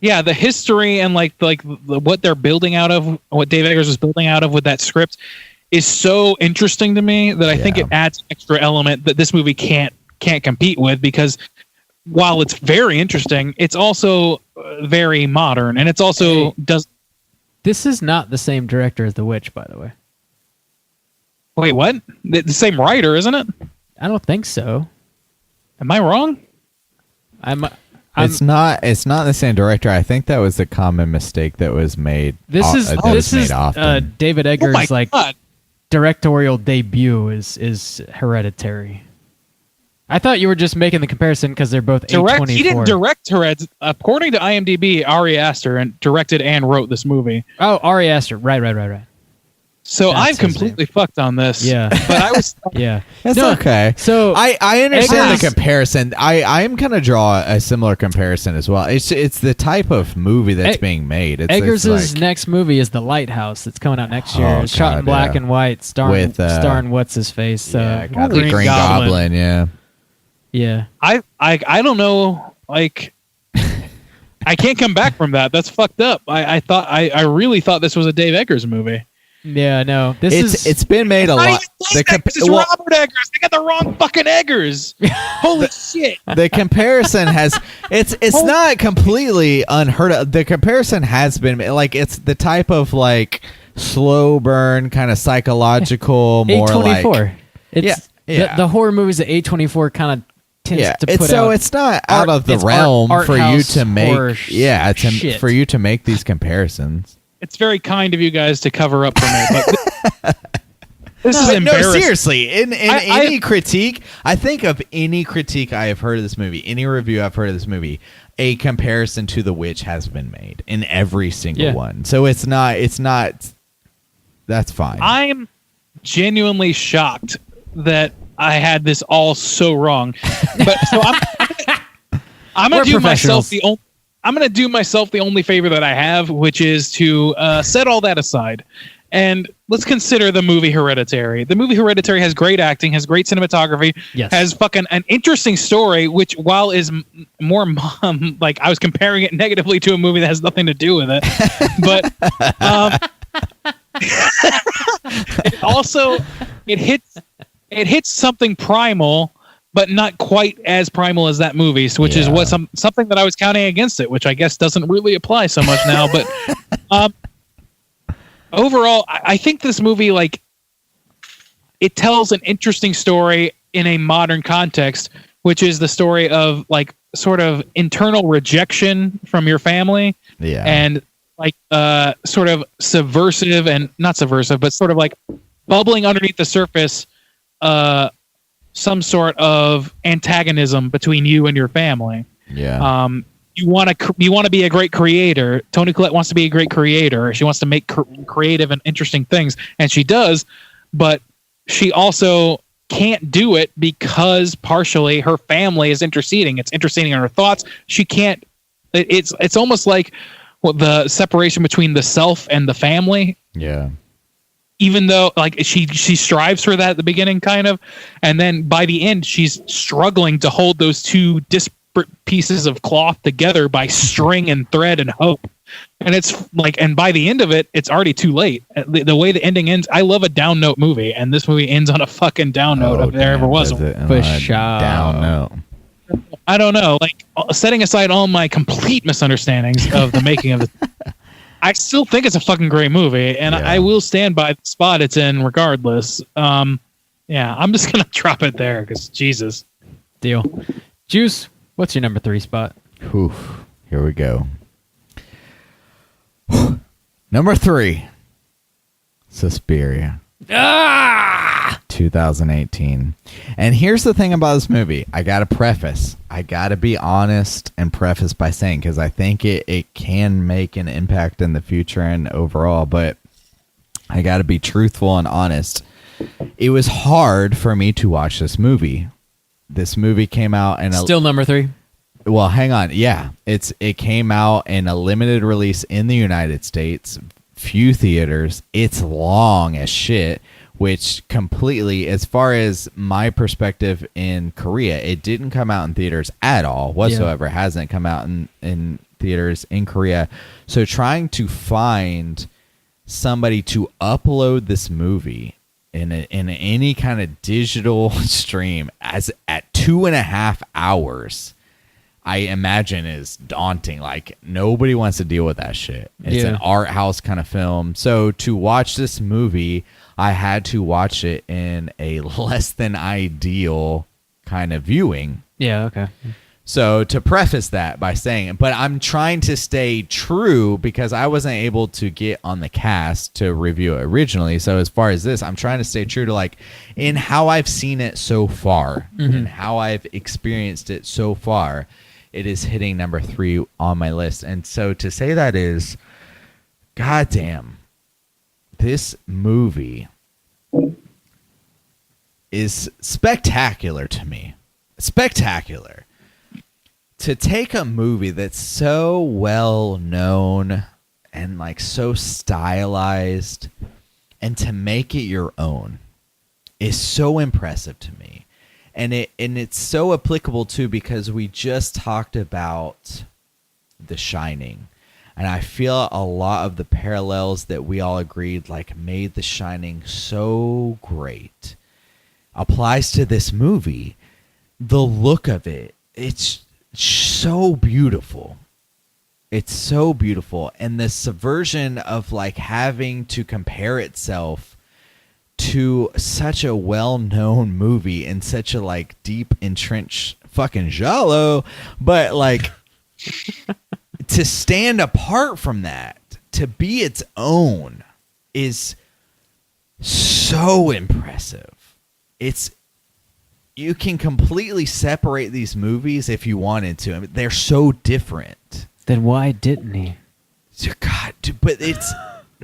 yeah, the history and like what they're building out of, what Dave Eggers was building out of with that script is so interesting to me that I think Yeah. it adds an extra element that this movie can't compete with, because while it's very interesting, it's also very modern, and it's also does. This is not the same director as The Witch, by the way. Wait, what? The same writer, isn't it? I don't think so. Am I wrong? I'm it's not the same director. I think that was a common mistake that was made. This is that was this made is often. David Oh Eggers' my like god! directorial debut is Hereditary. I thought you were just making the comparison because they're both A24. He didn't direct Hereditary. According to IMDb, Ari Aster directed and wrote this movie. Oh, Ari Aster. Right. So That's I've his completely fucked on this. Yeah. But I was. Yeah. It's No, okay. So I understand Eggers- the comparison. I am gonna draw a similar comparison as well. It's the type of movie that's being made. It's Eggers' like, next movie is The Lighthouse. It's coming out next year. Oh, It's shot in God, black yeah. and white, starring what's his face? yeah, God, Green the Green Goblin. Goblin. Yeah. Yeah. I don't know. Like, I can't come back from that. That's fucked up. I really thought this was a Dave Eggers movie. Yeah. No. It's been made a Not lot. even Dave Eggers, it's Robert Eggers. They got the wrong fucking Eggers. Holy shit! The comparison has it's not completely unheard of. The comparison has been like it's the type of like slow burn kind of psychological more A24. like It's Yeah. The horror movies that A24 kind of tends to put it's so out. it's not out of the it's realm art for you house to horror make shit. for you to make these comparisons. It's very kind of you guys to cover up for me, but this is No, embarrassing. seriously. In I- any critique, I think of any critique I have heard of this movie, any review I've heard of this movie, a comparison to The Witch has been made in every single one. So it's not. That's fine. I'm genuinely shocked that I had this all so wrong. But so I'm We're gonna do myself professionals. I'm gonna do myself the only favor that I have, which is to set all that aside. And let's consider the movie Hereditary. The movie Hereditary has great acting, has great cinematography, Yes. has fucking an interesting story, which while is more like I was comparing it negatively to a movie that has nothing to do with it, but it also it hits something primal, but not quite as primal as that movie, which is Yeah. what something that I was counting against it, which I guess doesn't really apply so much now, but. Overall, I think this movie, like, it tells an interesting story in a modern context, which is the story of, like, sort of internal rejection from your family yeah. and, like, sort of subversive and not subversive, but sort of like bubbling underneath the surface, some sort of antagonism between you and your family. yeah. You want to be a great creator. Toni Collette wants to be a great creator. She wants to make creative and interesting things, and she does. But she also can't do it because partially her family is interceding. It's interceding on her thoughts. She can't. It's almost like the separation between the self and the family. yeah. Even though like she strives for that at the beginning, kind of, and then by the end she's struggling to hold those two disparate pieces of cloth together by string and thread and hope. And it's like, and by the end of it, it's already too late. The way the ending ends, I love a down note movie, and this movie ends on a fucking down note if there ever was does one. it on For a sure. down note. I don't know. Like setting aside all my complete misunderstandings of the making of it, I still think it's a fucking great movie, and Yeah. I will stand by the spot it's in regardless. Yeah, I'm just gonna drop it there because Jesus. Deal. Juice, what's your number 3 spot? Whew. Here we go. Number 3, Suspiria. 2018. And here's the thing about this movie. I got to be honest and preface by saying, because I think it can make an impact in the future and overall, but I got to be truthful and honest. It was hard for me to watch this movie. This movie came out in Still number 3? well, hang on. Yeah, it came out in a limited release in the United States, few theaters. It's long as shit, which completely, as far as my perspective in Korea, it didn't come out in theaters at all whatsoever. It hasn't come out in theaters in Korea. So trying to find somebody to upload this movie in any kind of digital stream as at 2.5 hours, I imagine is daunting. Like nobody wants to deal with that shit. It's an art house kind of film. So to watch this movie, I had to watch it in a less than ideal kind of viewing. Yeah, okay. So to preface that by saying, but I'm trying to stay true because I wasn't able to get on the cast to review it originally. So as far as this, I'm trying to stay true to like in how I've seen it so far and how I've experienced it so far. It is hitting number 3 on my list. And so to say that is, goddamn, this movie is spectacular to me. Spectacular. To take a movie that's so well known and like so stylized and to make it your own is so impressive to me. And it's so applicable too because we just talked about The Shining. And I feel a lot of the parallels that we all agreed like made The Shining so great applies to this movie. The look of it, it's so beautiful. It's so beautiful. And the subversion of like having to compare itself to such a well-known movie and such a like deep entrenched fucking giallo, but like to stand apart from that, to be its own is so impressive. You can completely separate these movies if you wanted to. I mean, they're so different. Then why didn't he? God, dude, but it's.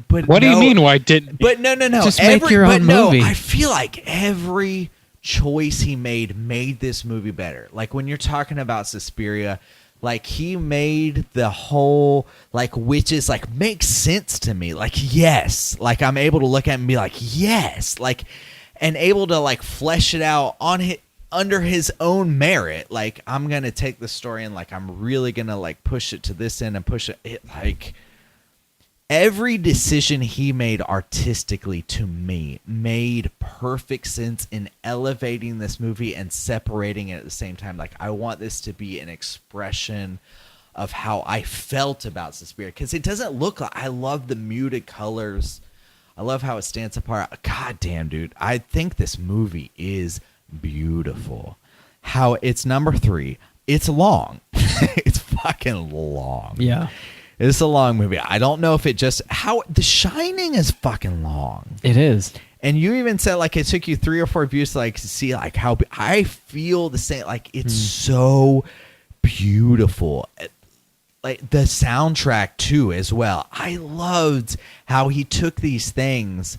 But What do you mean? Why didn't? But no. Just make your own movie. I feel like every choice he made this movie better. Like when you're talking about Suspiria, like he made the whole like witches like make sense to me. Like yes, like I'm able to look at it and be like yes, like and able to like flesh it out under his own merit. Like I'm gonna take the story and like I'm really gonna like push it to this end and push it like. Every decision he made artistically to me made perfect sense in elevating this movie and separating it at the same time. Like, I want this to be an expression of how I felt about Suspiria. Because it doesn't look like... I love the muted colors. I love how it stands apart. God damn, dude. I think this movie is beautiful. How it's number 3. It's long. It's fucking long. Yeah. It's a long movie. I don't know if it just... The Shining is fucking long. It is. And you even said, like, it took you 3 or 4 views to, like, see, like, how... I feel the same. Like, it's so beautiful. Like, the soundtrack, too, as well. I loved how he took these things...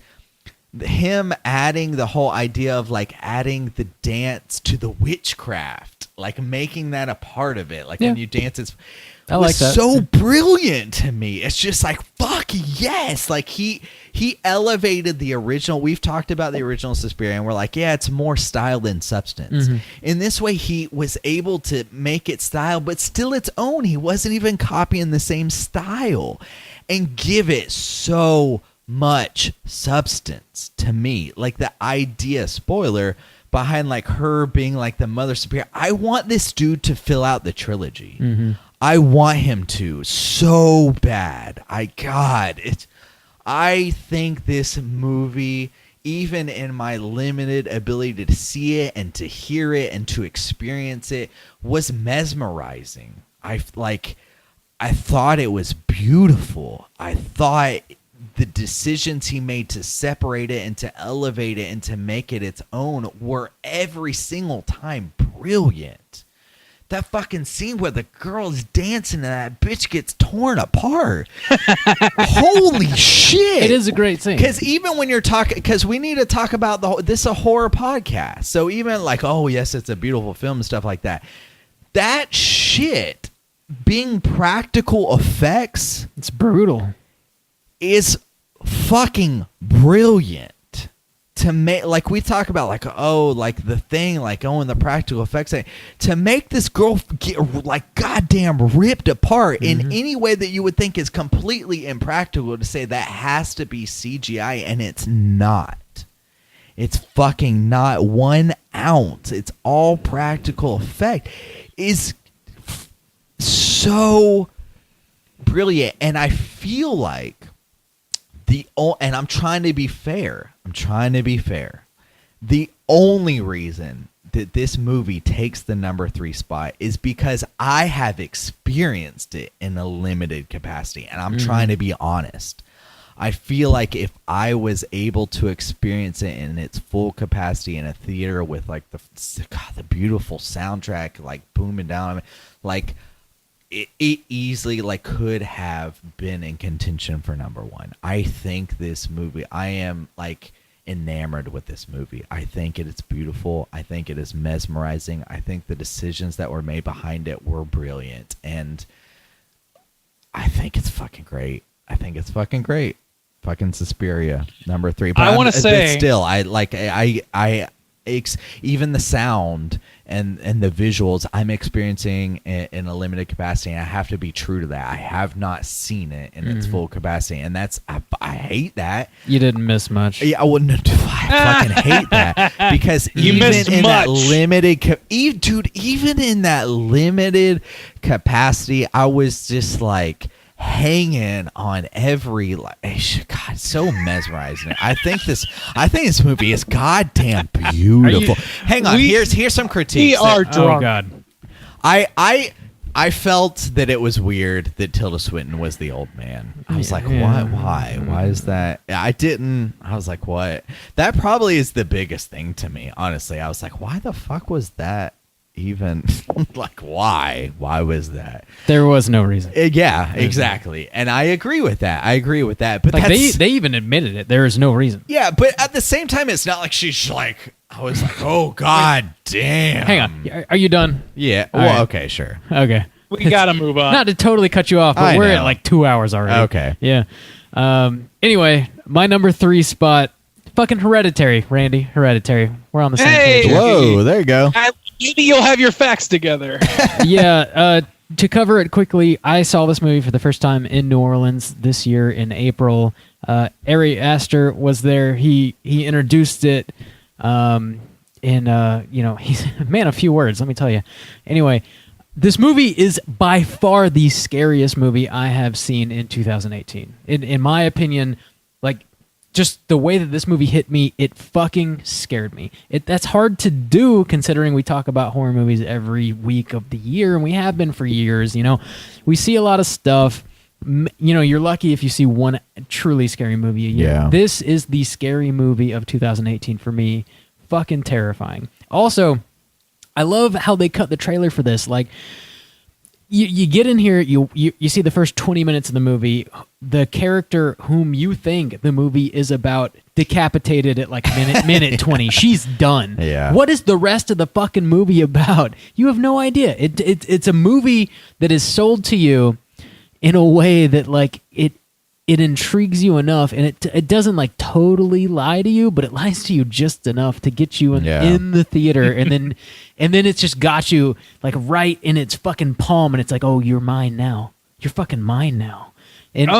Him adding the whole idea of, like, adding the dance to the witchcraft. Like, making that a part of it. Like, when you dance, it's... I like was that. so brilliant to me. It's just like, fuck yes. Like he elevated the original. We've talked about the original Suspiria and we're like, yeah, it's more style than substance. In this way, he was able to make it style, but still its own. He wasn't even copying the same style and give it so much substance to me. Like the idea, spoiler, behind like her being like the mother superior. I want this dude to fill out the trilogy. I want him to so bad. I think this movie, even in my limited ability to see it and to hear it and to experience it, was mesmerizing. I thought it was beautiful. I thought the decisions he made to separate it and to elevate it and to make it its own were every single time brilliant. That fucking scene where the girl is dancing and that bitch gets torn apart. Holy shit. It is a great scene. Because even when you're talking, because we need to talk about this is a horror podcast. So even like, oh, yes, it's a beautiful film and stuff like that. That shit being practical effects It's brutal. is fucking brilliant. To make, like we talk about, like, oh, like the thing, like, oh, and the practical effects, to make this girl get like goddamn ripped apart in any way that you would think is completely impractical, to say that has to be CGI, and it's not. It's fucking not 1 ounce. It's all practical effect. Is so brilliant, and I feel like and I'm trying to be fair. The only reason that this movie takes the number 3 spot is because I have experienced it in a limited capacity, and I'm trying to be honest. I feel like if I was able to experience it in its full capacity in a theater with like the beautiful soundtrack like booming down, like it easily like could have been in contention for number 1. I think this movie, I am like enamored with this movie. I think it is beautiful. I think it is mesmerizing. I think the decisions that were made behind it were brilliant, and I think it's fucking great. Fucking Suspiria, number 3. But I want to say, still, even the sound and the visuals I'm experiencing in a limited capacity, and I have to be true to that. I have not seen it in its full capacity, and I hate that. You didn't miss much. Yeah, I wouldn't. I fucking hate that, because even in that limited, even in that limited capacity, I was just like hanging on every God, it's so mesmerizing. I think this movie is goddamn beautiful. Hang on, here's some critiques. We are Oh drunk. God. I felt that it was weird that Tilda Swinton was the old man. I was like, why is that? I was like, what? That probably is the biggest thing to me, honestly. I was like, why the fuck was that even? Like, why was that? There was no reason. Yeah, exactly. And I agree with that. But Like that's, they even admitted it. There is no reason. yeah, but at the same time, it's not like she's like, I was like, oh, god damn. Hang on. Are you done? Yeah. All Well, right. okay, sure. Okay. We gotta move on. Not to totally cut you off, but I we're know. at like 2 hours already. Okay. Yeah. Anyway, my number 3 spot, fucking Hereditary, Randy. Hereditary. We're on the same Hey! page. here. Whoa, there you go. Maybe you'll have your facts together. Yeah. To cover it quickly, I saw this movie for the first time in New Orleans this year in April. Ari Aster was there. He introduced it. He's a man of few words. Let me tell you. Anyway. This movie is by far the scariest movie I have seen in 2018. In my opinion, like, just the way that this movie hit me, it fucking scared me. That's hard to do considering we talk about horror movies every week of the year, and we have been for years. You know, we see a lot of stuff. You know, you're lucky if you see one truly scary movie a year. Yeah. This is the scary movie of 2018 for me. Fucking terrifying. Also, I love how they cut the trailer for this. Like, you get in here, you see the first 20 minutes of the movie, the character whom you think the movie is about decapitated at like minute 20. She's done. Yeah. What is the rest of the fucking movie about? You have no idea. It's a movie that is sold to you in a way that like it intrigues you enough, and it doesn't like totally lie to you, but it lies to you just enough to get you in the theater, and then it's just got you like right in its fucking palm, and it's like, oh, you're mine now. You're fucking mine now. And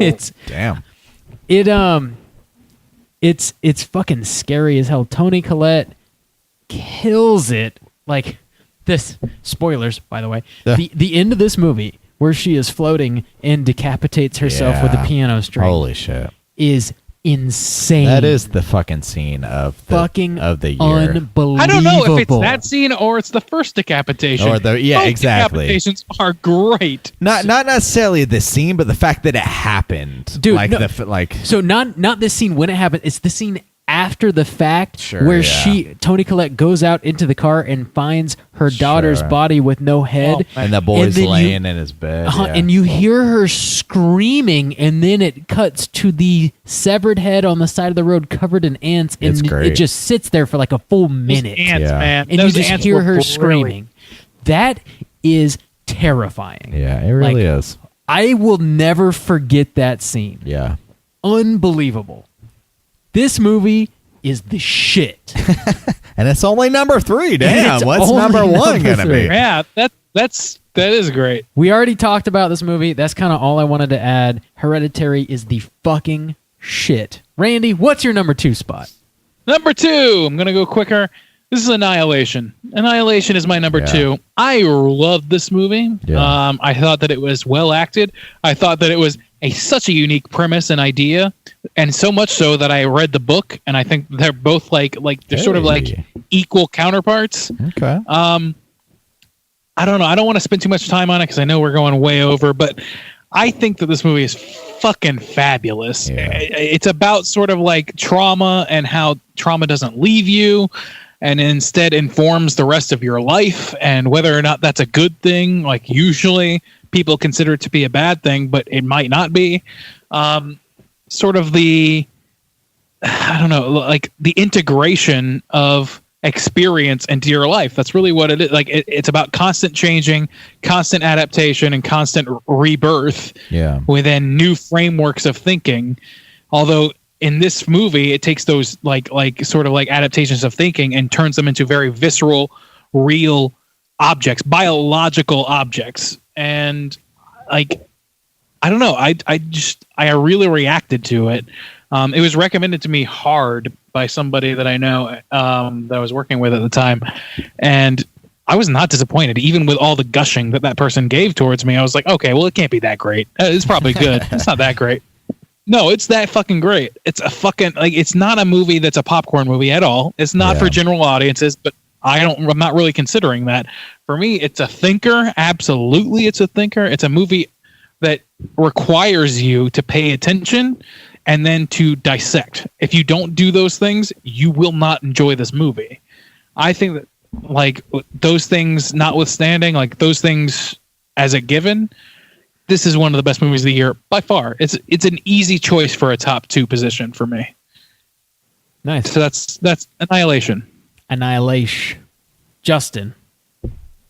it's Damn. it's fucking scary as hell. Toni Collette kills it. Like this, spoilers, by the way. Yeah. The end of this movie, where she is floating and decapitates herself with a Yeah. piano string, Holy shit. is insane. That is the fucking scene of the fucking of the year. unbelievable. I don't know if it's that scene or it's the first decapitation. Or yeah, Both exactly. Decapitations are great. Not necessarily the scene, but the fact that it happened. Dude, like no. like So not this scene when it happened. It's the scene after the fact, Sure, where yeah. Toni Collette goes out into the car and finds her daughter's Sure. body with no head, and the boy's then you- laying in his bed. yeah. and you hear her screaming, and then it cuts to the severed head on the side of the road covered in ants, and It's great. it just sits there for like a full minute, Ants, Yeah. man. and you Those just ants hear were her brilliant. screaming. That is terrifying. Yeah, it really Like, is. I will never forget that scene. Yeah. Unbelievable. This movie is the shit. And it's only number 3. Damn. It's What's only number 1 number gonna 3. be? Yeah, that is great. We already talked about this movie. That's kind of all I wanted to add. Hereditary is the fucking shit. Randy, what's your number 2 spot? Number 2, I'm gonna go quicker. This is Annihilation. Annihilation is my number Yeah. 2. I loved this movie. Yeah. I thought that it was well acted. I thought that it was such a unique premise and idea, and so much so that I read the book, and I think they're both like they're sort of like Hey. equal counterparts. Okay. I don't know. I don't want to spend too much time on it because I know we're going way over, but I think that this movie is fucking fabulous. Yeah. It's about sort of like trauma and how trauma doesn't leave you and instead informs the rest of your life, and whether or not that's a good thing. Like usually people consider it to be a bad thing, but it might not be. Sort of the, I don't know, like the integration of experience into your life. That's really what it is. Like it's about constant changing, constant adaptation, and constant rebirth Yeah. within new frameworks of thinking. Although in this movie, it takes those like sort of like adaptations of thinking and turns them into very visceral, real objects, biological objects. And like, I don't know. I really reacted to it. It was recommended to me hard by somebody that I know that I was working with at the time, and I was not disappointed. Even with all the gushing that person gave towards me, I was like, okay, well, it can't be that great. It's probably good. It's not that great. No, it's that fucking great. It's a fucking like. It's not a movie that's a popcorn movie at all. It's not Yeah. for general audiences, but I'm not really considering that. For me, it's a thinker. Absolutely, it's a thinker. It's a movie that requires you to pay attention and then to dissect. If you don't do those things, you will not enjoy this movie. I think that, like, those things notwithstanding, like those things as a given, this is one of the best movies of the year by far. It's an easy choice for a top 2 position for me. Nice. So that's Annihilation. Annihilation. Justin,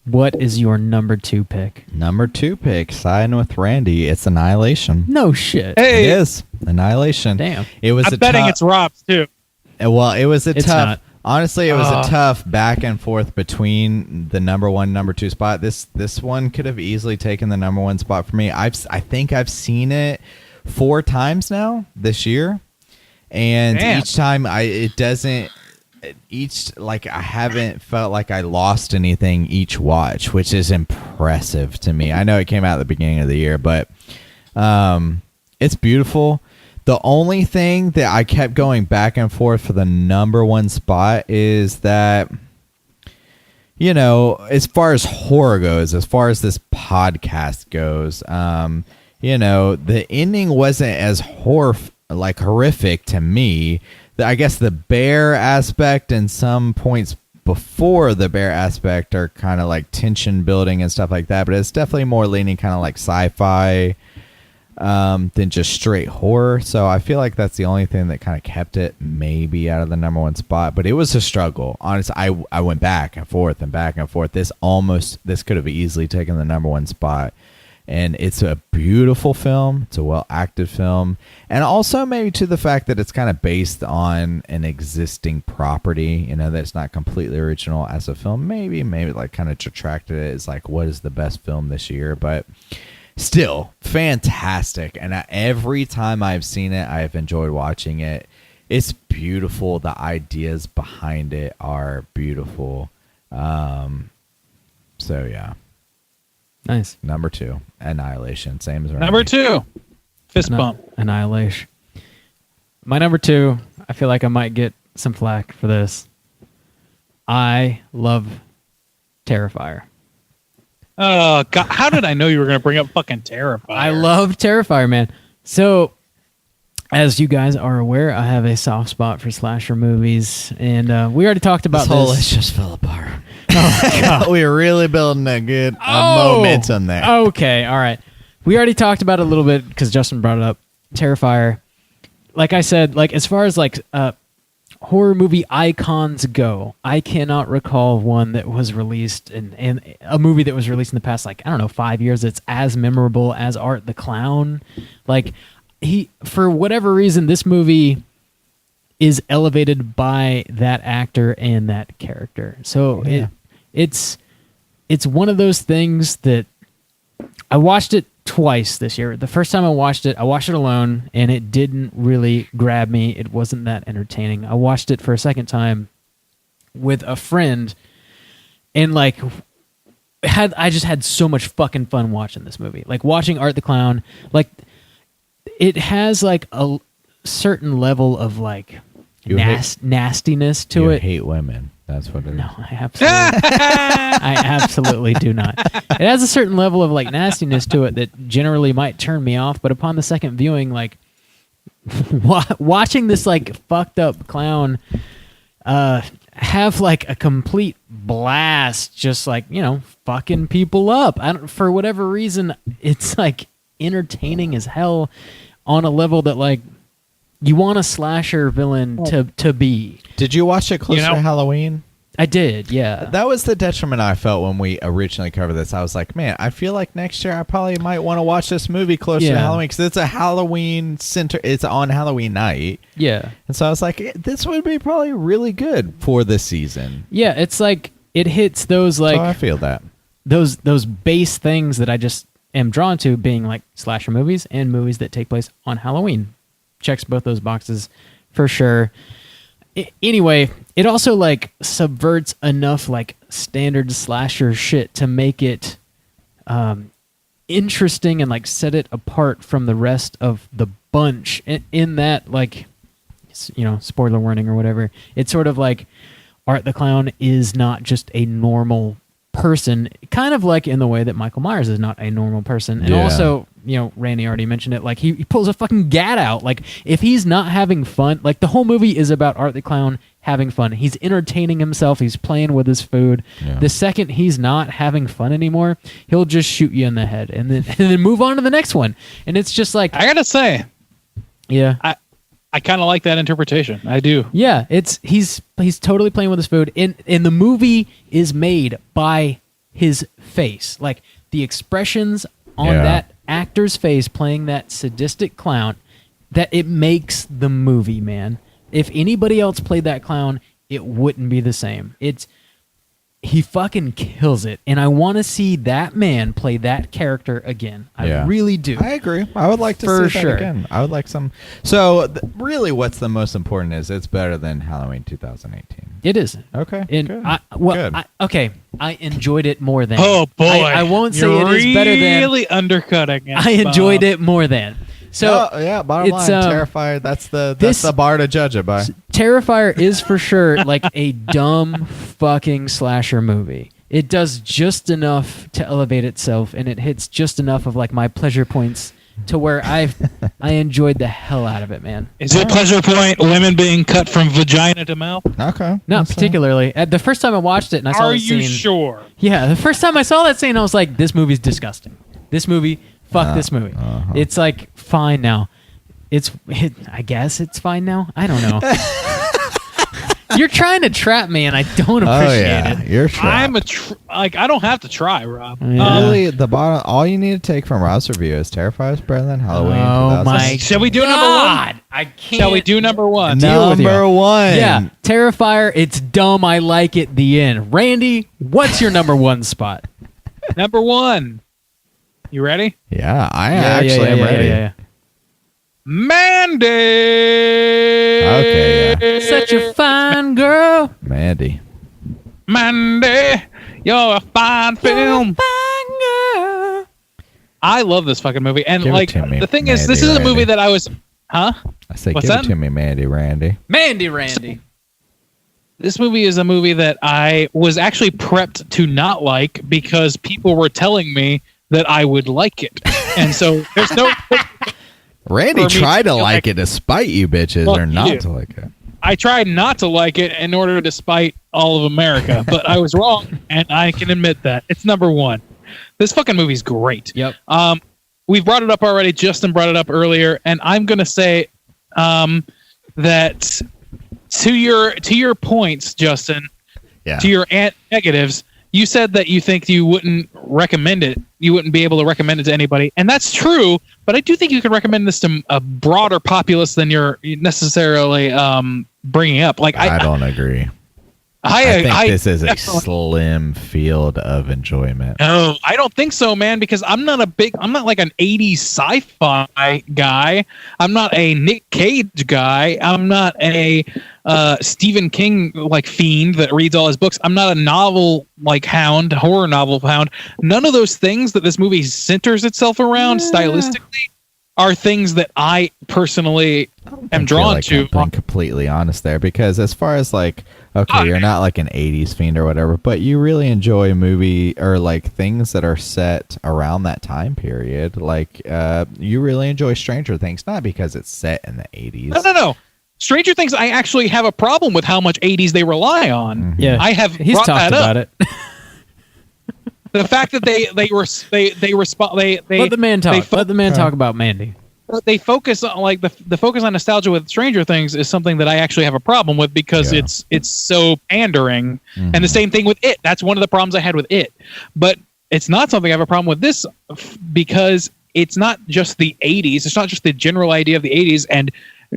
what is your number 2 pick? Number 2 pick, siding with Randy. It's Annihilation. No shit. Hey, It is Annihilation. Damn. It was I'm a betting tough- it's Rob's too. Well, it was a It's tough. not. Honestly, it was a tough back and forth between the number 1, number 2 spot. This one could have easily taken the number 1 spot for me. I think I've seen it 4 times now this year, and Damn. each time I haven't felt like I lost anything each watch, which is impressive to me. I know it came out at the beginning of the year, but it's beautiful. The only thing that I kept going back and forth for the number 1 spot is that, you know, as far as horror goes, as far as this podcast goes, you know, the ending wasn't as horrific to me. I guess the bear aspect and some points before the bear aspect are kind of like tension building and stuff like that, but it's definitely more leaning kind of like sci-fi than just straight horror. So I feel like that's the only thing that kind of kept it maybe out of the number 1 spot, but it was a struggle. Honestly, I went back and forth and back and forth. This could have easily taken the number 1 spot. And it's a beautiful film. It's a well-acted film. And also maybe to the fact that it's kind of based on an existing property, you know, that's not completely original as a film. Maybe like kind of detracted it as like, what is the best film this year? But still fantastic. And every time I've seen it, I've enjoyed watching it. it's beautiful. The ideas behind it are beautiful. So yeah, Nice. number 2, Annihilation, same as Number Randy. 2, fist No- bump. Annihilation. My number 2, I feel like I might get some flack for this. I love Terrifier. Oh God! How did I know you were going to bring up fucking Terrifier? I love Terrifier, man. So, as you guys are aware, I have a soft spot for slasher movies, and we already talked about This whole this. list just fell apart. Oh, God. We were really building a good Oh! momentum there. Okay, all right. We already talked about it a little bit because Justin brought it up. Terrifier. Like I said, like as far as like horror movie icons go, I cannot recall one that was released in a movie that was released in the past, like, I don't know, 5 years that's as memorable as Art the Clown. Like, for whatever reason, this movie is elevated by that actor and that character. So Yeah. it's one of those things that I watched it twice this year. The first time I watched it alone, and it didn't really grab me. It wasn't that entertaining. I watched it for a second time with a friend, and like I just had so much fucking fun watching this movie. Like watching Art the Clown, like it has like a certain level of like You hate- nastiness to you it. hate women. That's what it is. No, I absolutely do not. It has a certain level of like nastiness to it that generally might turn me off, but upon the second viewing, like watching this like fucked up clown have like a complete blast, just like, you know, fucking people up. For whatever reason, it's like entertaining as hell on a level that like you want a slasher villain to be. Did you watch it closer to Halloween? I did, yeah. That was the detriment I felt when we originally covered this. I was like, man, I feel like next year I probably might want to watch this movie closer to Yeah. Halloween because it's a Halloween center. It's on Halloween night. Yeah. And so I was like, this would be probably really good for this season. Yeah, it's like it hits those like So I feel that. those base things that I just am drawn to, being like slasher movies and movies that take place on Halloween. Checks both those boxes for sure. Anyway, it also like subverts enough like standard slasher shit to make it interesting and like set it apart from the rest of the bunch. In that, like, you know, spoiler warning or whatever, it's sort of like Art the Clown is not just a normal person, kind of like in the way that Michael Myers is not a normal person. And Yeah. also, you know, Randy already mentioned it, like he pulls a fucking gat out. Like if he's not having fun, like the whole movie is about Art the Clown having fun. He's entertaining himself. He's playing with his food. Yeah. The second he's not having fun anymore, he'll just shoot you in the head and then move on to the next one. And it's just like, I gotta say, yeah. I kind of like that interpretation. I do. Yeah, it's he's totally playing with his food, and the movie is made by his face, like the expressions on Yeah. that actor's face playing that sadistic clown, that it makes the movie, man. If anybody else played that clown, it wouldn't be the same. He fucking kills it, and I want to see that man play that character again. I Yeah. really do. I agree. I would like to For see that sure. again. I would like some. So really, what's the most important is it's better than Halloween 2018. It is. Okay. And good. I enjoyed it more than. Oh boy, I won't say You're it is better than. really undercutting it. I enjoyed Bob. it more than. So oh, yeah, bottom it's, line, Terrifier. That's the this- bar to judge it by. Terrifier is for sure like a dumb fucking slasher movie. It does just enough to elevate itself, and it hits just enough of like my pleasure points to where I enjoyed the hell out of it, man. Is it pleasure point women being cut from vagina to mouth? Okay. Not That's, particularly. The first time I watched it and I saw Are that you scene, sure? yeah, the first time I saw that scene, I was like, "This movie's disgusting. This movie, fuck this movie." It's like fine now. I guess it's fine now. I don't know. You're trying to trap me, and I don't Oh appreciate yeah, it. you're trapped. I'm I don't have to try, Rob. Yeah. Really, the bottom. All you need to take from Rob's review is Terrifier is better than Halloween. Oh 2018. my! Shall we do number one? God, I can't. Shall we do number one? Deal with you. Number one. Yeah, Terrifier. It's dumb. I like it. The end. Randy, what's your number one spot? Number one. You ready? Yeah, I actually am ready. Yeah. Mandy. Okay, yeah. Such a fine girl. Mandy. Mandy, you're a fine film. Fine girl. I love this fucking movie, and Give it like to me, the thing is, Mandy this is a movie Randy. that I was, huh? I say, What's give that? it to me, Mandy Randy. Mandy Randy. This movie is a movie that I was actually prepped to not like because people were telling me that I would like it, and so there's no. Randy For me, tried to feel like like- it despite you bitches Fuck or not you. to like it. I tried not to like it in order to spite all of America, but I was wrong, and I can admit that. It's number one. This fucking movie's great. Yep. We've brought it up already. Justin brought it up earlier, and I'm gonna say that to your points, Justin, Yeah. to your negatives, you said that you think you wouldn't recommend it. You wouldn't be able to recommend it to anybody, and that's true. But I do think you could recommend this to a broader populace than you're necessarily bringing up. Like I don't agree. I I think this is a definitely- slim field of enjoyment. No, I don't think so, man, because I'm not like an 80s sci-fi guy. I'm not a Nick Cage guy. I'm not a Stephen King like fiend that reads all his books. I'm not a novel like hound, horror novel hound. None of those things that this movie centers itself around stylistically are things that I personally am drawn to. I'm being completely honest there, because as far as like, okay, you're not like an 80s fiend or whatever, but you really enjoy movie or like things that are set around that time period. Like you really enjoy Stranger Things, not because it's set in the 80s. No. Stranger Things, I actually have a problem with how much 80s they rely on. Yeah. I have He's brought talked that up. about it. The fact that they respond Let the man talk. they Let the man talk about Mandy. they focus on like the focus on nostalgia with Stranger Things is something that I actually have a problem with because Yeah. it's so pandering. And the same thing with It. That's one of the problems I had with It. But it's not something I have a problem with this because it's not just the 80s. It's not just the general idea of the 80s and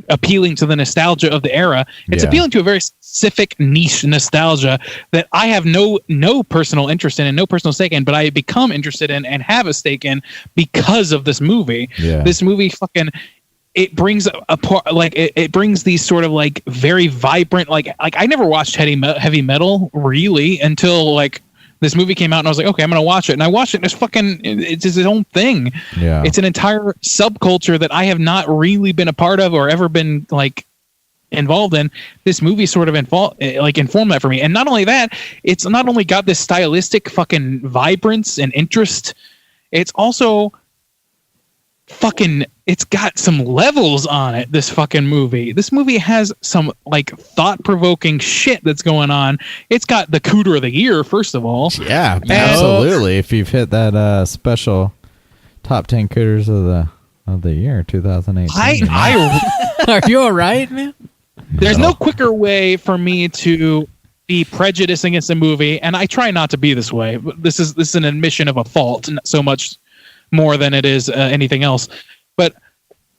appealing to the nostalgia of the era. It's Yeah. appealing to a very specific niche nostalgia that I have no personal interest in and no personal stake in, but I become interested in and have a stake in because of this movie. Yeah. This movie fucking it brings it brings these sort of like very vibrant like I never watched heavy metal really until like this movie came out and I was like, okay, I'm gonna watch it, and I watched it. And it's its own thing. Yeah. It's an entire subculture that I have not really been a part of or ever been like involved in. This movie sort of informed that for me. And not only that, it's not only got this stylistic fucking vibrance and interest, it's also it's got some levels on it. This movie has some like thought-provoking shit that's going on. It's got the Cooter of the Year, first of all. Yeah, absolutely. If you've hit that special top 10 cooters of the year 2018. Are you all right, man? There's no quicker way for me to be prejudiced against a movie, and I try not to be this way. But this is an admission of a fault, not so much more than it is anything else. But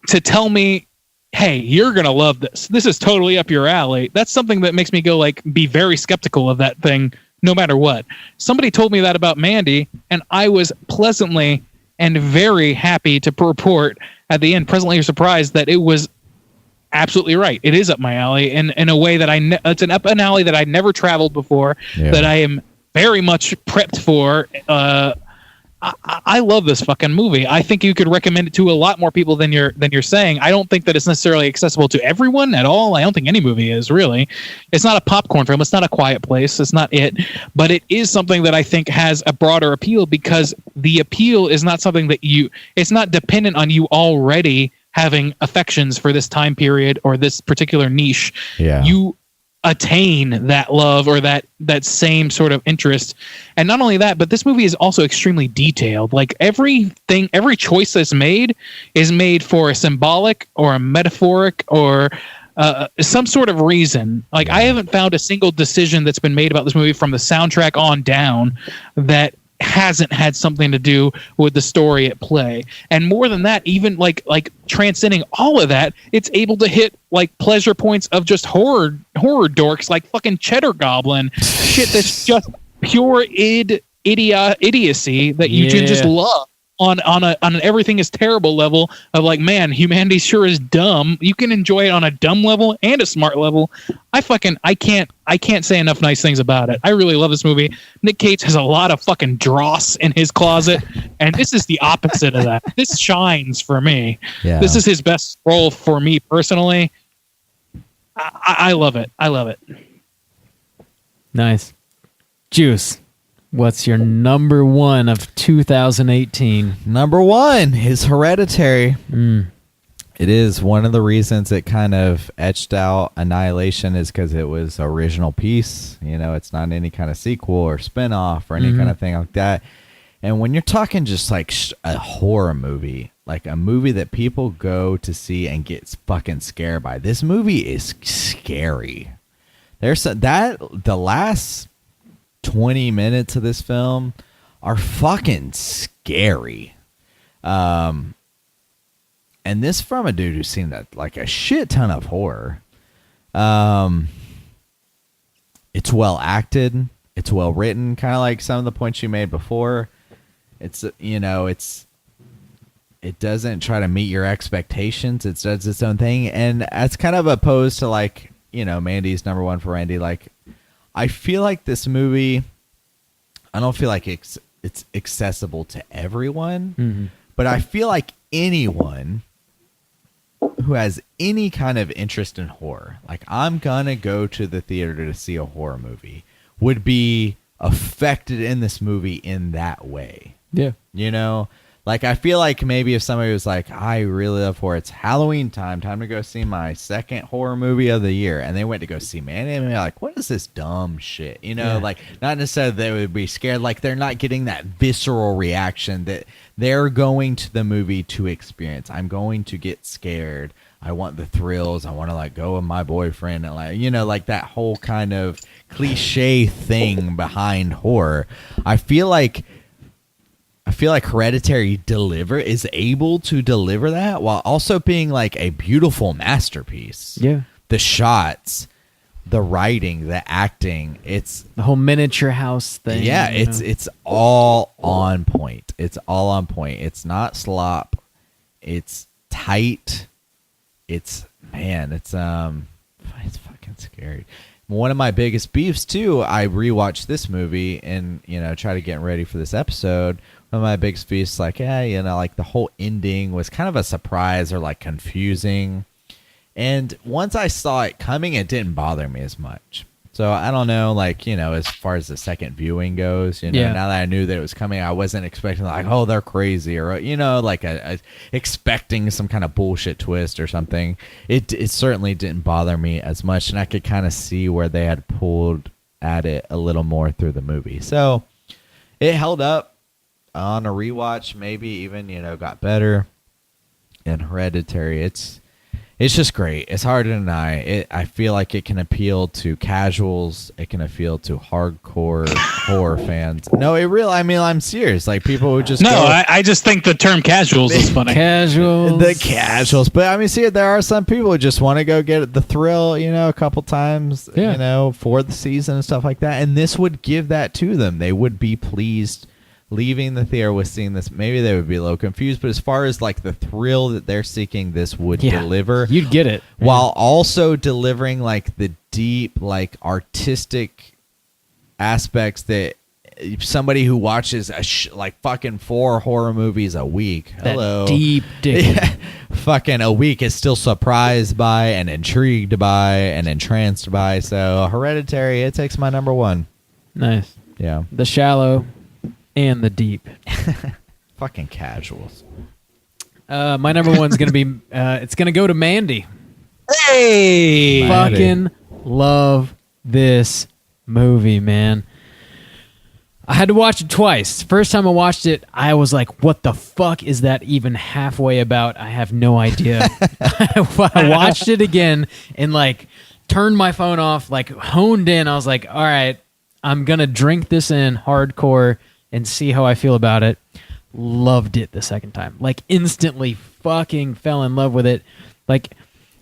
to tell me, hey, you're gonna love this. This is totally up your alley. That's something that makes me go like be very skeptical of that thing, no matter what. Somebody told me that about Mandy, and I was pleasantly and very happy to report at the end, pleasantly surprised that it was absolutely right. It is up my alley in a way that it's up an alley that I never traveled before. Yeah. That I am very much prepped for. I love this fucking movie. I think you could recommend it to a lot more people than you're saying. I don't think that it's necessarily accessible to everyone at all. I don't think any movie is really. It's not a popcorn film. It's not A Quiet Place. It's not it. But it is something that I think has a broader appeal because the appeal is not something that it's not dependent on you already having affections for this time period or this particular niche. Yeah. You attain that love or that same sort of interest. And not only that, but this movie is also extremely detailed. Like every choice that's made is made for a symbolic or a metaphoric or some sort of reason. Like I haven't found a single decision that's been made about this movie from the soundtrack on down that hasn't had something to do with the story at play. And more than that, even like transcending all of that, it's able to hit like pleasure points of just horror dorks like fucking Cheddar Goblin shit that's just pure idiocy that you can just love. on an everything is terrible level of like, man, humanity sure is dumb. You can enjoy it on a dumb level and a smart level. I can't say enough nice things about it. I really love this movie. Nick Cage has a lot of fucking dross in his closet, and this is the opposite of that. This shines for me. Yeah. This is his best role for me personally. I love it. I love it. Nice. Juice, what's your number one of 2018? Number one is Hereditary. It is one of the reasons it kind of etched out Annihilation is because it was original piece. You know, it's not any kind of sequel or spinoff or any kind of thing like that. And when you're talking just like a horror movie, like a movie that people go to see and get fucking scared by, this movie is scary. The last 20 minutes of this film are fucking scary. And this from a dude who's seen that like a shit ton of horror. It's well acted. It's well written, kind of like some of the points you made before. It's, you know, it doesn't try to meet your expectations. It does its own thing. And that's kind of opposed to like, you know, Mandy's number one for Randy. Like, I feel like this movie, I don't feel like it's accessible to everyone, but I feel like anyone who has any kind of interest in horror, like I'm gonna go to the theater to see a horror movie, would be affected in this movie in that way. Yeah. You know, like I feel like maybe if somebody was like, I really love horror, it's Halloween time to go see my second horror movie of the year, and they went to go see Mandy, and they're like, what is this dumb shit? You know, like not necessarily they would be scared, like they're not getting that visceral reaction that they're going to the movie to experience. I'm going to get scared. I want the thrills. I want to like go with my boyfriend and like, you know, like that whole kind of cliche thing behind horror. I feel like Hereditary is able to deliver that while also being like a beautiful masterpiece. Yeah. The shots, the writing, the acting, it's The whole miniature house thing. yeah, you know? it's all on point. It's all on point. It's not slop. It's tight. It's fucking scary. One of my biggest beefs too, I rewatched this movie and, you know, try to get ready for this episode. One of my biggest beefs, like, you know, like the whole ending was kind of a surprise or like confusing. And once I saw it coming, it didn't bother me as much. So I don't know, like, you know, as far as the second viewing goes, you know, Yeah. now that I knew that it was coming, I wasn't expecting like, oh, they're crazy or, you know, like expecting some kind of bullshit twist or something. It certainly didn't bother me as much. And I could kind of see where they had pulled at it a little more through the movie. So it held up on a rewatch, maybe even, you know, got better. And Hereditary, it's just great. It's hard to deny. I feel like it can appeal to casuals. It can appeal to hardcore horror fans. No, I mean, I'm serious. Like people who just No, go, I just think the term casuals is funny. Casuals. the casuals. But I mean, see, there are some people who just want to go get the thrill, you know, a couple times, Yeah. you know, for the season and stuff like that. And this would give that to them. They would be pleased leaving the theater with seeing this. Maybe they would be a little confused, but as far as like the thrill that they're seeking, this would deliver. You'd get it. While also delivering like the deep, like artistic aspects that somebody who watches like fucking 4 horror movies a week, That deep dig. fucking a week is still surprised by and intrigued by and entranced by. So Hereditary, it takes my number one. Nice. Yeah, The Shallow and The Deep. fucking casuals. My number one's going to be, it's going to go to Mandy. Hey! Mandy. Fucking love this movie, man. I had to watch it twice. First time I watched it, I was like, what the fuck is that even halfway about? I have no idea. I watched it again and like turned my phone off, like honed in. I was like, all right, I'm going to drink this in hardcore and see how I feel about it. Loved it the second time. Like instantly fucking fell in love with it. Like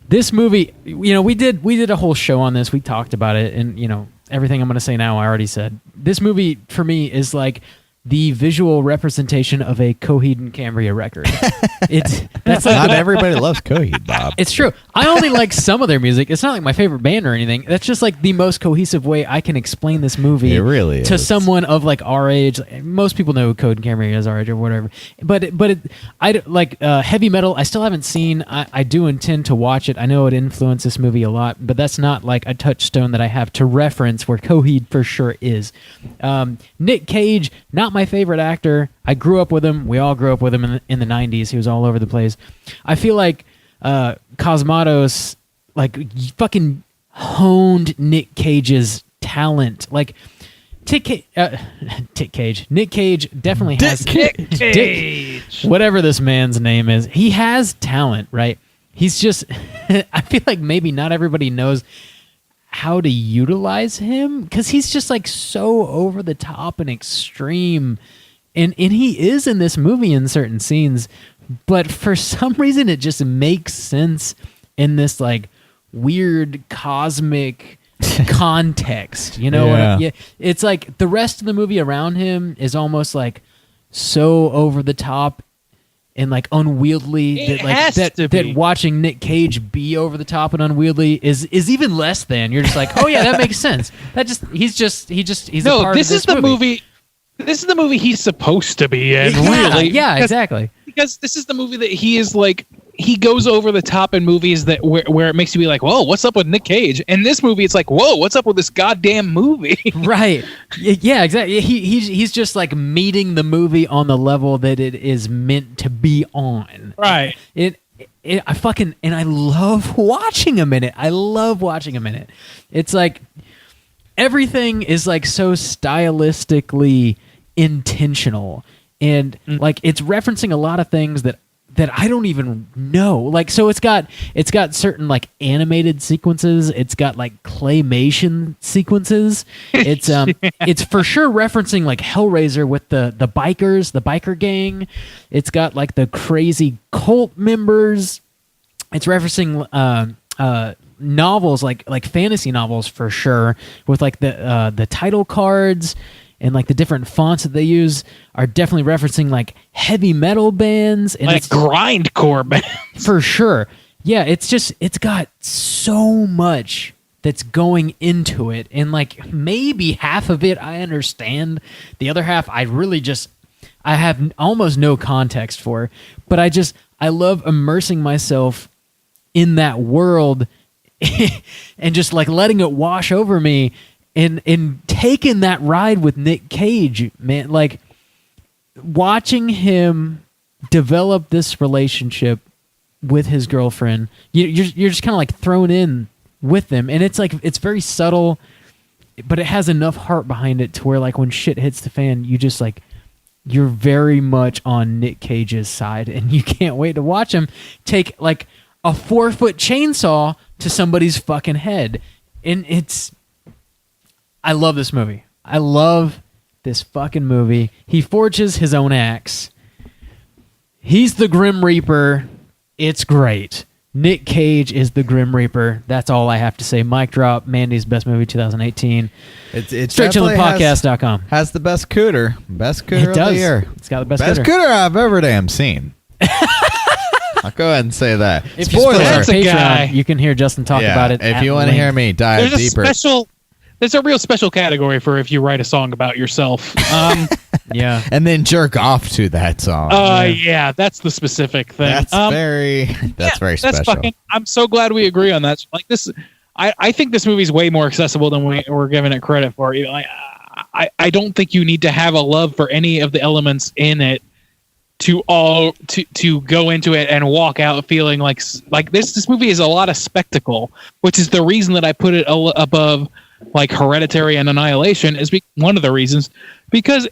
this movie, you know, we did a whole show on this. We talked about it, and you know, everything I'm going to say now I already said. This movie for me is like the visual representation of a Coheed and Cambria record. That's like Not everybody loves Coheed, Bob. it's true. I only like some of their music. It's not like my favorite band or anything. That's just like the most cohesive way I can explain this movie. It really to is. someone of like our age. Most people know who Coheed and Cambria is our age or whatever. Heavy metal. I still haven't seen. I do intend to watch it. I know it influenced this movie a lot, but that's not like a touchstone that I have to reference where Coheed for sure is. Nick Cage, not my favorite actor. I grew up with him. We all grew up with him in the 90s. He was all over the place. I feel like Cosmatos like fucking honed Nick Cage's talent. Like Nick Cage definitely has Dick, whatever this man's name is. He has talent, right? He's just I feel like maybe not everybody knows how to utilize him because he's just like so over the top and extreme, and he is in this movie in certain scenes, but for some reason it just makes sense in this like weird cosmic context, you know? Yeah. It's like the rest of the movie around him is almost like so over the top and like unwieldy It has to be. that watching Nick Cage be over the top and unwieldy is even less than. You're just like, oh yeah, that makes sense. He's a part this of is the movie. This is the movie he's supposed to be in. Really, yeah, Because- exactly. Because this is the movie that he is like. He goes over the top in movies that where it makes you be like, whoa, what's up with Nick Cage? In this movie, it's like, whoa, what's up with this goddamn movie? Right. Yeah, exactly. He's just like meeting the movie on the level that it is meant to be on. Right. I love watching him in it. It's like everything is like so stylistically intentional, and like it's referencing a lot of things that I don't even know. Like, so it's got certain like animated sequences. It's got like claymation sequences. It's it's for sure referencing like Hellraiser with the biker gang. It's got like the crazy cult members. It's referencing novels like fantasy novels for sure, with like the title cards. And like the different fonts that they use are definitely referencing like heavy metal bands and Like it's grindcore band. for sure. Yeah, it's got so much that's going into it, and like maybe half of it I understand, the other half I have almost no context for. But I love immersing myself in that world and just like letting it wash over me. And taking that ride with Nick Cage, man, like watching him develop this relationship with his girlfriend, you're just kind of like thrown in with them, and it's like it's very subtle, but it has enough heart behind it to where like when shit hits the fan, you just like you're very much on Nick Cage's side, and you can't wait to watch him take like a 4-foot chainsaw to somebody's fucking head, and I love this movie. I love this fucking movie. He forges his own axe. He's the Grim Reaper. It's great. Nick Cage is the Grim Reaper. That's all I have to say. Mic drop. Mandy's best movie 2018. It StraightChillinPodcast.com. has the best cooter. Best cooter It of does. the year. It's got the best Best cooter. cooter I've ever damn seen. I'll go ahead and say that. If you support our That's a Patreon, guy. you can hear Justin talk Yeah, about it. if at you want to length. hear me dive deeper. There's a real special category for if you write a song about yourself. Yeah. and then jerk off to that song. Yeah, that's the specific thing. That's very very special. I'm so glad we agree on that. Like this, I think this movie's way more accessible than we're giving it credit for. Like, I don't think you need to have a love for any of the elements in it to go into it and walk out feeling like this movie is a lot of spectacle, which is the reason that I put it above like Hereditary and Annihilation is one of the reasons, because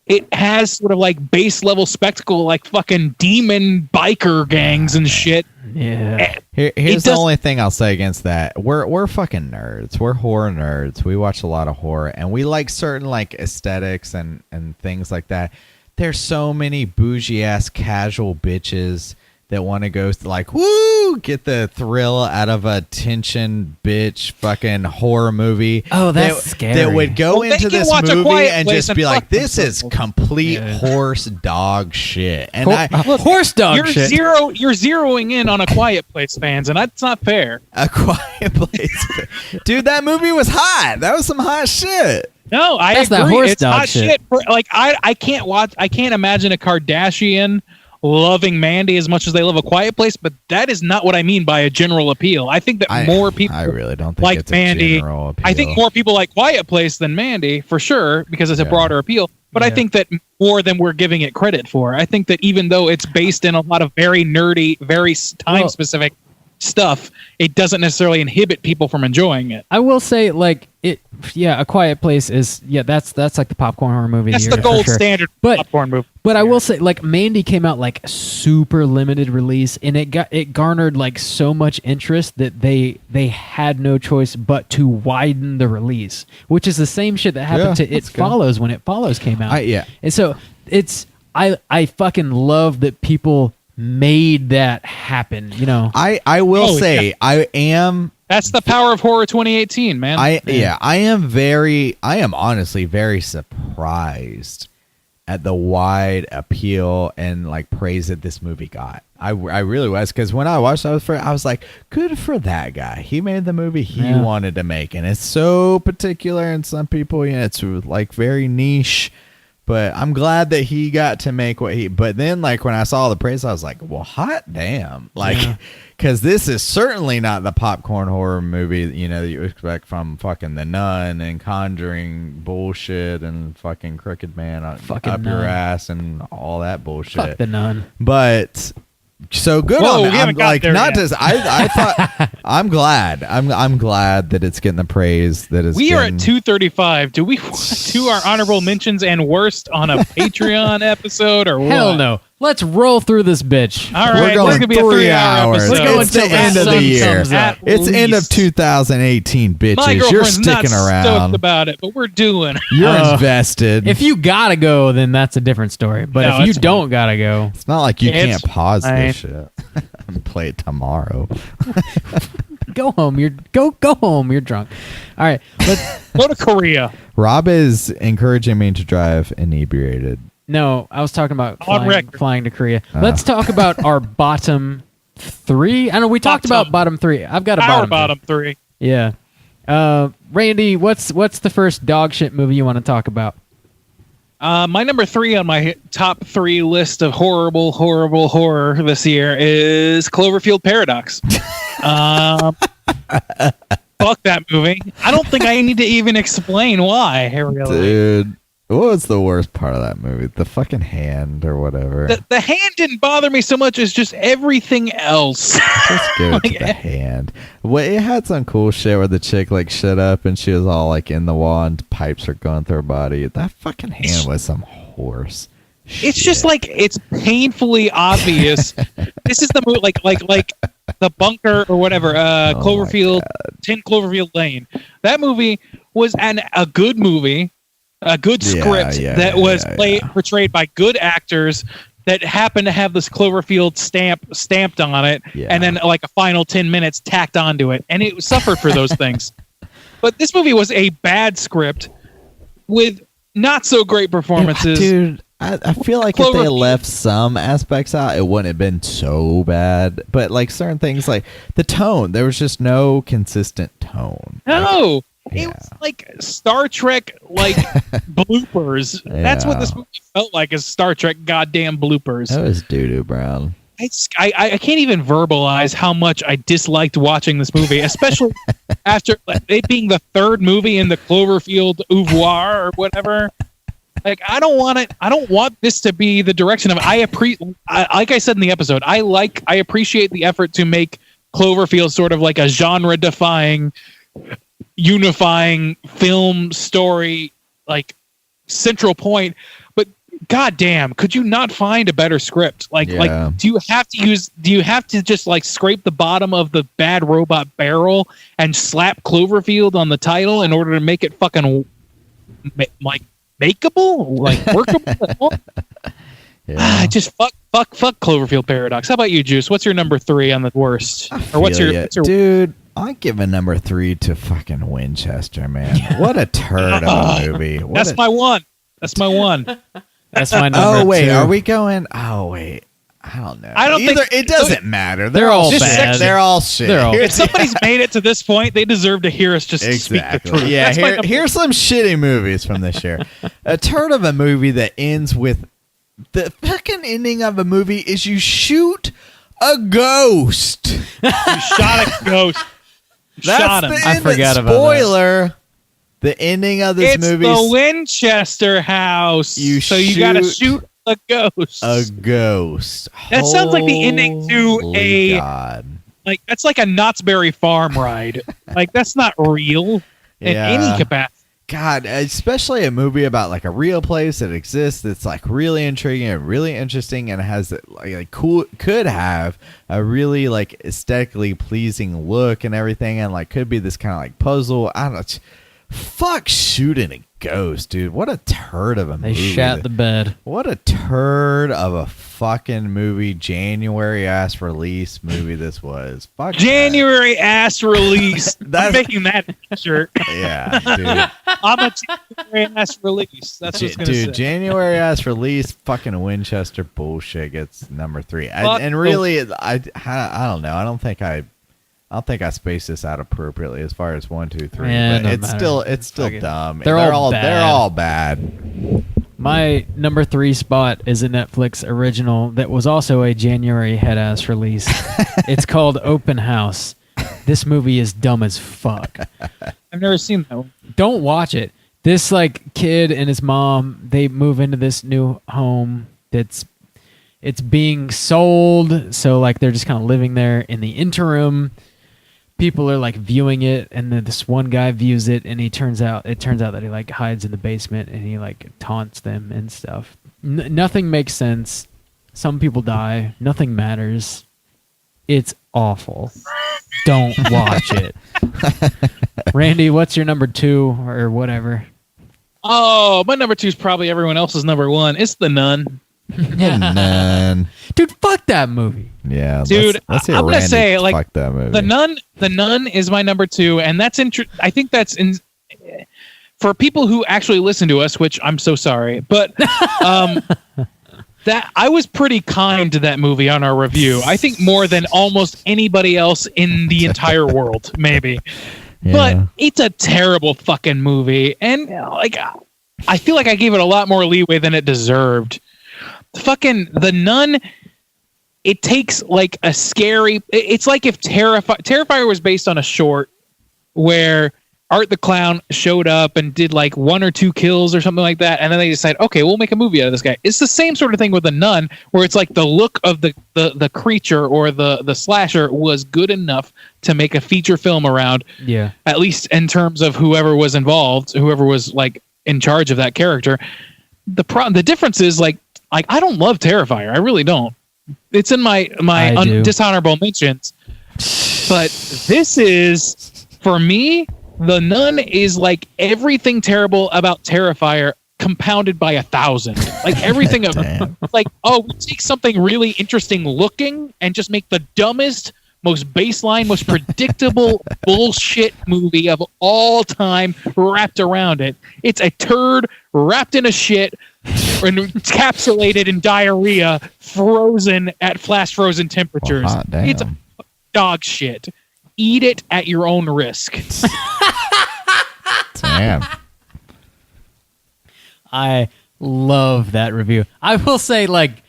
it has sort of like base level spectacle, like fucking demon biker gangs and shit. Yeah. Here's the only thing I'll say against that. We're fucking nerds. We're horror nerds. We watch a lot of horror, and we like certain like aesthetics and things like that. There's so many bougie ass casual bitches that want to go like, woo, get the thrill out of a tension bitch fucking horror movie. Oh, that's that, scary. That would go Well, they into can this watch A movie Quiet and Place just be and like, fuck this is themselves. complete Yeah. horse dog shit. And Horse dog You're shit. you're zeroing in on A Quiet Place fans, and that's not fair. A Quiet Place. Dude, that movie was hot. That was some hot shit. No, I That's agree. that horse It's dog hot shit. Like I can't imagine a Kardashian loving Mandy as much as they love A Quiet Place, but that is not what I mean by a general appeal. I think that more people I really don't think like it's Mandy. a general appeal. I think more people like Quiet Place than Mandy for sure because it's a Yeah. broader appeal. But I think that more than we're giving it credit for. I think that even though it's based in a lot of very nerdy, very time specific stuff, it doesn't necessarily inhibit people from enjoying it. I will say, like it. Yeah, A Quiet Place is. Yeah, that's like the popcorn horror movie. That's of the year, for gold sure. standard But- popcorn movie. But I will say, like Mandy came out like super limited release, and it garnered like so much interest that they had no choice but to widen the release, which is the same shit that happened Yeah, to It that's good. Follows when It Follows came out. Yeah. And so it's I fucking love that people made that happen. You know, I will Oh, say I am That's the power of horror 2018, man. I am honestly very surprised at the wide appeal and like praise that this movie got. I really was, because when I watched it, I was like, good for that guy. He made the movie he Yeah. wanted to make, and it's so particular, and some people, it's like very niche. But I'm glad that he got to make what he. But then, like when I saw the praise, I was like, "Well, hot damn!" Like, because this is certainly not the popcorn horror movie that you expect from fucking The Nun and Conjuring bullshit and fucking Crooked Man Fucking up your Nun. ass and all that bullshit. fuck the Nun. But so good Whoa, on we that. haven't I'm got like there not yet. just I thought I'm glad. I'm glad that it's getting the praise that it's we are getting. at 235. Do we want to do our honorable mentions and worst on a Patreon episode or what? Hell no. Let's roll through this bitch. All We're right, going this is gonna be a 3 3-hour hours. episode. Let's go It's the until the end of the sun year. comes up. It's end of 2018, bitches. My You're girlfriend's sticking not around. stoked about it, but we're doing. You're invested. If you gotta go, then that's a different story. But No, if you it's don't gotta go, it's not like you It's can't pause fine. this shit and play it tomorrow. go home. Go home. You're drunk. All right. Let's. Go to Korea. Rob is encouraging me to drive inebriated. No, I was talking about On record. flying to Korea. Let's talk about our bottom three. I know we talked about bottom three. I've got a Our bottom. bottom three. Yeah. Randy, what's the first dog shit movie you want to talk about? My number 3 on my top 3 list of horrible horror this year is Cloverfield Paradox. Fuck that movie. I don't think I need to even explain why. Really. Dude, what was the worst part of that movie? The fucking hand or whatever. The hand didn't bother me so much as just everything else. Just give it to the hand. Well, it had some cool shit where the chick like shut up and she was all like in the wall and pipes are going through her body. That fucking hand was some horse. It's just like it's painfully obvious. This is the movie, like the bunker or whatever. Cloverfield, 10 Cloverfield Lane. That movie was a good movie, a good script that was portrayed by good actors that happened to have this Cloverfield stamped on it, and then like a final 10 minutes tacked onto it, and it suffered for those things. But this movie was a bad script with not so great performances. Dude, I feel like if they Cloverfield- left some aspects out, it wouldn't have been so bad. But like certain things, like the tone, there was just no consistent tone. No, it Yeah. was like Star Trek, like bloopers. That's what this Yeah. movie felt like, is Star Trek goddamn bloopers. That was doo-doo, Brown. I can't even verbalize how much I disliked watching this movie, especially after it being the third movie in the Cloverfield oeuvre or whatever. Like, I don't want it. I don't want this to be the direction of. Like I said in the episode, I appreciate the effort to make Cloverfield sort of like a genre-defying, unifying film story, like central point. But goddamn, could you not find a better script? Like, Yeah. do you have to just like scrape the bottom of the Bad Robot barrel and slap Cloverfield on the title in order to make it fucking like makeable, like workable? Yeah. Just fuck Cloverfield Paradox. How about you, Juice? What's your number 3 on the worst? Or what's Feel your, ya. what's your Dude? I'm giving number 3 to fucking Winchester, man. What a turd of a movie. That's my one. That's my one. That's my number. Oh wait, 2. are we going? Oh wait, I don't know. I don't think- it doesn't matter. They're all shit. bad. They're all shit. They're all- If somebody's made it to this point, they deserve to hear us just speak the Exactly. truth. Yeah, That's my number- here's some shitty movies from this year. A turd of a movie that ends with the fucking ending of a movie is you shoot a ghost. You shot a ghost. That's Shot him. the I end. forgot about that. Spoiler. The ending of this It's movie the is Winchester house. You so you gotta shoot shoot a ghost. a ghost. That sounds like the ending to Holy a- God. Like that's like a Knott's Berry Farm ride. Like that's not real in Yeah. any capacity. God, especially a movie about like a real place that exists that's like really intriguing and really interesting and has like cool, could have a really like aesthetically pleasing look and everything, and like could be this kind of like puzzle. I don't know. Fuck shooting a ghost, dude. What a turd of a They movie. shat the bed. What a turd of a fucking movie, January ass release movie this was. Fuck that. January ass release. I'm That's- making that shirt. Yeah, dude. I'm a January ass release. That's what's gonna Dude, say. January ass release, fucking Winchester bullshit gets number 3. Fuck And really, I don't know. I don't think I spaced this out appropriately as far as 1, 2, 3. Yeah, it but don't matter. it's still Fuck it. dumb. They're all They're bad. all bad. My number 3 spot is a Netflix original that was also a January head ass release. It's called Open House. This movie is dumb as fuck. I've never seen that one. Don't watch it. This like kid and his mom, they move into this new home it's being sold, so like they're just kind of living there. In the interim, people are like viewing it, and then this one guy views it, and it turns out that he like hides in the basement and he like taunts them and stuff. Nothing makes sense. Some people die. Nothing matters. It's awful. Don't watch it. Randy, what's your number 2 or whatever? Oh, my number 2 is probably everyone else's number 1. It's The Nun. None. Dude, fuck that movie. Yeah, Dude, let's hear I'm gonna Randy say, like, fuck that movie. The Nun is my number 2, and that's I think that's in for people who actually listen to us, which I'm so sorry, but that I was pretty kind to that movie on our review. I think more than almost anybody else in the entire world, maybe. Yeah. But it's a terrible fucking movie, and like I feel like I gave it a lot more leeway than it deserved. Fucking The Nun, it takes like a scary. It's like if Terrifier was based on a short where Art the Clown showed up and did like 1 or 2 kills or something like that, and then they decide, okay, we'll make a movie out of this guy. It's the same sort of thing with The Nun, where it's like the look of the creature or the slasher was good enough to make a feature film around. Yeah. At least in terms of whoever was involved, whoever was like in charge of that character. The difference is like I don't love Terrifier. I really don't. It's in my I do. dishonorable mentions. But this is, for me, The Nun is like everything terrible about Terrifier compounded by 1,000. Like everything of Damn. like, oh, we take something really interesting looking and just make the dumbest, most baseline, most predictable bullshit movie of all time wrapped around it. It's a turd wrapped in a shit and encapsulated in diarrhea, frozen at flash frozen temperatures. Oh, hot damn. It's dog shit. Eat it at your own risk. Damn. I love that review. I will say, like,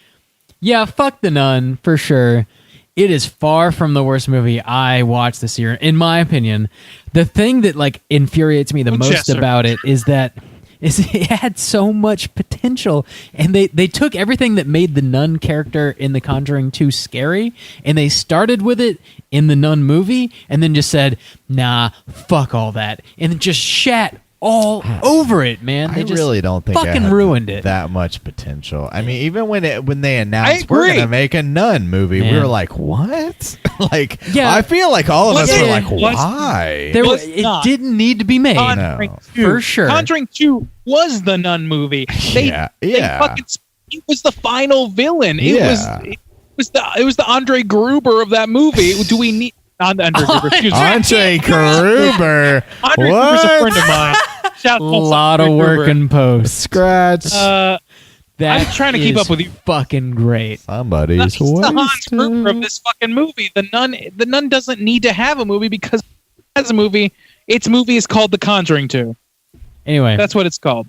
yeah, fuck The Nun for sure. It is far from the worst movie I watched this year, in my opinion. The thing that like infuriates me the most Winchester. about it is it had so much potential, and they took everything that made the Nun character in The Conjuring 2 scary, and they started with it in the Nun movie, and then just said, nah, fuck all that, and then just shat all over it, man. They I just really don't think fucking it had ruined it. that much potential. I mean, even when they I announced we're agree. gonna make a Nun movie, we Man. were like, "What?" Like, Yeah. I feel like all of us Yeah. were like, Was- "Why?" It not. didn't need to be made. Conjuring 2, for sure. Conjuring 2 was the Nun movie. They Yeah. fucking It was the final villain. Yeah. It was the Andre Gruber of that movie. Do we need Andre Gruber? Excuse me. Andre Gruber. Andre Gruber's a friend of mine. Shout A out lot of Andre work Gruber. in post. Scratch. That I'm trying to keep is up with you. Fucking great. Somebody's He's the Hans wasted. Gruber of this fucking movie. The Nun doesn't need to have a movie because it has a movie. Its movie is called The Conjuring 2. Anyway, That's what it's called.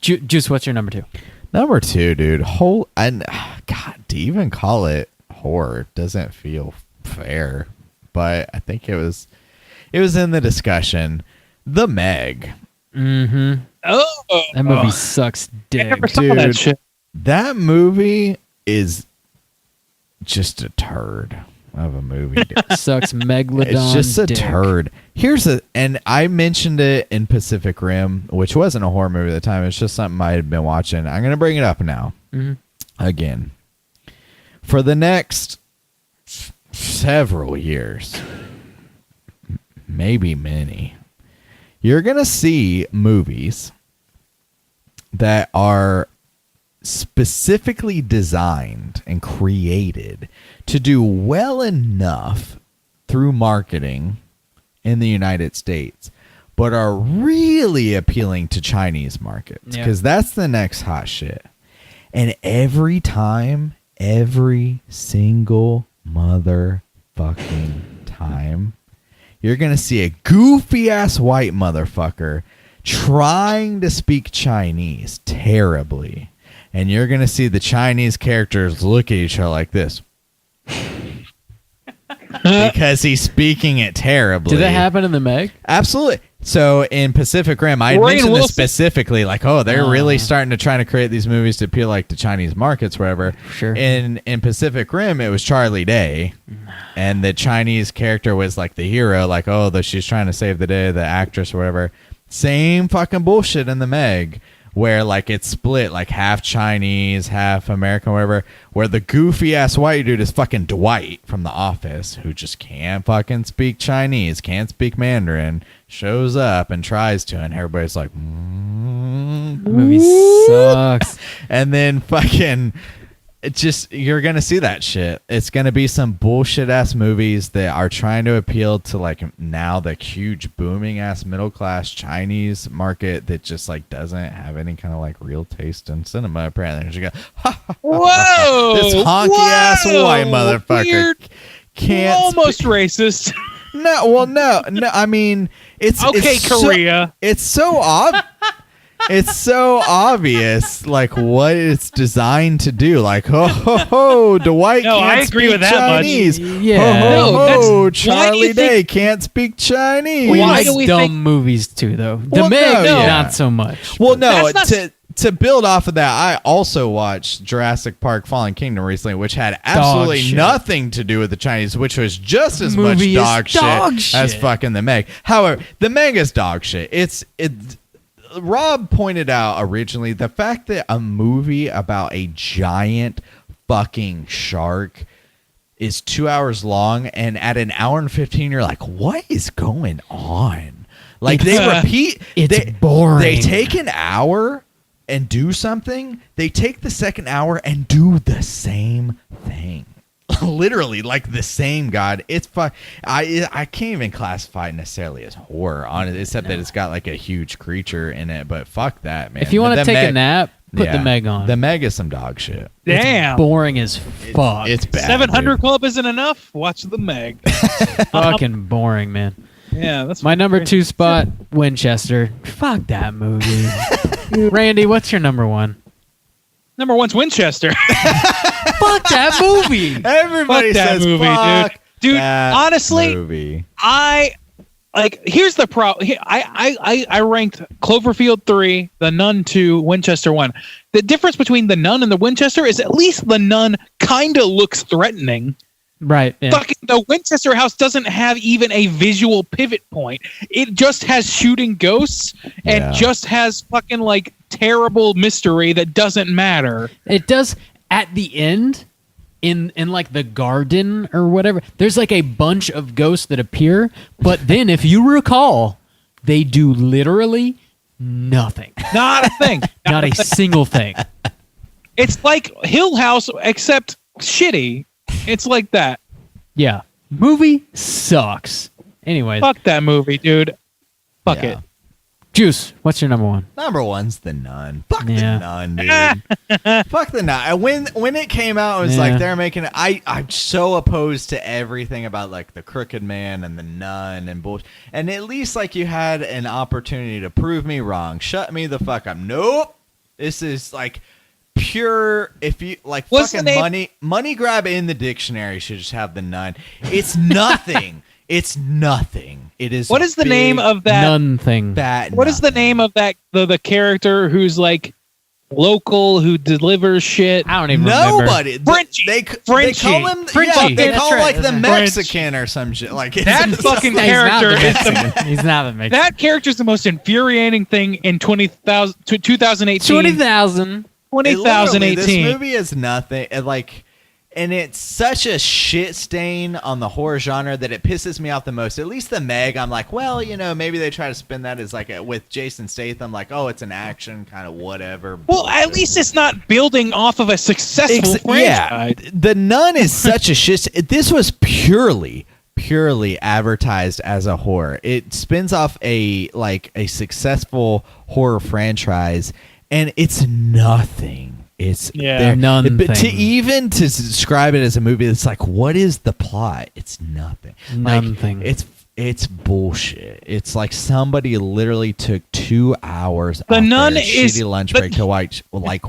Juice, what's your number 2? Number 2, dude. God, to even call it horror doesn't feel fair, but I think it was in the discussion. The Meg. Mm-hmm. Oh, That movie sucks I dick. never saw dude. that shit. That movie is just a turd of a movie, dude. Sucks megalodon It's just a dick. turd. And I mentioned it in Pacific Rim, which wasn't a horror movie at the time. It's just something I had been watching. I'm going to bring it up now. Mhm. Again. For the next several years, maybe many, you're going to see movies that are specifically designed and created to do well enough through marketing in the United States, but are really appealing to Chinese markets, Yeah. because that's the next hot shit. And every time, every single motherfucking time, you're going to see a goofy ass white motherfucker trying to speak Chinese terribly. And you're going to see the Chinese characters look at each other like this. Because he's speaking it terribly. Did that happen in the Meg? Absolutely. So in Pacific Rim, I Rainn mentioned this Wilson- specifically, like, oh, they're really starting to try to create these movies to appeal like to Chinese markets, wherever. Sure. In Pacific Rim, it was Charlie Day, and the Chinese character was like the hero, like, oh, she's trying to save the day, the actress or whatever. Same fucking bullshit in the Meg, where like it's split like half Chinese, half American, whatever, where the goofy ass white dude is fucking Dwight from The Office, who just can't fucking speak Chinese, can't speak Mandarin, shows up and tries to, and everybody's like, The movie sucks. and then fucking you're gonna see that shit. It's gonna be some bullshit ass movies that are trying to appeal to like now the huge booming ass middle class Chinese market that just like doesn't have any kind of like real taste in cinema. Apparently, you go, Whoa! this honky ass Whoa! white motherfucker Weird. can't Almost speak- racist. No, well, no. I mean, it's Okay, it's Korea. it's so it's so obvious, like what it's designed to do. Like, Dwight No, can't I agree speak with that much. Chinese. Yeah. No, Ho, that's- why do Charlie you Day think- can't speak Chinese. We Why like do we dumb think- movies too, though. The Well, Meg, no, yeah. not so much. Well, no, That's not- to build off of that, I also watched Jurassic Park Fallen Kingdom recently, which had absolutely shit. nothing to do with the Chinese, which was just as much Movie is dog dog shit as shit. fucking the Meg. However, the Meg is dog shit. Rob pointed out originally the fact that a movie about a giant fucking shark is 2 hours long, and at an hour and 15 you're like, what is going on? Like they repeat It's boring. They take an hour and do something, they take the second hour and do the same thing. Literally, like the same god. It's fun. I can't even classify it necessarily as horror on it, except that it's got like a huge creature in it. But fuck that, man. If you want to The take a Meg- nap, put yeah, the Meg on. The Meg is some dog shit. Damn. Boring as fuck. It's bad. 700 dude. Club isn't enough. Watch the Meg. fucking boring, man. Yeah, that's My number 2 spot, Winchester. Fuck that movie. Randy, what's your number 1? Number one's Winchester. Fuck that movie. Everybody Fuck that says movie, fuck dude. that Honestly, movie. Here's the problem. I ranked Cloverfield 3, The Nun 2, Winchester 1. The difference between The Nun and the Winchester is at least The Nun kind of looks threatening. Right. Yeah. Fucking the Winchester house doesn't have even a visual pivot point. It just has shooting ghosts and Yeah. just has fucking like terrible mystery that doesn't matter. It does at the end in like the garden or whatever. There's like a bunch of ghosts that appear, but then if you recall, they do literally nothing. Not a thing. Not a single thing. It's like Hill House, except shitty. It's like that. Yeah. Movie sucks. Anyways, Fuck that movie, dude. Fuck Yeah. it. Juice, what's your number one? Number one's The Nun. Fuck Yeah. The Nun, dude. Fuck The Nun. When it came out, it was Yeah. like they're making it. I'm so opposed to everything about like the Crooked Man and The Nun and bullshit. And at least like you had an opportunity to prove me wrong. Shut me the fuck up. Nope. This is like pure. If you like What's the fucking name? money grab in the dictionary should just have The Nun. It's nothing. It's nothing. It is. What is the name of that? None thing. What is the name of that? The character who's like local, who delivers shit? I don't even remember. Nobody. Frenchie. They Frenchie. call him. Frenchie. Yeah, they That's call him right, like the that's right. Mexican or some shit. Like it's That fucking He's not character the is the Mexican. He's not the Mexican. that character's the most infuriating thing in 2018. 20,000. literally, 2018. This movie is nothing. And it's such a shit stain on the horror genre that it pisses me off the most. At least the Meg, I'm like, well, maybe they try to spin that as like with Jason Statham, like, oh, it's an action kind of whatever. Well, at least it's not building off of a successful franchise. The Nun is such a shit. This was purely advertised as a horror. It spins off a successful horror franchise, and it's nothing. It's Nun but thing. to describe it as a movie, it's like, what is the plot? It's nothing. Nun Like, thing. It's bullshit. It's like somebody literally took 2 hours The off Nun their is- shitty lunch but- break to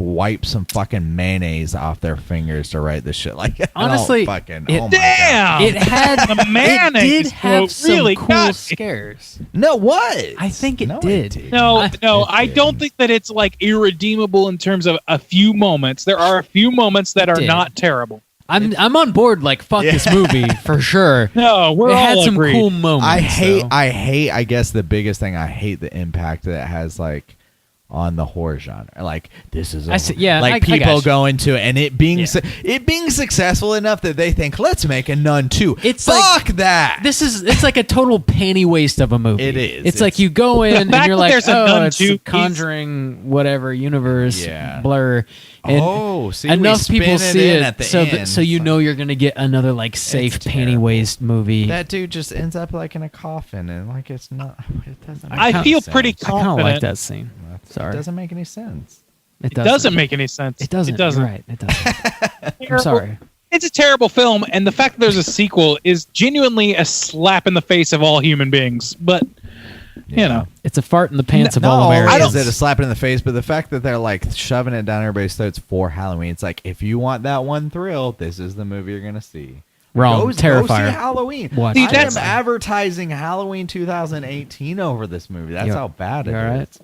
wipe some fucking mayonnaise off their fingers to write this shit. Like, Honestly, oh my God. Damn. It had The mayonnaise It did have was some really cool got me. scares. No, what? I think it No, did. No, I- I don't think that it's like irredeemable in terms of a few moments. There are a few moments that are did. not terrible. I'm on board. Like fuck this movie for sure. No, we're It all had some agreed. cool moments. I hate. though. I guess the biggest thing, I hate the impact that it has, like, on the horror genre. Like, this is I see- yeah, like I people gotcha. go into it and it being Yeah. it being successful enough that they think, let's make a Nun 2. It's fuck like- that. It's like a total panty waste of a movie. It is. It's like you go in and fact you're that like, there's a Nun it's 2 a Conjuring whatever universe Yeah. blur. And Oh, see, we enough spin people it see in it at the so end. so you know you're gonna get another like safe It's panty terrible. waste movie. that dude just ends up like in a coffin, and like it's not. It doesn't. Make I any feel sense. pretty I kind of confident. like that scene. Sorry, It doesn't make any sense. it It doesn't make any sense. It doesn't. It doesn't. You're right. It doesn't. I'm sorry. It's a terrible film, and the fact that there's a sequel is genuinely a slap in the face of all human beings. But you know, It's a fart in the pants of Not all only Americans. is it a slap in the face, but the fact that they're like shoving it down everybody's throats for Halloween. It's like, if you want that one thrill, this is the movie you're gonna see. Wrong. Go see Terrifier. Halloween. Watch See, I that's- am advertising Halloween 2018 over this movie. That's You're- how bad it you is. all right?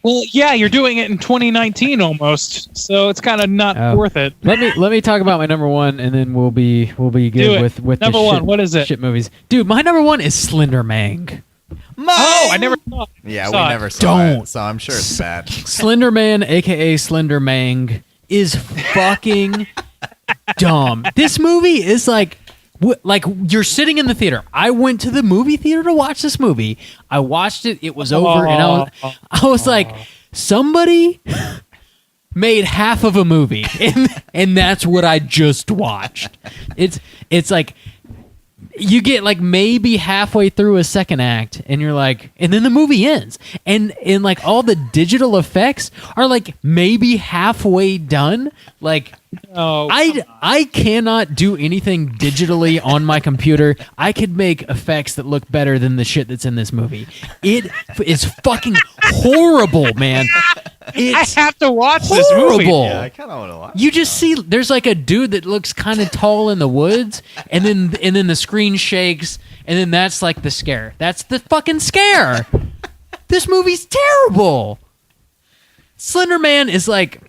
well, yeah, you're doing it in 2019 almost, so it's kind of not Oh. worth it. Let me talk about my number one, and then we'll be Do good it. with Number the one, shit, what is it? Shit movies, dude. My number one is Slender Man. Oh, I never saw it. Yeah, Saw we it. never saw Don't. it, so I'm sure it's bad. Slender Man, aka Slender Mang, is fucking dumb. This movie is like you're sitting in the theater. I went to the movie theater to watch this movie. I watched it. It was over, and I was like, somebody made half of a movie, and that's what I just watched. It's like you get like maybe halfway through a second act, and you're like, and then the movie ends, and like all the digital effects are like maybe halfway done. Like Oh, I cannot do anything digitally on my computer. I could make effects that look better than the shit that's in this movie. It is fucking horrible, man. I It's have to watch this movie. horrible. Yeah, I kind of want to watch. You just see there's like a dude that looks kind of tall in the woods, and then the screen shakes, and then that's like the scare. That's the fucking scare. This movie's terrible. Slender Man is like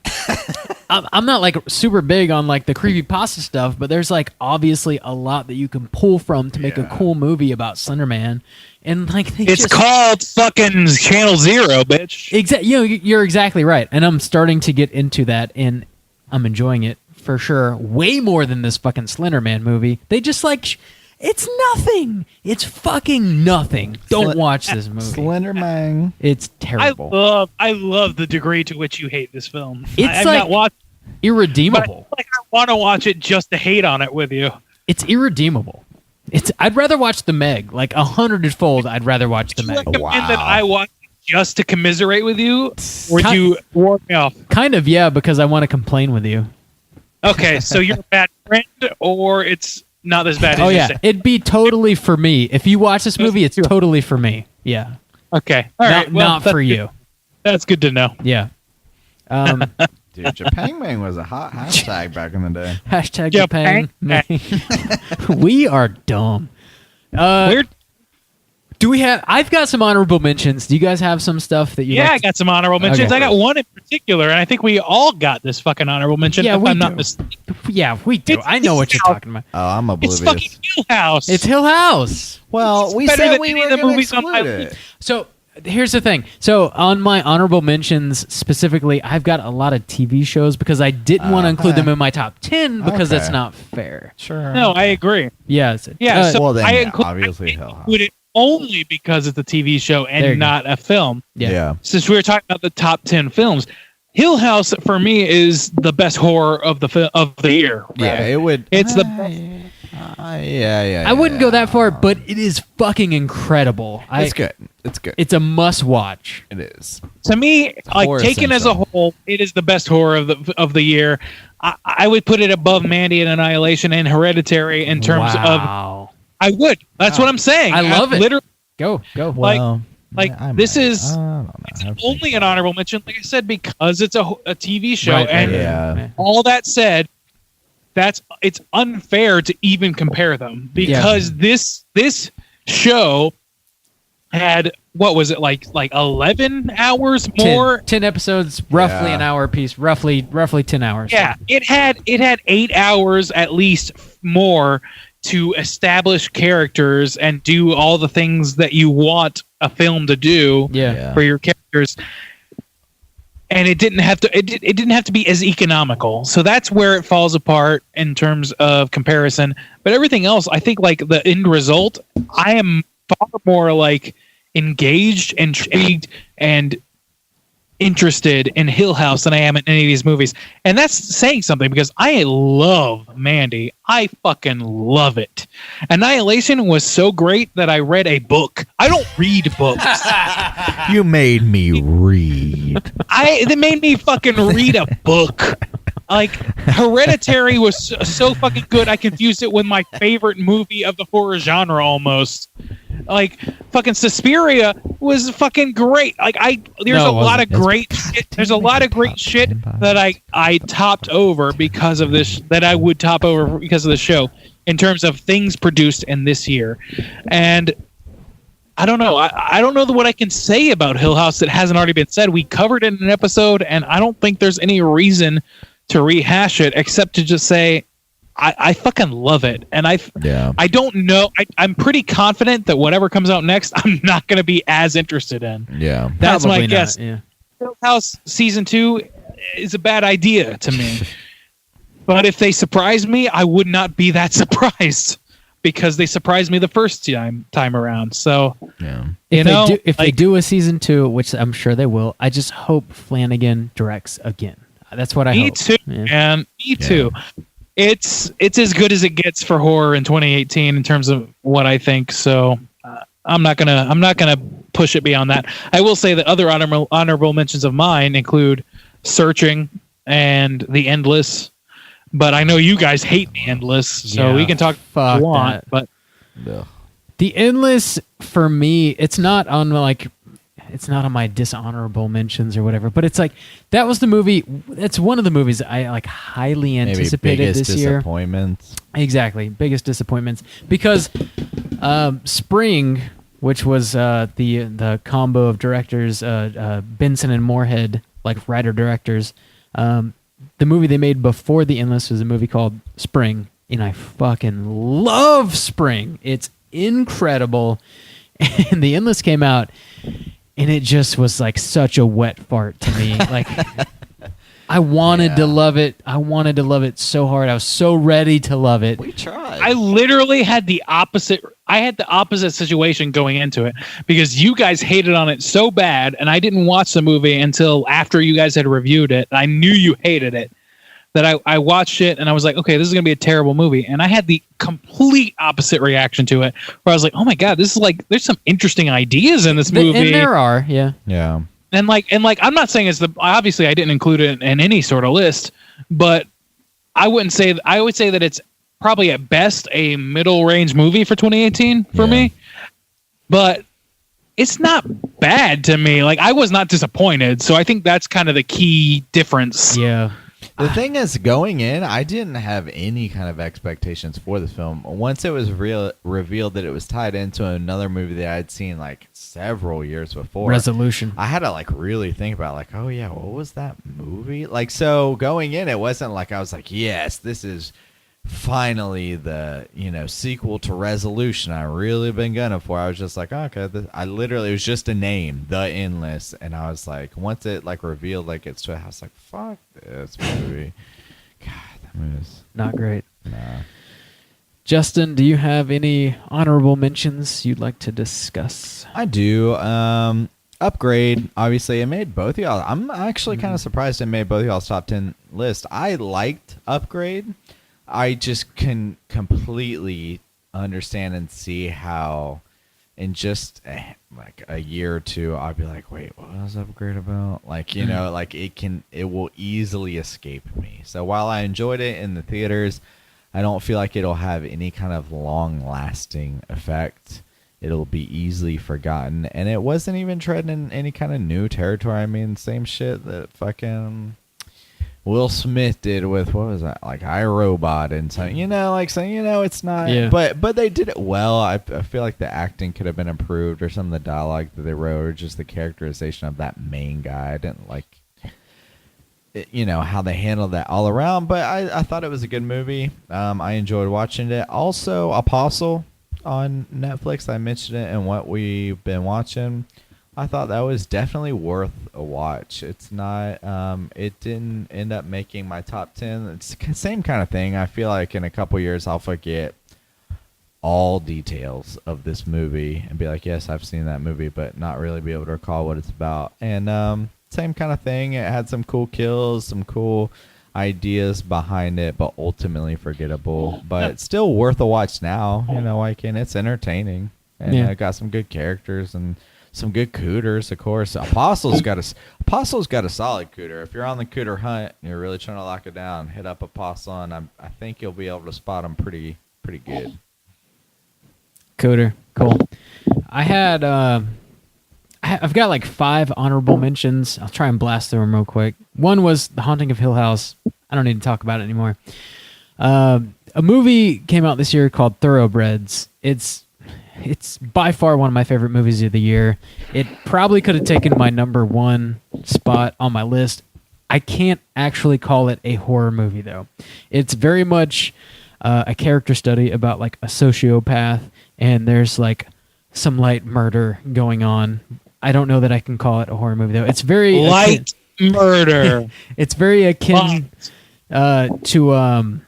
I'm not like super big on like the creepypasta stuff, but there's like obviously a lot that you can pull from to make a cool movie about Slender Man. And like they It's just, called fucking Channel Zero, bitch. you're exactly right. And I'm starting to get into that, and I'm enjoying it for sure. Way more than this fucking Slender Man movie. They just like it's nothing. It's fucking nothing. Don't watch this movie. Slender Man. It's terrible. I love the degree to which you hate this film. It's I've like- not watched. irredeemable. Like I want to watch it just to hate on it with you. It's irredeemable. I'd rather watch The Meg, like 100-fold. I'd rather watch The Do you Meg. recommend that I watch it just to commiserate with you, or do you warn me off? Kind of, yeah, because I want to complain with you. Okay, so you're a bad friend, or it's not as bad as Oh you yeah, say. it'd be totally for me. If you watch this movie, it's totally for me. Yeah, Okay, all right. not, Well, not that's for good. you. That's good to know. Yeah. Dude, Japan Mang was a hot hashtag back in the day. Hashtag Japan. Japan. We are dumb. Weird. Do we have? I've got some honorable mentions. Do you guys have some stuff that you? Yeah, like I got some honorable mentions. Okay. I got one in particular, and I think we all got this fucking honorable mention. Yeah, if we I'm not do. mistaken. Yeah, we do. It's- I know what it's you're Hill- talking about. Oh, I'm It's oblivious. fucking Hill House. It's Hill House. Well, we better said than we any were of the going to movies on my exclude it. So here's the thing. So on my honorable mentions specifically, I've got a lot of TV shows because I didn't want to include them in my top 10 because that's Okay. not fair. Sure. No, I agree. Yes. Yeah, so well, then, I yeah, include, obviously I Hill House. include it only because it's a TV show There you and go. not a film. yeah. Since we were talking about the top 10 films, Hill House for me is the best horror of the year. Yeah, right? it would. It's the yeah. I wouldn't go that far, but it is fucking incredible. It's good. It's good. It's a must watch. It is. to me, like horror taken as a essential. whole, it is the best horror of the year. I would put it above Mandy and Annihilation and Hereditary in terms of. Wow. I would. That's what I'm saying. I love it. Literally, Go. Like- Well, like, I this might. is- I don't know. it's only an honorable mention, like I said, because it's a TV show. Right, And Yeah. all that said, it's unfair to even compare them because this show had what was it like 11 hours 10, more. 10 episodes, roughly Yeah. an hour a piece, roughly 10 hours. Yeah, it had 8 hours at least more to establish characters and do all the things that you want a film to do Yeah. for your characters. And it didn't have to. It didn't have to be as economical. So that's where it falls apart in terms of comparison. But everything else, I think, like the end result, I am far more like engaged, intrigued, and interested in Hill House than I am in any of these movies. And that's saying something because I love Mandy. I fucking love it. Annihilation was so great that I read a book. I don't read books. You made me read. They made me fucking read a book. Like Hereditary was so fucking good. I confused it with my favorite movie of the horror genre almost. Like fucking Suspiria was fucking great. Like there's No, a it lot of wasn't. great shit. There's a lot of great shit that I topped over because of this, that I would top over because of the show in terms of things produced in this year. And I don't know. I don't know what I can say about Hill House that hasn't already been said. We covered it in an episode, and I don't think there's any reason to rehash it except to just say I fucking love it. And I don't know. I'm pretty confident that whatever comes out next, I'm not going to be as interested in. Yeah. That's Probably my not, guess. Yeah. Hill House season 2 is a bad idea to me. But if they surprise me, I would not be that surprised because they surprised me the first time around. So, Yeah. If they like- do a season 2, which I'm sure they will, I just hope Flanagan directs again. That's what I me hope. too, Yeah. man. Me too. It's as good as it gets for horror in 2018 in terms of what I think. So I'm not gonna push it beyond that. I will say that other honorable mentions of mine include Searching and The Endless. But I know you guys hate The Endless, so Yeah, we can talk fuck if you want. that. But Ugh. The Endless, for me, it's not on my dishonorable mentions or whatever, but it's like that was the movie. It's one of the movies I like highly Maybe anticipated biggest this year. disappointments. Exactly, biggest disappointments because Spring, which was the combo of directors Benson and Moorhead, like writer directors. The movie they made before The Endless was a movie called Spring, and I fucking love Spring. It's incredible. And The Endless came out, and it just was like such a wet fart to me. Like I wanted to love it. I wanted to love it so hard. I was so ready to love it. We tried. I literally had the opposite. I had the opposite situation going into it because you guys hated on it so bad, and I didn't watch the movie until after you guys had reviewed it. I knew you hated it, that I watched it and I was like, okay, this is gonna be a terrible movie, and I had the complete opposite reaction to it, where I was like, oh my god, this is like there's some interesting ideas in this movie, And there are, yeah. Yeah. and I'm not saying it's obviously I didn't include it in any sort of list, but I would say that it's probably at best a middle range movie for 2018 for Yeah. me, but it's not bad to me. Like, I was not disappointed, so I think that's kind of the key difference. Yeah. The thing is, going in, I didn't have any kind of expectations for the film. Once it was revealed that it was tied into another movie that I'd seen like several years before, Resolution. I had to like really think about like, oh yeah, what was that movie? Like, so going in, it wasn't like I was like, yes, this is finally the sequel to Resolution I really been gunning for. I was just like, oh, okay, I literally, it was just a name, The Endless, and I was like, once it like revealed like it's, I was like, fuck this movie. God, that movie's Not great. nah. Justin, do you have any honorable mentions you'd like to discuss? I do. Upgrade, obviously, it made both of y'all. I'm actually kind of surprised it made both of y'all's top 10 list. I liked Upgrade. I just can completely understand and see how in just like a year or two, I'll be like, wait, what was Upgrade about? Like, like it will easily escape me. So while I enjoyed it in the theaters, I don't feel like it'll have any kind of long lasting effect. It'll be easily forgotten. And it wasn't even treading in any kind of new territory. I mean, same shit that fucking Will Smith did with, what was that, like iRobot and something, it's not, Yeah. but they did it well. I feel like the acting could have been improved, or some of the dialogue that they wrote, or just the characterization of that main guy. I didn't like it, how they handled that all around, but I thought it was a good movie. I enjoyed watching it. Also, Apostle on Netflix, I mentioned it in what we've been watching. I thought that was definitely worth a watch. It's not, it didn't end up making my top 10. It's the same kind of thing. I feel like in a couple years I'll forget all details of this movie and be like, yes, I've seen that movie, but not really be able to recall what it's about. And same kind of thing. It had some cool kills, some cool ideas behind it, but ultimately forgettable. But it's still worth a watch now. It's entertaining. And Yeah. it got some good characters and some good cooters, of course. Apostle's got a solid cooter. If you're on the cooter hunt and you're really trying to lock it down, hit up Apostle, and I think you'll be able to spot them pretty good. Cooter. Cool. I had I've got like 5 honorable mentions. I'll try and blast through them real quick. One was The Haunting of Hill House. I don't need to talk about it anymore. A movie came out this year called Thoroughbreds. It's by far one of my favorite movies of the year. It probably could have taken my number 1 spot on my list. I can't actually call it a horror movie, though. It's very much a character study about like a sociopath, and there's like some light murder going on. I don't know that I can call it a horror movie, though. It's very Light murder. It's very akin to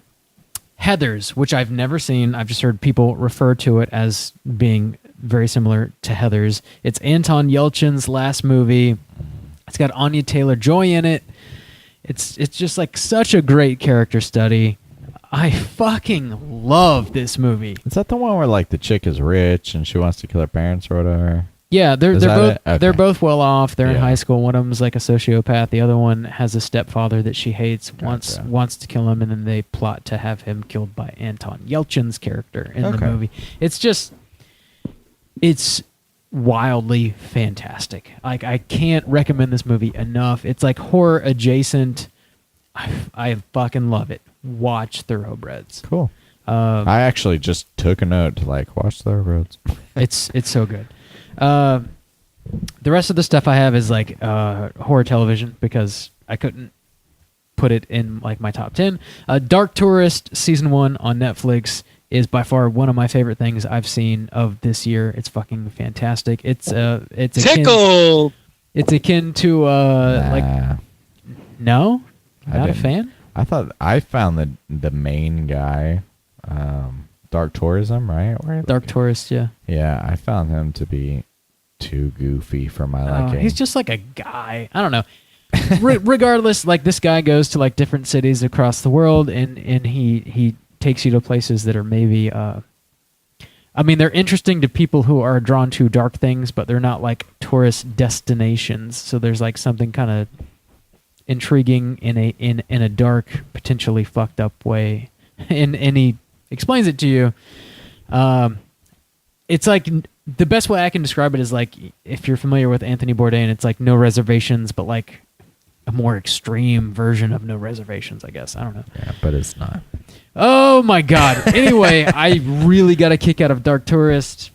Heathers, which I've never seen. I've just heard people refer to it as being very similar to Heathers. It's Anton Yelchin's last movie. It's got Anya Taylor-Joy in it. It's just like such a great character study. I fucking love this movie. Is that the one where like the chick is rich and she wants to kill her parents or whatever? Yeah, they're Is that both it? Okay. they're both well off. They're in Yeah. high school. One of them's like a sociopath. The other one has a stepfather that she hates, Gotcha. wants to kill him, and then they plot to have him killed by Anton Yelchin's character in the Okay. movie. It's wildly fantastic. Like, I can't recommend this movie enough. It's like horror adjacent. I fucking love it. Watch Thoroughbreds. Cool. I actually just took a note to like watch Thoroughbreds. It's so good. The rest of the stuff I have is like horror television, because I couldn't put it in like my top 10. Dark Tourist season 1 on Netflix is by far one of my favorite things I've seen of this year. It's fucking fantastic. It's Tickled. It's akin to like Nah, no, I not a didn't. fan. I thought I found the main guy, Dark Tourism, right? Dark Tourist, yeah. Yeah, I found him to be too goofy for my liking. He's just like a guy. I don't know. regardless, like this guy goes to like different cities across the world, and he takes you to places that are maybe I mean, they're interesting to people who are drawn to dark things, but they're not like tourist destinations. So there's like something kind of intriguing in a dark, potentially fucked up way, and he explains it to you. It's like the best way I can describe it is like if you're familiar with Anthony Bourdain, it's like No Reservations, but like a more extreme version of No Reservations, I guess. I don't know. Yeah, but it's not. Oh my god. Anyway, I really got a kick out of Dark Tourist.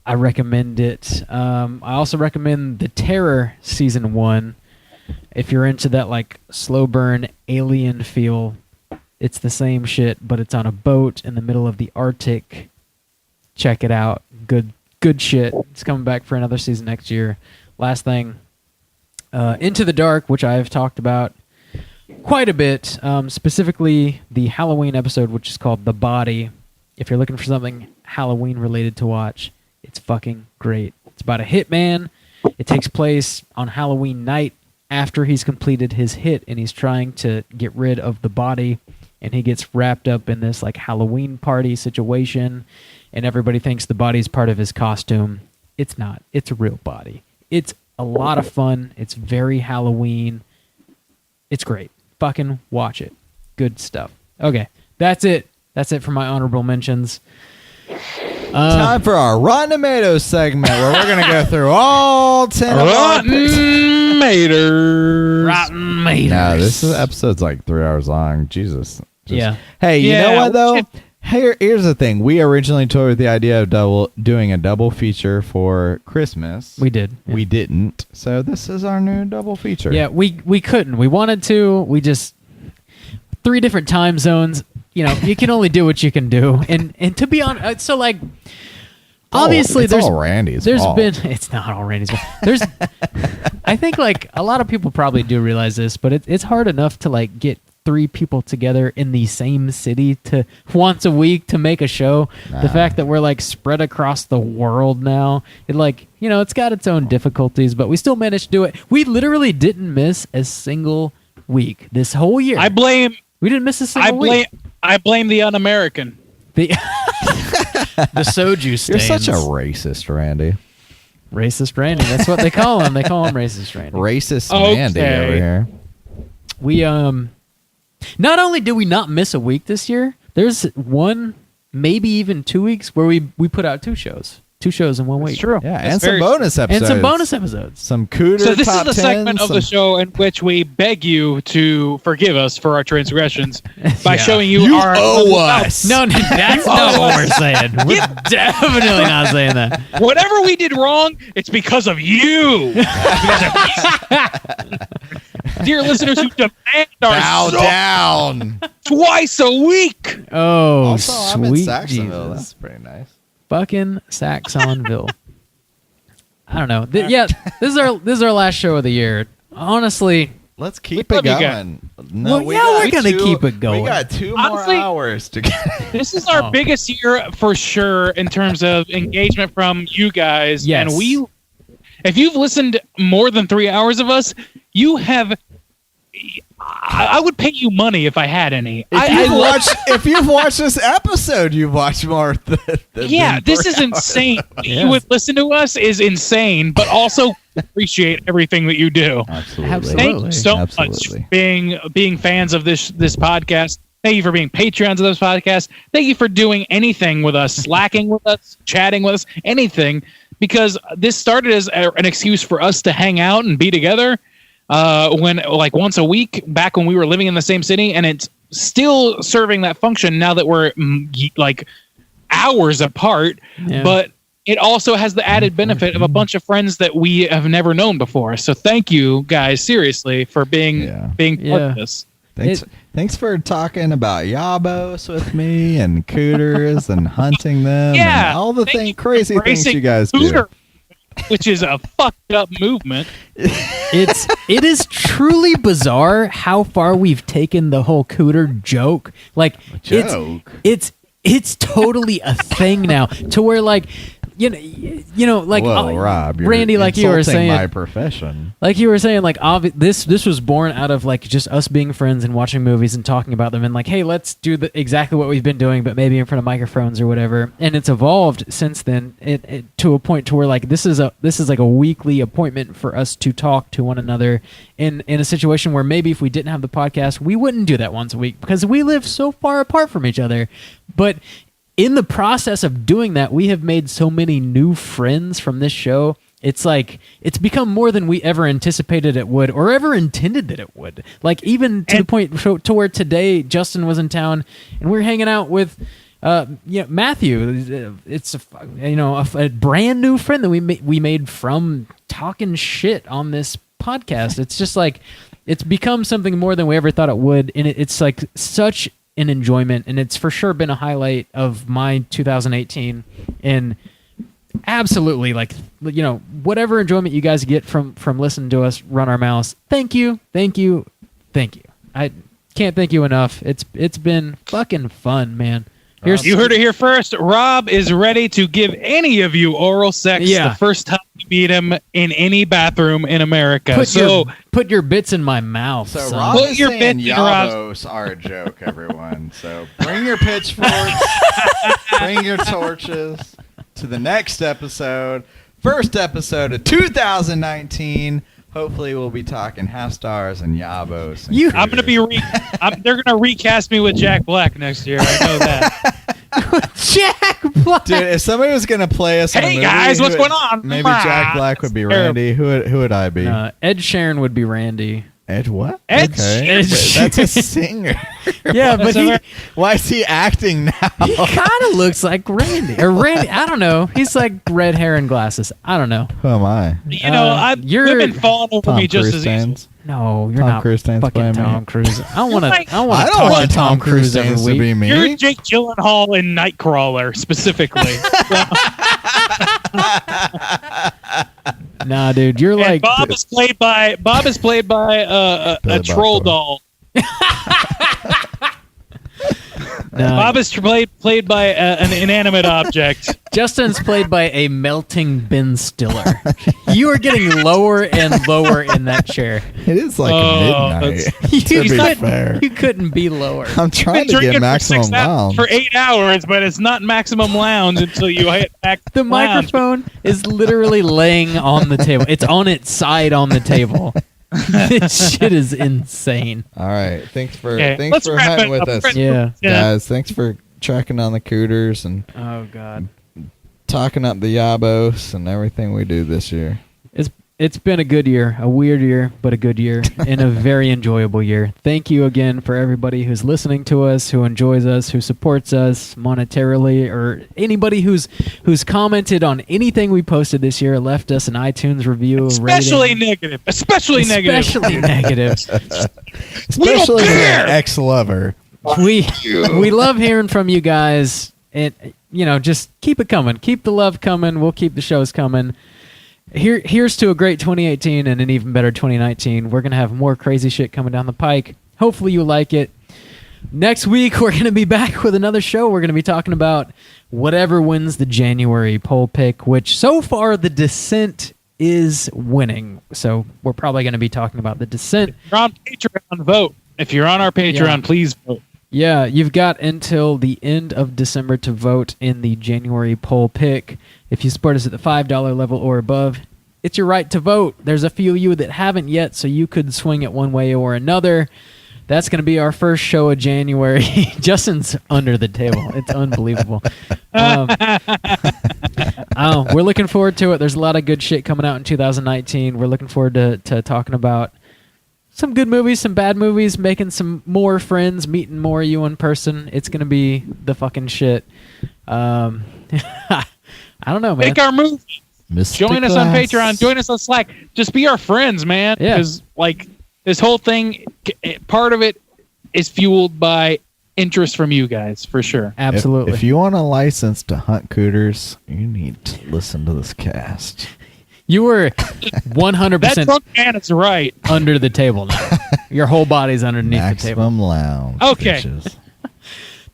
I recommend it. I also recommend The Terror Season 1. If you're into that like slow burn alien feel, it's the same shit, but it's on a boat in the middle of the Arctic. Check it out. Good shit. It's coming back for another season next year. Last thing, Into the Dark, which I have talked about quite a bit, specifically the Halloween episode, which is called The Body. If you're looking for something Halloween related to watch, it's fucking great. It's about a hitman. It takes place on Halloween night after he's completed his hit, and he's trying to get rid of the body, and he gets wrapped up in this like Halloween party situation, and everybody thinks the body's part of his costume. It's not. It's a real body. It's a lot of fun. It's very Halloween. It's great. Fucking watch it. Good stuff. Okay, that's it. That's it for my honorable mentions. Time for our Rotten Tomatoes segment where we're going to go through all 10 of our picks. Rotten Maters. Rotten Maters. No, this episode's like 3 hours long. Jesus. Yeah. Hey, you know Yeah, what, though? Here's the thing. We originally toyed with the idea of doing a double feature for Christmas. We did. Yeah. We didn't. So this is our new double feature. Yeah, we couldn't. We wanted to. We just 3 different time zones. You know, you can only do what you can do. And to be honest, so like obviously it's there's all Randy's there's fault. been it's not all Randy's fault. There's I think like a lot of people probably do realize this, but it's hard enough to like get 3 people together in the same city to once a week to make a show. The fact that we're like spread across the world now, it like, you know, it's got its own difficulties, but we still managed to do it. We literally didn't miss a single week this whole year. We didn't miss a single week. I blame the un-American. The the soju stands. You're such a racist, Randy. Racist Randy. That's what they call him. They call him Racist Randy. Racist Okay. Randy over here. We not only did we not miss a week this year, there's one, maybe even 2 weeks where we put out 2 shows. 2 shows in 1 week. It's true. Yeah, That's and some very bonus episodes. And some bonus episodes. Some cooter So this is top the 10, segment of the some- show in which we beg you to forgive us for our transgressions by Yeah. showing you our No, that's not what we're saying. We're definitely not saying that. Whatever we did wrong, it's because of you. Dear listeners who demand our Bow soul down. twice a week. Oh, Also, I'm in sweet Saxonville. Jesus. That's pretty nice. Fucking Saxonville. I don't know. Yeah, this is our last show of the year. Honestly, Let's keep We it love you going. No, Well, yeah, we're gonna keep it going. We got 2 Honestly, more hours to get. This is our biggest year for sure in terms of engagement from you guys. Yes. And if you've listened more than 3 hours of us, you have. I would pay you money if I had any. If you've watched this episode, you've watched more. Yeah, this is insane. Yeah. You would listen to us is insane, but also appreciate everything that you do. Absolutely. Thank you so Absolutely. much for being fans of this podcast. Thank you for being Patreons of this podcast. Thank you for doing anything with us, slacking with us, chatting with us, anything, because this started as an excuse for us to hang out and be together when like once a week back when we were living in the same city, and it's still serving that function now that we're like hours apart. Yeah. But it also has the added benefit of a bunch of friends that we have never known before. So thank you guys seriously for being part of this. Thanks for talking about Yabos with me and cooters and hunting them Yeah, and all the thank you for crazy things embracing you guys do. Cooter, which is a fucked up movement. it is truly bizarre how far we've taken the whole cooter joke. Like Joke? it's totally a thing now, to where like you know, like Whoa, Rob, you're Randy, like you were insulting saying, my profession. like you were saying, like this was born out of like just us being friends and watching movies and talking about them and like, hey, let's do exactly what we've been doing, but maybe in front of microphones or whatever. And it's evolved since then it to a point to where like this is like a weekly appointment for us to talk to one another in a situation where maybe if we didn't have the podcast, we wouldn't do that once a week because we live so far apart from each other. But in the process of doing that, we have made so many new friends from this show. It's like it's become more than we ever anticipated it would or ever intended that it would. Like even to the point to where today Justin was in town and we're hanging out with Matthew. It's a brand new friend that we made from talking shit on this podcast. It's just like it's become something more than we ever thought it would, and it's like such an enjoyment, and it's for sure been a highlight of my 2018. And absolutely, like, you know, whatever enjoyment you guys get from listening to us run our mouths, thank you. I can't thank you enough. It's been fucking fun, man. You heard it here first. Rob is ready to give any of you oral sex the first time you meet him in any bathroom in America. Put your bits in my mouth. So son. Rob Put is your saying bits in Rob's- Yabos are a joke, everyone. So bring your pitchforks, bring your torches to the next episode. First episode of 2019. Hopefully we'll be talking half stars and Yabos. And I'm gonna be they're gonna recast me with Jack Black next year. I know that. Jack Black. Dude, if somebody was gonna play us, in a Hey movie, guys, what's who would- going on? Maybe Jack Black would be Randy. Who would I be? Ed Sheeran would be Randy. Ed what? Ed Okay. Sheeran. That's a singer. Yeah, but he Why is he acting now? kind of looks like Randy. Or Randy, I don't know. He's like red hair and glasses. I don't know. Who am I? You know, women falling over Tom me just Cruise as easily. stands. No, you're Tom not Cruise stands fucking by me. Tom Cruise. I want to. Like- I want I to don't talk want to Tom Cruise every stands to be week. me. You're Jake Gyllenhaal in Nightcrawler specifically. Nah, dude, you're And like Bob is played by a Billy troll Bob doll. nah, Bob is played by an inanimate object. Justin's played by a melting Ben Stiller. You are getting lower and lower in that chair. It is like midnight. You, To be couldn't, fair. you couldn't be lower. I'm trying to Drinking get maximum for 6 hours, lounge. for 8 hours, but it's not maximum lounge until you hit back The lounge. microphone is literally laying on the table. It's on its side on the table. This shit is insane. All right, thanks for Okay, let's wrap hunting it with up. us, Yeah. guys. Thanks for tracking down the cooters and Oh god. talking up the Yabos and everything we do this year. It's been a good year, a weird year, but a good year, and a very enjoyable year. Thank you again for everybody who's listening to us, who enjoys us, who supports us monetarily, or anybody who's commented on anything we posted this year, left us an iTunes review, Especially rating. negative. Especially negative. Especially negative. Especially if you're care. an ex-lover. we love hearing from you guys, and just keep it coming. Keep the love coming. We'll keep the shows coming. Here's to a great 2018 and an even better 2019. We're going to have more crazy shit coming down the pike. Hopefully you like it. Next week, we're going to be back with another show. We're going to be talking about whatever wins the January poll pick, which so far The Descent is winning. So we're probably going to be talking about The Descent. If you're on Patreon, vote. If you're on our Patreon, Yeah. please vote. Yeah, you've got until the end of December to vote in the January poll pick. If you support us at the $5 level or above, it's your right to vote. There's a few of you that haven't yet, so you could swing it one way or another. That's going to be our first show of January. Justin's under the table. It's unbelievable. We're looking forward to it. There's a lot of good shit coming out in 2019. We're looking forward to talking about some good movies, some bad movies, making some more friends, meeting more of you in person. It's going to be the fucking shit. I don't know, man. Make our move. Mr. Join us on Glass. Patreon. Join us on Slack. Just be our friends, man. Yeah. Because, this whole thing, part of it is fueled by interest from you guys, for sure. Absolutely. If you want a license to hunt cooters, you need to listen to this cast. You were That 100% drunk man is right. under the table now. Your whole body's underneath the table. Maximum lounge. Okay. bitches.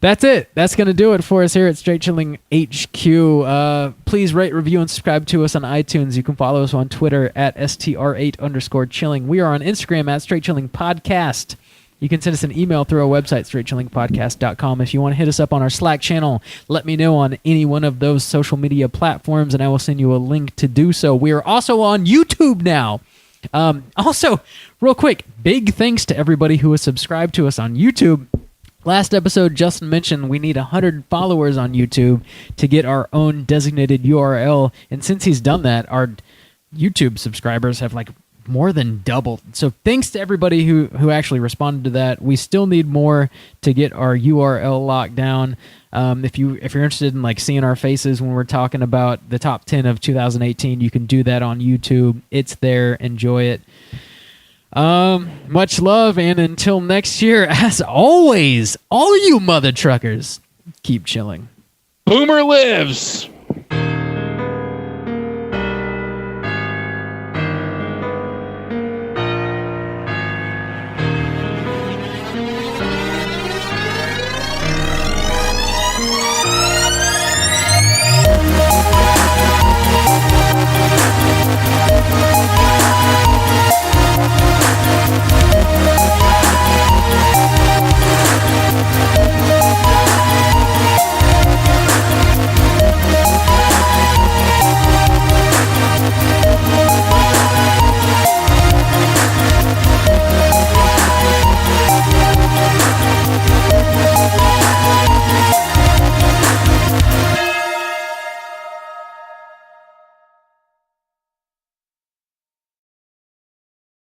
That's it. That's going to do it for us here at Straight Chilling HQ. Please rate, review, and subscribe to us on iTunes. You can follow us on Twitter at STR8_chilling. We are on Instagram at Straight Chilling Podcast. You can send us an email through our website, straightchillingpodcast.com. If you want to hit us up on our Slack channel, let me know on any one of those social media platforms, and I will send you a link to do so. We are also on YouTube now. Also, real quick, big thanks to everybody who has subscribed to us on YouTube. Last episode, Justin mentioned we need 100 followers on YouTube to get our own designated URL. And since he's done that, our YouTube subscribers have like more than doubled. So thanks to everybody who actually responded to that. We still need more to get our URL locked down. If you're interested in like seeing our faces when we're talking about the top 10 of 2018, you can do that on YouTube. It's there. Enjoy it. Much love, and until next year, as always, all you mother truckers, keep chilling. Boomer lives.